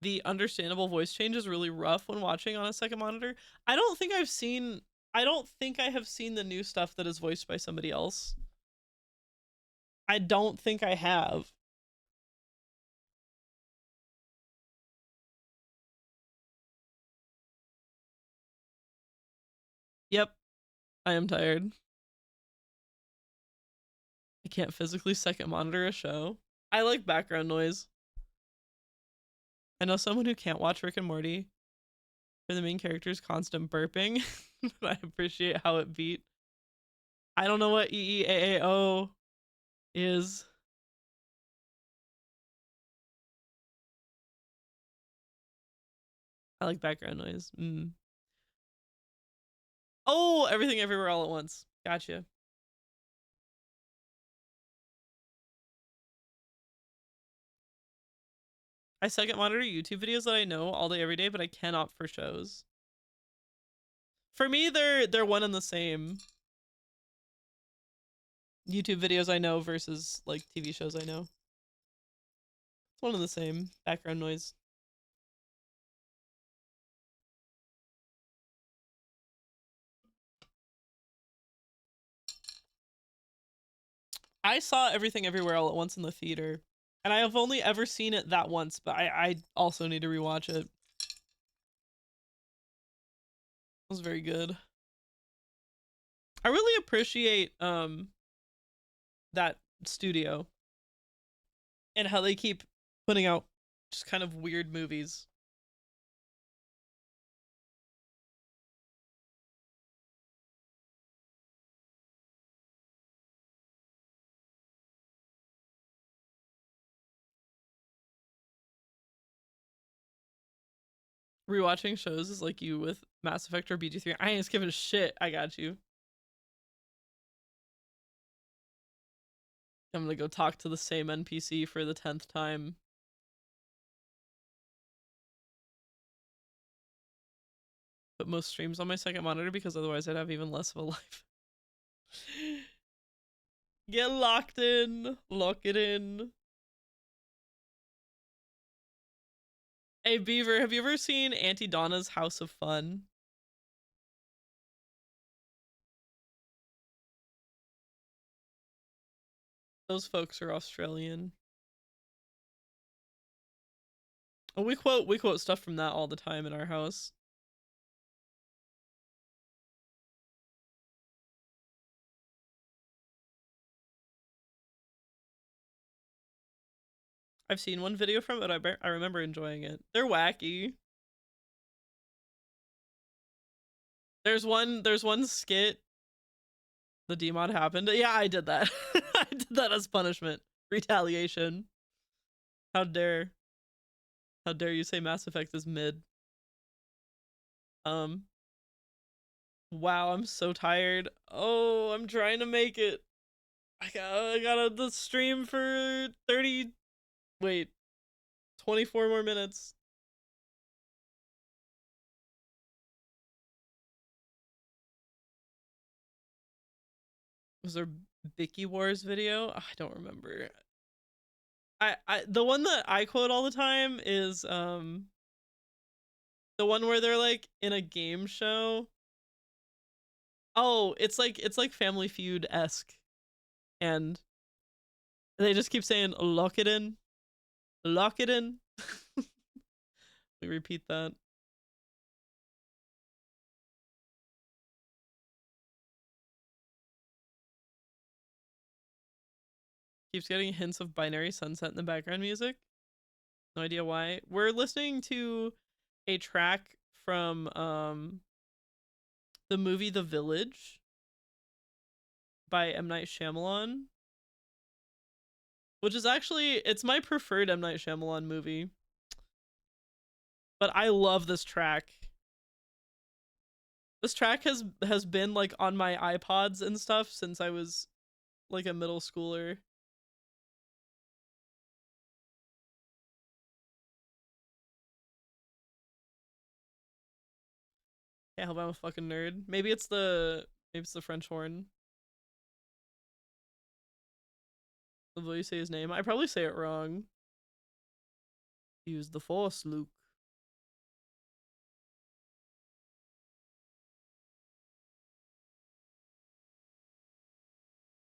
The understandable voice change is really rough when watching on a second monitor. I don't think I have seen the new stuff that is voiced by somebody else. I don't think I have. Yep. I am tired. I can't physically second monitor a show. I like background noise. I know someone who can't watch Rick and Morty for the main character's constant burping. I appreciate how it beat. I don't know what EEAAO is. I like background noise. Oh, Everything Everywhere All at Once. Gotcha. I second monitor YouTube videos that I know all day every day, but I cannot for shows. For me, they're one and the same. YouTube videos I know versus like TV shows I know. It's one and the same. Background noise. I saw Everything Everywhere All at Once in the theater, and I have only ever seen it that once, but I also need to rewatch it. It was very good. I really appreciate that studio and how they keep putting out just kind of weird movies. Rewatching shows is like you with Mass Effect or BG3. I ain't just giving a shit. I got you. I'm gonna go talk to the same NPC for the 10th time. Put most streams on my second monitor because otherwise I'd have even less of a life. Get locked in. Lock it in. Hey Beaver, have you ever seen Auntie Donna's House of Fun? Those folks are Australian. Oh, we quote stuff from that all the time in our house. I've seen one video from it. I remember enjoying it. They're wacky. There's one skit. The demod happened. Yeah, I did that. I did that as punishment. Retaliation. How dare you say Mass Effect is mid? Wow, I'm so tired. Oh, I'm trying to make it. I got the stream for 30. Wait, 24 more minutes. Was there Bicky Wars video? I don't remember. The one that I quote all the time is the one where they're like in a game show. Oh, it's like Family Feud-esque, and they just keep saying lock it in, lock it in. We repeat that. Keeps getting hints of Binary Sunset in the background music. No idea why. We're listening to a track from the movie The Village by M. Night Shyamalan, which is actually, it's my preferred M. Night Shyamalan movie. But I love this track. This track has been like on my iPods and stuff since I was like a middle schooler. Can't help I'm a fucking nerd. Maybe it's the French horn. The way you say his name. I probably say it wrong. Use the force, Luke.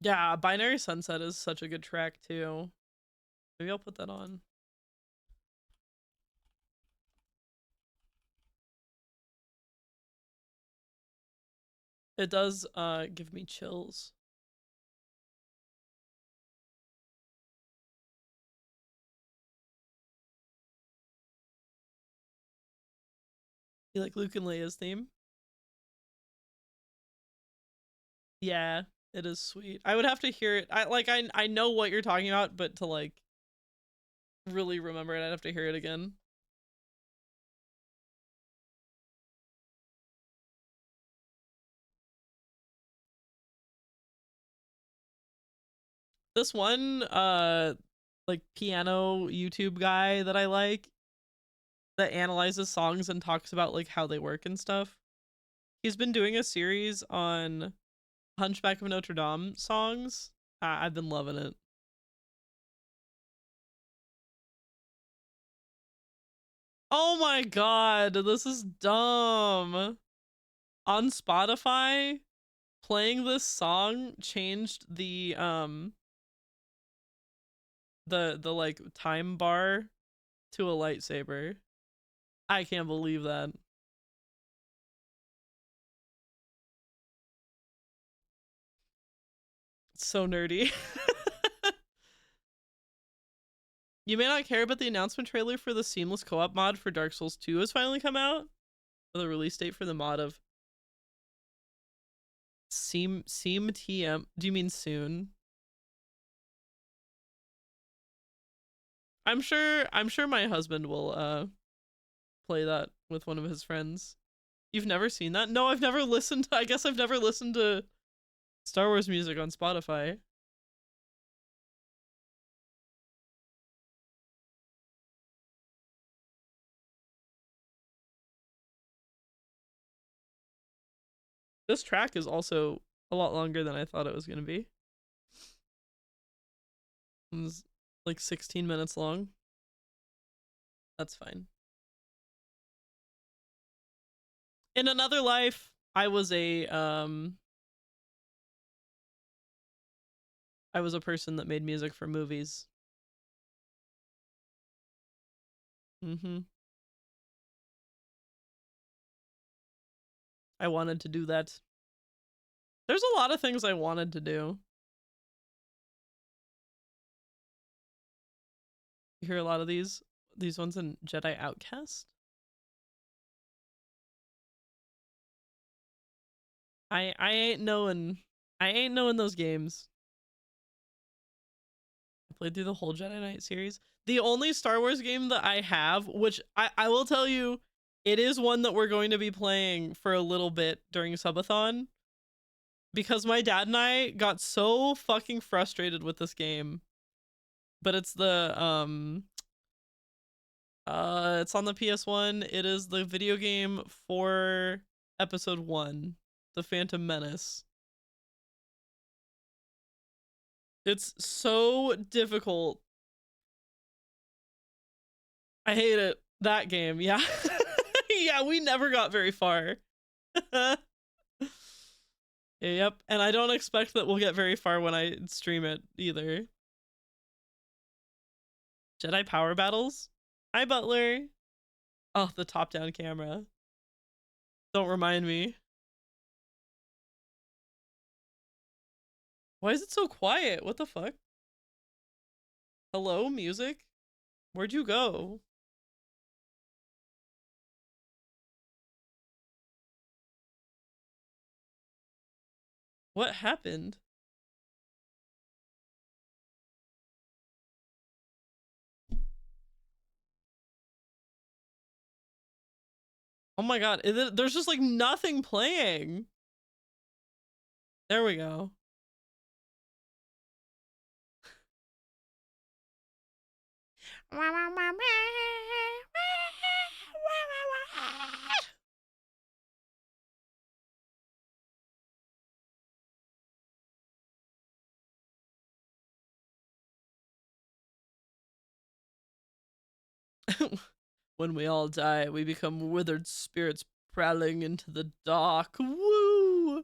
Yeah, Binary Sunset is such a good track too. Maybe I'll put that on. It does give me chills. You like Luke and Leia's theme? Yeah, it is sweet. I would have to hear it. I know what you're talking about, but to like really remember it, I'd have to hear it again. This one like piano YouTube guy that I like that analyzes songs and talks about like how they work and stuff. He's been doing a series on Hunchback of Notre Dame songs. I've been loving it. Oh my god, this is dumb. On Spotify, playing this song changed the like time bar to a lightsaber. I can't believe that. It's so nerdy. You may not care, but the announcement trailer for the seamless co-op mod for Dark Souls 2 has finally come out. The release date for the mod of Seam TM. Do you mean soon? I'm sure my husband will play that with one of his friends. You've never seen that? No, I've never listened to, I guess I've never listened to Star Wars music on Spotify. This track is also a lot longer than I thought it was going to be. It's like 16 minutes long. That's fine. In another life, I was a person that made music for movies. I wanted to do that. There's a lot of things I wanted to do. You hear a lot of these ones in Jedi Outcast? I ain't knowing those games. I played through the whole Jedi Knight series. The only Star Wars game that I have, which I will tell you, it is one that we're going to be playing for a little bit during Subathon, because my dad and I got so fucking frustrated with this game. But it's the it's on the PS1. It is the video game for Episode 1, The Phantom Menace. It's so difficult. I hate it. That game, yeah. Yeah, we never got very far. Yep, and I don't expect that we'll get very far when I stream it either. Jedi Power Battles? Hi, Butler. Oh, the top-down camera. Don't remind me. Why is it so quiet? What the fuck? Hello, music? Where'd you go? What happened? Oh my god, there's just like nothing playing. There we go. When we all die, we become withered spirits prowling into the dark. Woo!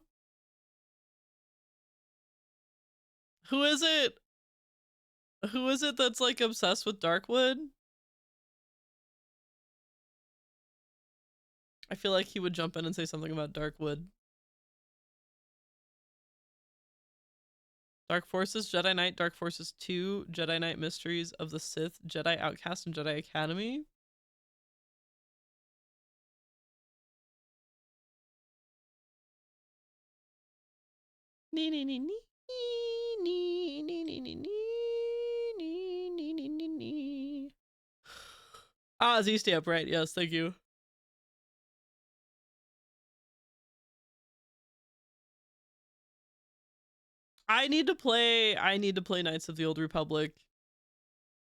Who is it? Who is it that's like obsessed with Darkwood? I feel like he would jump in and say something about Darkwood. Dark Forces, Jedi Knight, Dark Forces 2, Jedi Knight Mysteries of the Sith, Jedi Outcast, and Jedi Academy. Nee, nee, nee, nee. Nee, nee, nee, nee, nee. Nee, nee, nee, nee, nee. Ah, Z-Stamp, right. Yes, thank you. I need to play Knights of the Old Republic.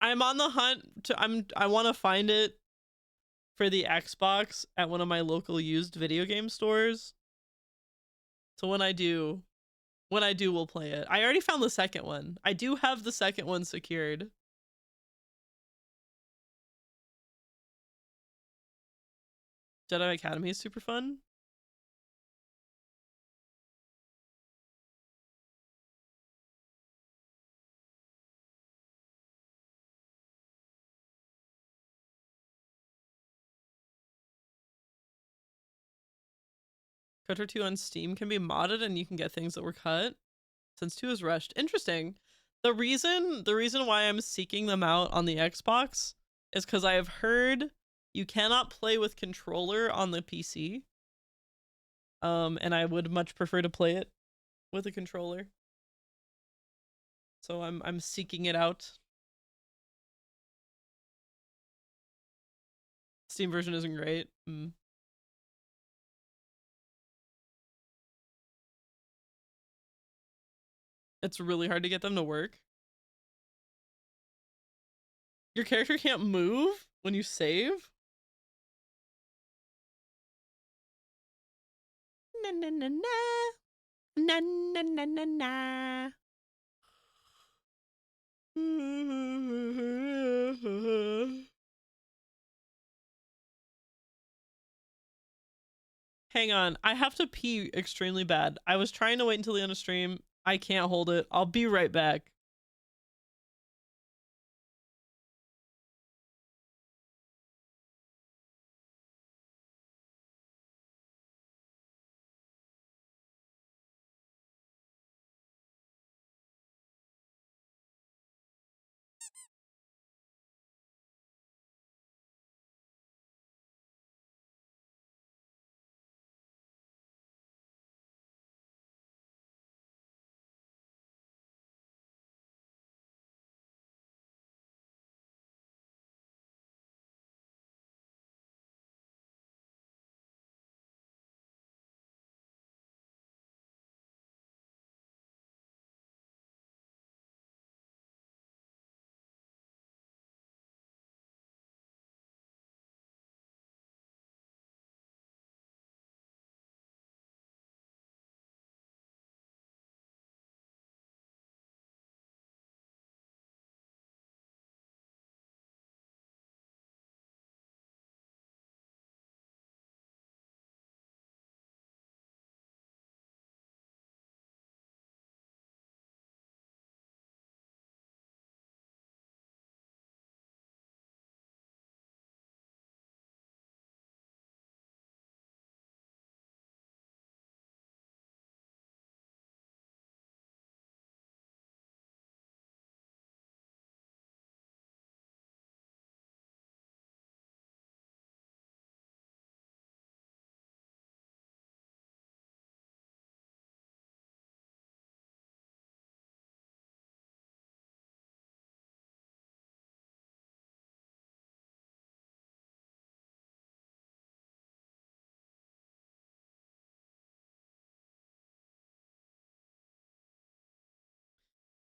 I'm on the hunt to I want to find it for the Xbox at one of my local used video game stores. So when I do, we'll play it. I already found the second one. I do have the second one secured. Jedi Academy is super fun. Kotor 2 on Steam can be modded and you can get things that were cut. Since 2 is rushed. Interesting. The reason why I'm seeking them out on the Xbox is because I have heard you cannot play with controller on the PC. And I would much prefer to play it with a controller. So I'm seeking it out. Steam version isn't great. It's really hard to get them to work. Your character can't move when you save? Na na na na. Na na na na na. Hang on, I have to pee extremely bad. I was trying to wait until the end of stream. I can't hold it. I'll be right back.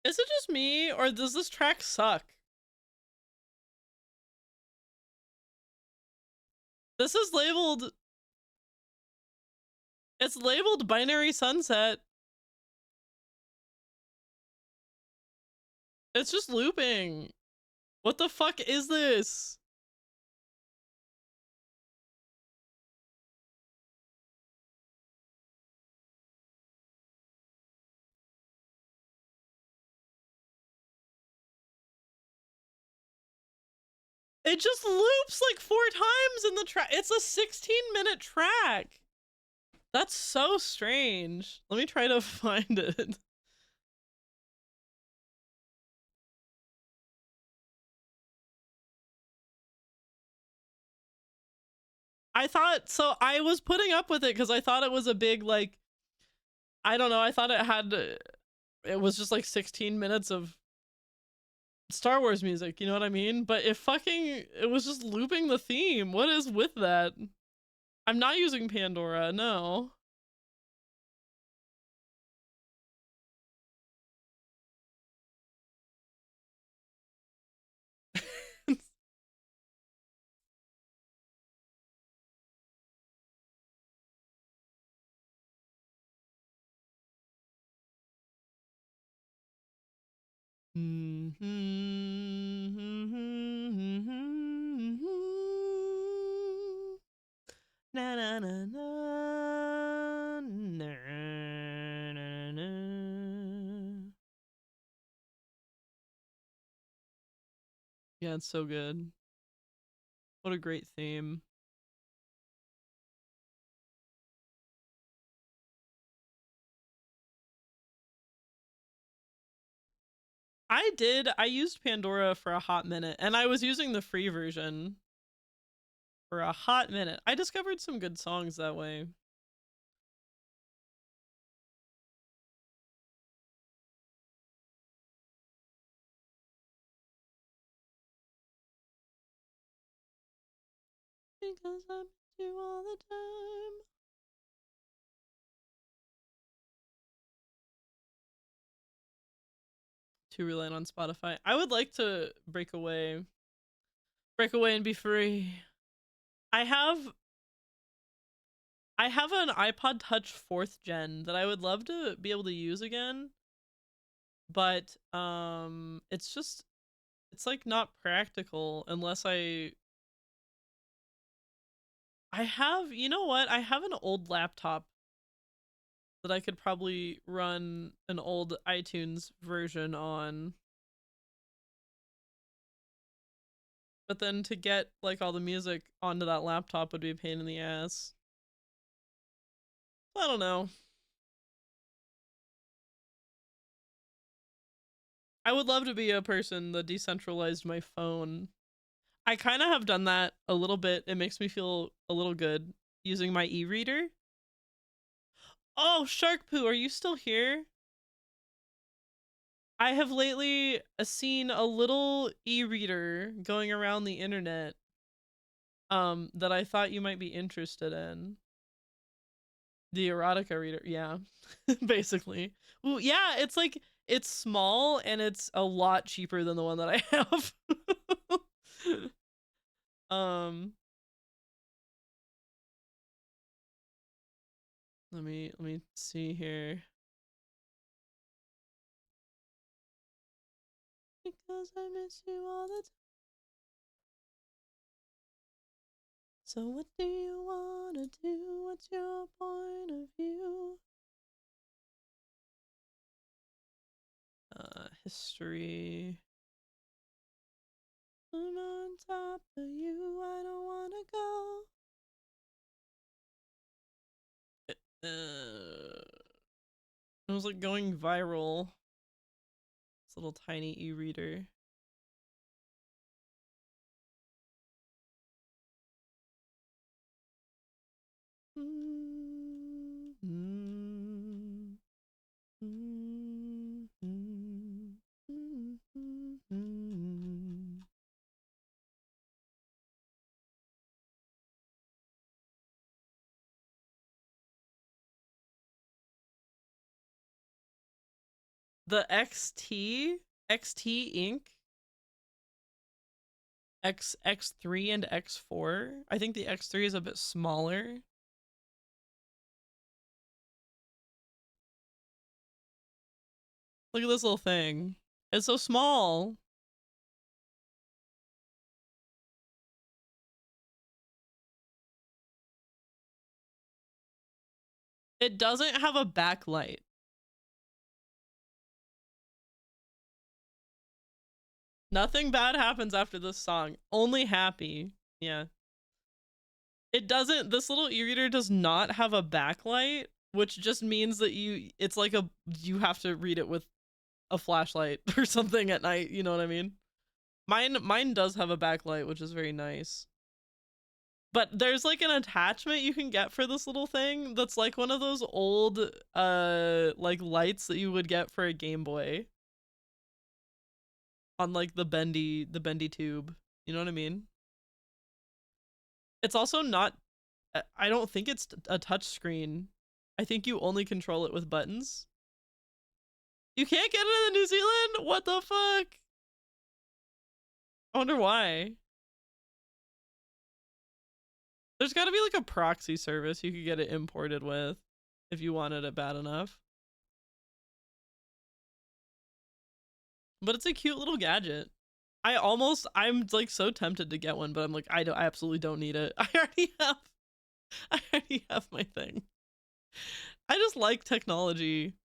Is it just me, or does this track suck? This is labeled... It's labeled Binary Sunset. It's just looping. What the fuck is this? It just loops like 4 times in the track. It's a 16-minute track. That's so strange. Let me try to find it. I was putting up with it because I thought it was a big, like, I don't know, I thought it was just like 16 minutes of Star Wars music, you know what I mean? But it was just looping the theme. What is with that? I'm not using Pandora, no. Na na na na na na na. Yeah, it's so good. What a great theme. I used Pandora for a hot minute, and I was using the free version for a hot minute. I discovered some good songs that way. Because I miss you all the time. Too reliant on Spotify. I would like to break away and be free. I have an iPod Touch 4th gen that I would love to be able to use again, but it's like not practical unless I have, you know what? I have an old laptop that I could probably run an old iTunes version on. But then to get like all the music onto that laptop would be a pain in the ass. I don't know. I would love to be a person that decentralized my phone. I kind of have done that a little bit. It makes me feel a little good using my e-reader. Oh, Shark Poo, are you still here? I have lately seen a little e-reader going around the internet that I thought you might be interested in. The erotica reader, yeah. Basically. Well, yeah, it's like it's small and it's a lot cheaper than the one that I have. Let me see here. Because I miss you all the time. So what do you wanna do? What's your point of view? History. I'm on top of you, I don't wanna go. It was like going viral. This little tiny e-reader. The XT ink X3 and X4. I think the X3 is a bit smaller. Look at this little thing. It's so small. It doesn't have a backlight. Nothing bad happens after this song. Only happy. Yeah. It doesn't, this little e-reader does not have a backlight, which just means that it's like you have to read it with a flashlight or something at night, you know what I mean? Mine does have a backlight, which is very nice. But there's like an attachment you can get for this little thing that's like one of those old like lights that you would get for a Game Boy. On like the bendy tube. You know what I mean? It's also not, I don't think it's a touch screen. I think you only control it with buttons. You can't get it in New Zealand? What the fuck? I wonder why. There's gotta be like a proxy service you could get it imported with if you wanted it bad enough. But it's a cute little gadget. I'm like so tempted to get one, but I'm like, I absolutely don't need it. I already have my thing. I just like technology.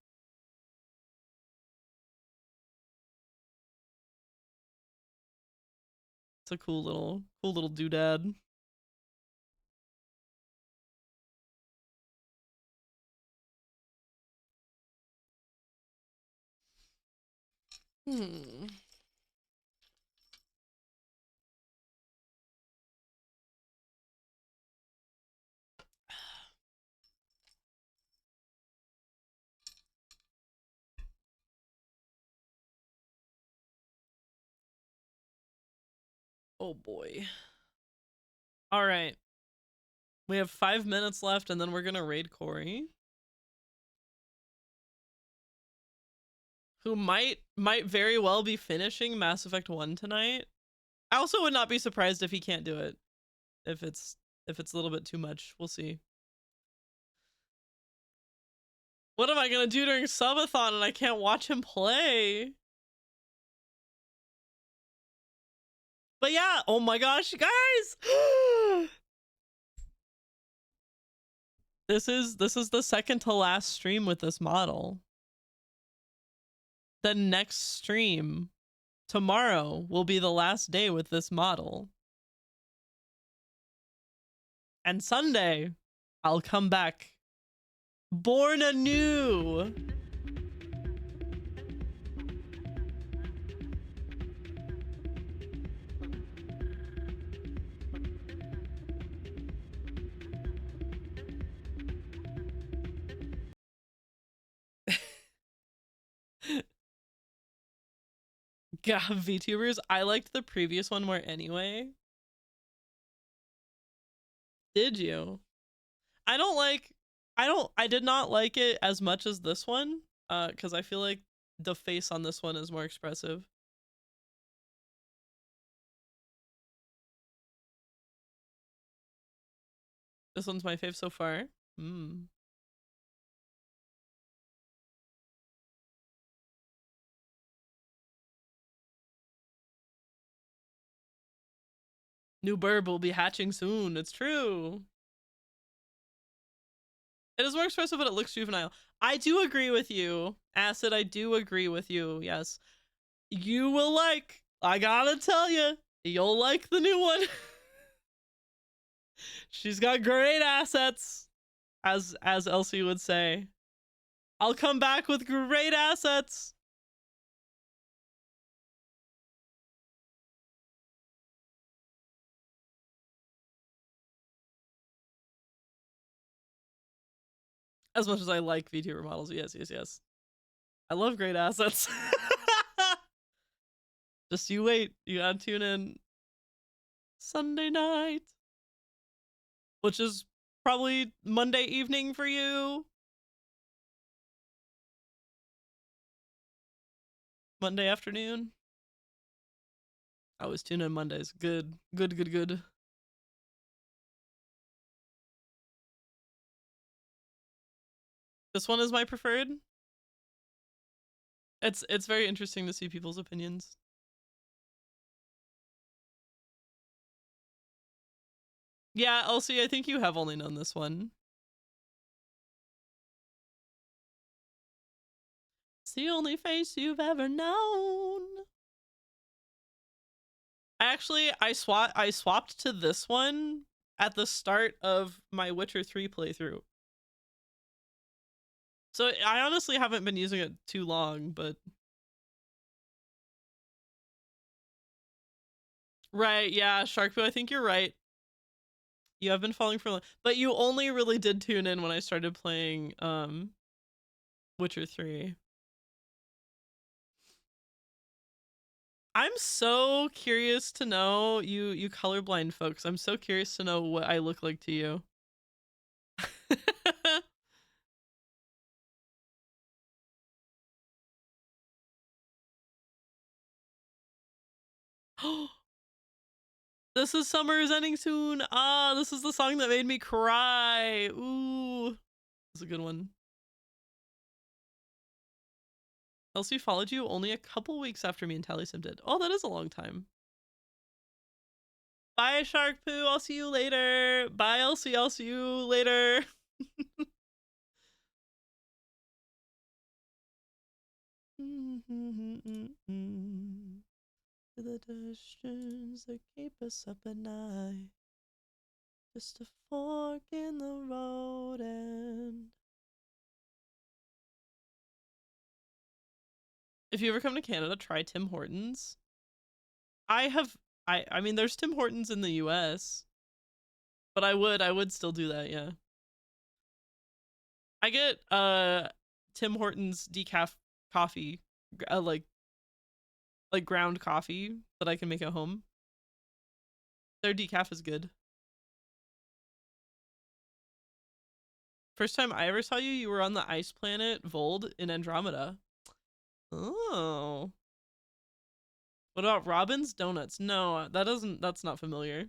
It's a cool little doodad. Hmm. Oh boy. All right. We have 5 minutes left and then we're gonna raid Corey. Who might very well be finishing Mass Effect 1 tonight. I also would not be surprised if he can't do it. If it's a little bit too much. We'll see. What am I gonna do during subathon and I can't watch him play? But yeah, oh my gosh, guys! This is the second to last stream with this model. The next stream tomorrow will be the last day with this model. And Sunday, I'll come back born anew. God, VTubers, I liked the previous one more anyway. Did you? I did not like it as much as this one, because I feel like the face on this one is more expressive. This one's my fave so far. New burb will be hatching soon. It's true. It is more expressive, but it looks juvenile. I do agree with you. Acid, I do agree with you. Yes. You will like, I gotta tell you, you'll like the new one. She's got great assets, as Elsie would say. I'll come back with great assets. As much as I like VTuber models, yes. I love great assets. Just you wait. You gotta tune in Sunday night, which is probably Monday evening for you. Monday afternoon. I always tune in Mondays. Good. This one is my preferred. It's very interesting to see people's opinions. Yeah, Elsie, I think you have only known this one. It's the only face you've ever known. I swapped to this one at the start of my Witcher 3 playthrough. So I honestly haven't been using it too long, but... Right, yeah, Sharkboo, I think you're right. You have been falling for long. But you only really did tune in when I started playing Witcher 3. I'm so curious to know, you colorblind folks, I'm so curious to know what I look like to you. This is Summer is Ending Soon. Ah, this is the song that made me cry. Ooh, that's a good one. Elsie followed you only a couple weeks after me and Taliesim did. Oh, that is a long time. Bye, Shark Poo. I'll see you later. Bye, Elsie. I'll see you later. The distance that keep us up at night. Just a fork in the road and... If you ever come to Canada, try Tim Hortons. I mean, there's Tim Hortons in the US, but I would still do that, yeah. I get Tim Hortons decaf coffee, like ground coffee that I can make at home. Their decaf is good. First time I ever saw you, you were on the ice planet Vold in Andromeda. Oh. What about Robin's Donuts? No, that's not familiar.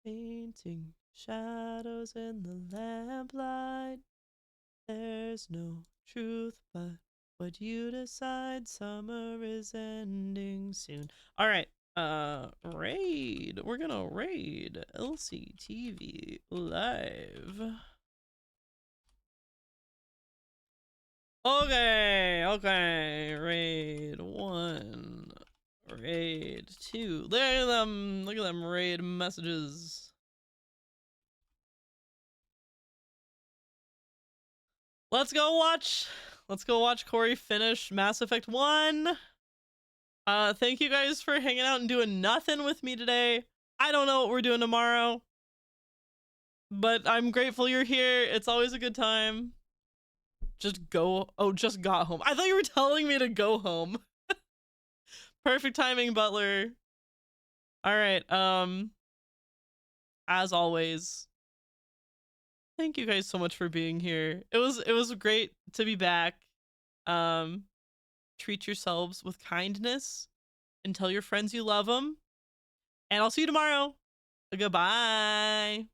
Painting shadows in the lamplight. There's no truth but what you decide. Summer is ending soon. All right. Raid. We're gonna raid LCTV live. Okay. Raid 1. Raid 2. Look at them raid messages. Let's go watch Corey finish Mass Effect 1. Thank you guys for hanging out and doing nothing with me today. I don't know what we're doing tomorrow, but I'm grateful you're here. It's always a good time. Just got home. I thought you were telling me to go home. Perfect timing, Butler. All right. As always, thank you guys so much for being here. It was great to be back. Treat yourselves with kindness and tell your friends you love them. And I'll see you tomorrow. Goodbye.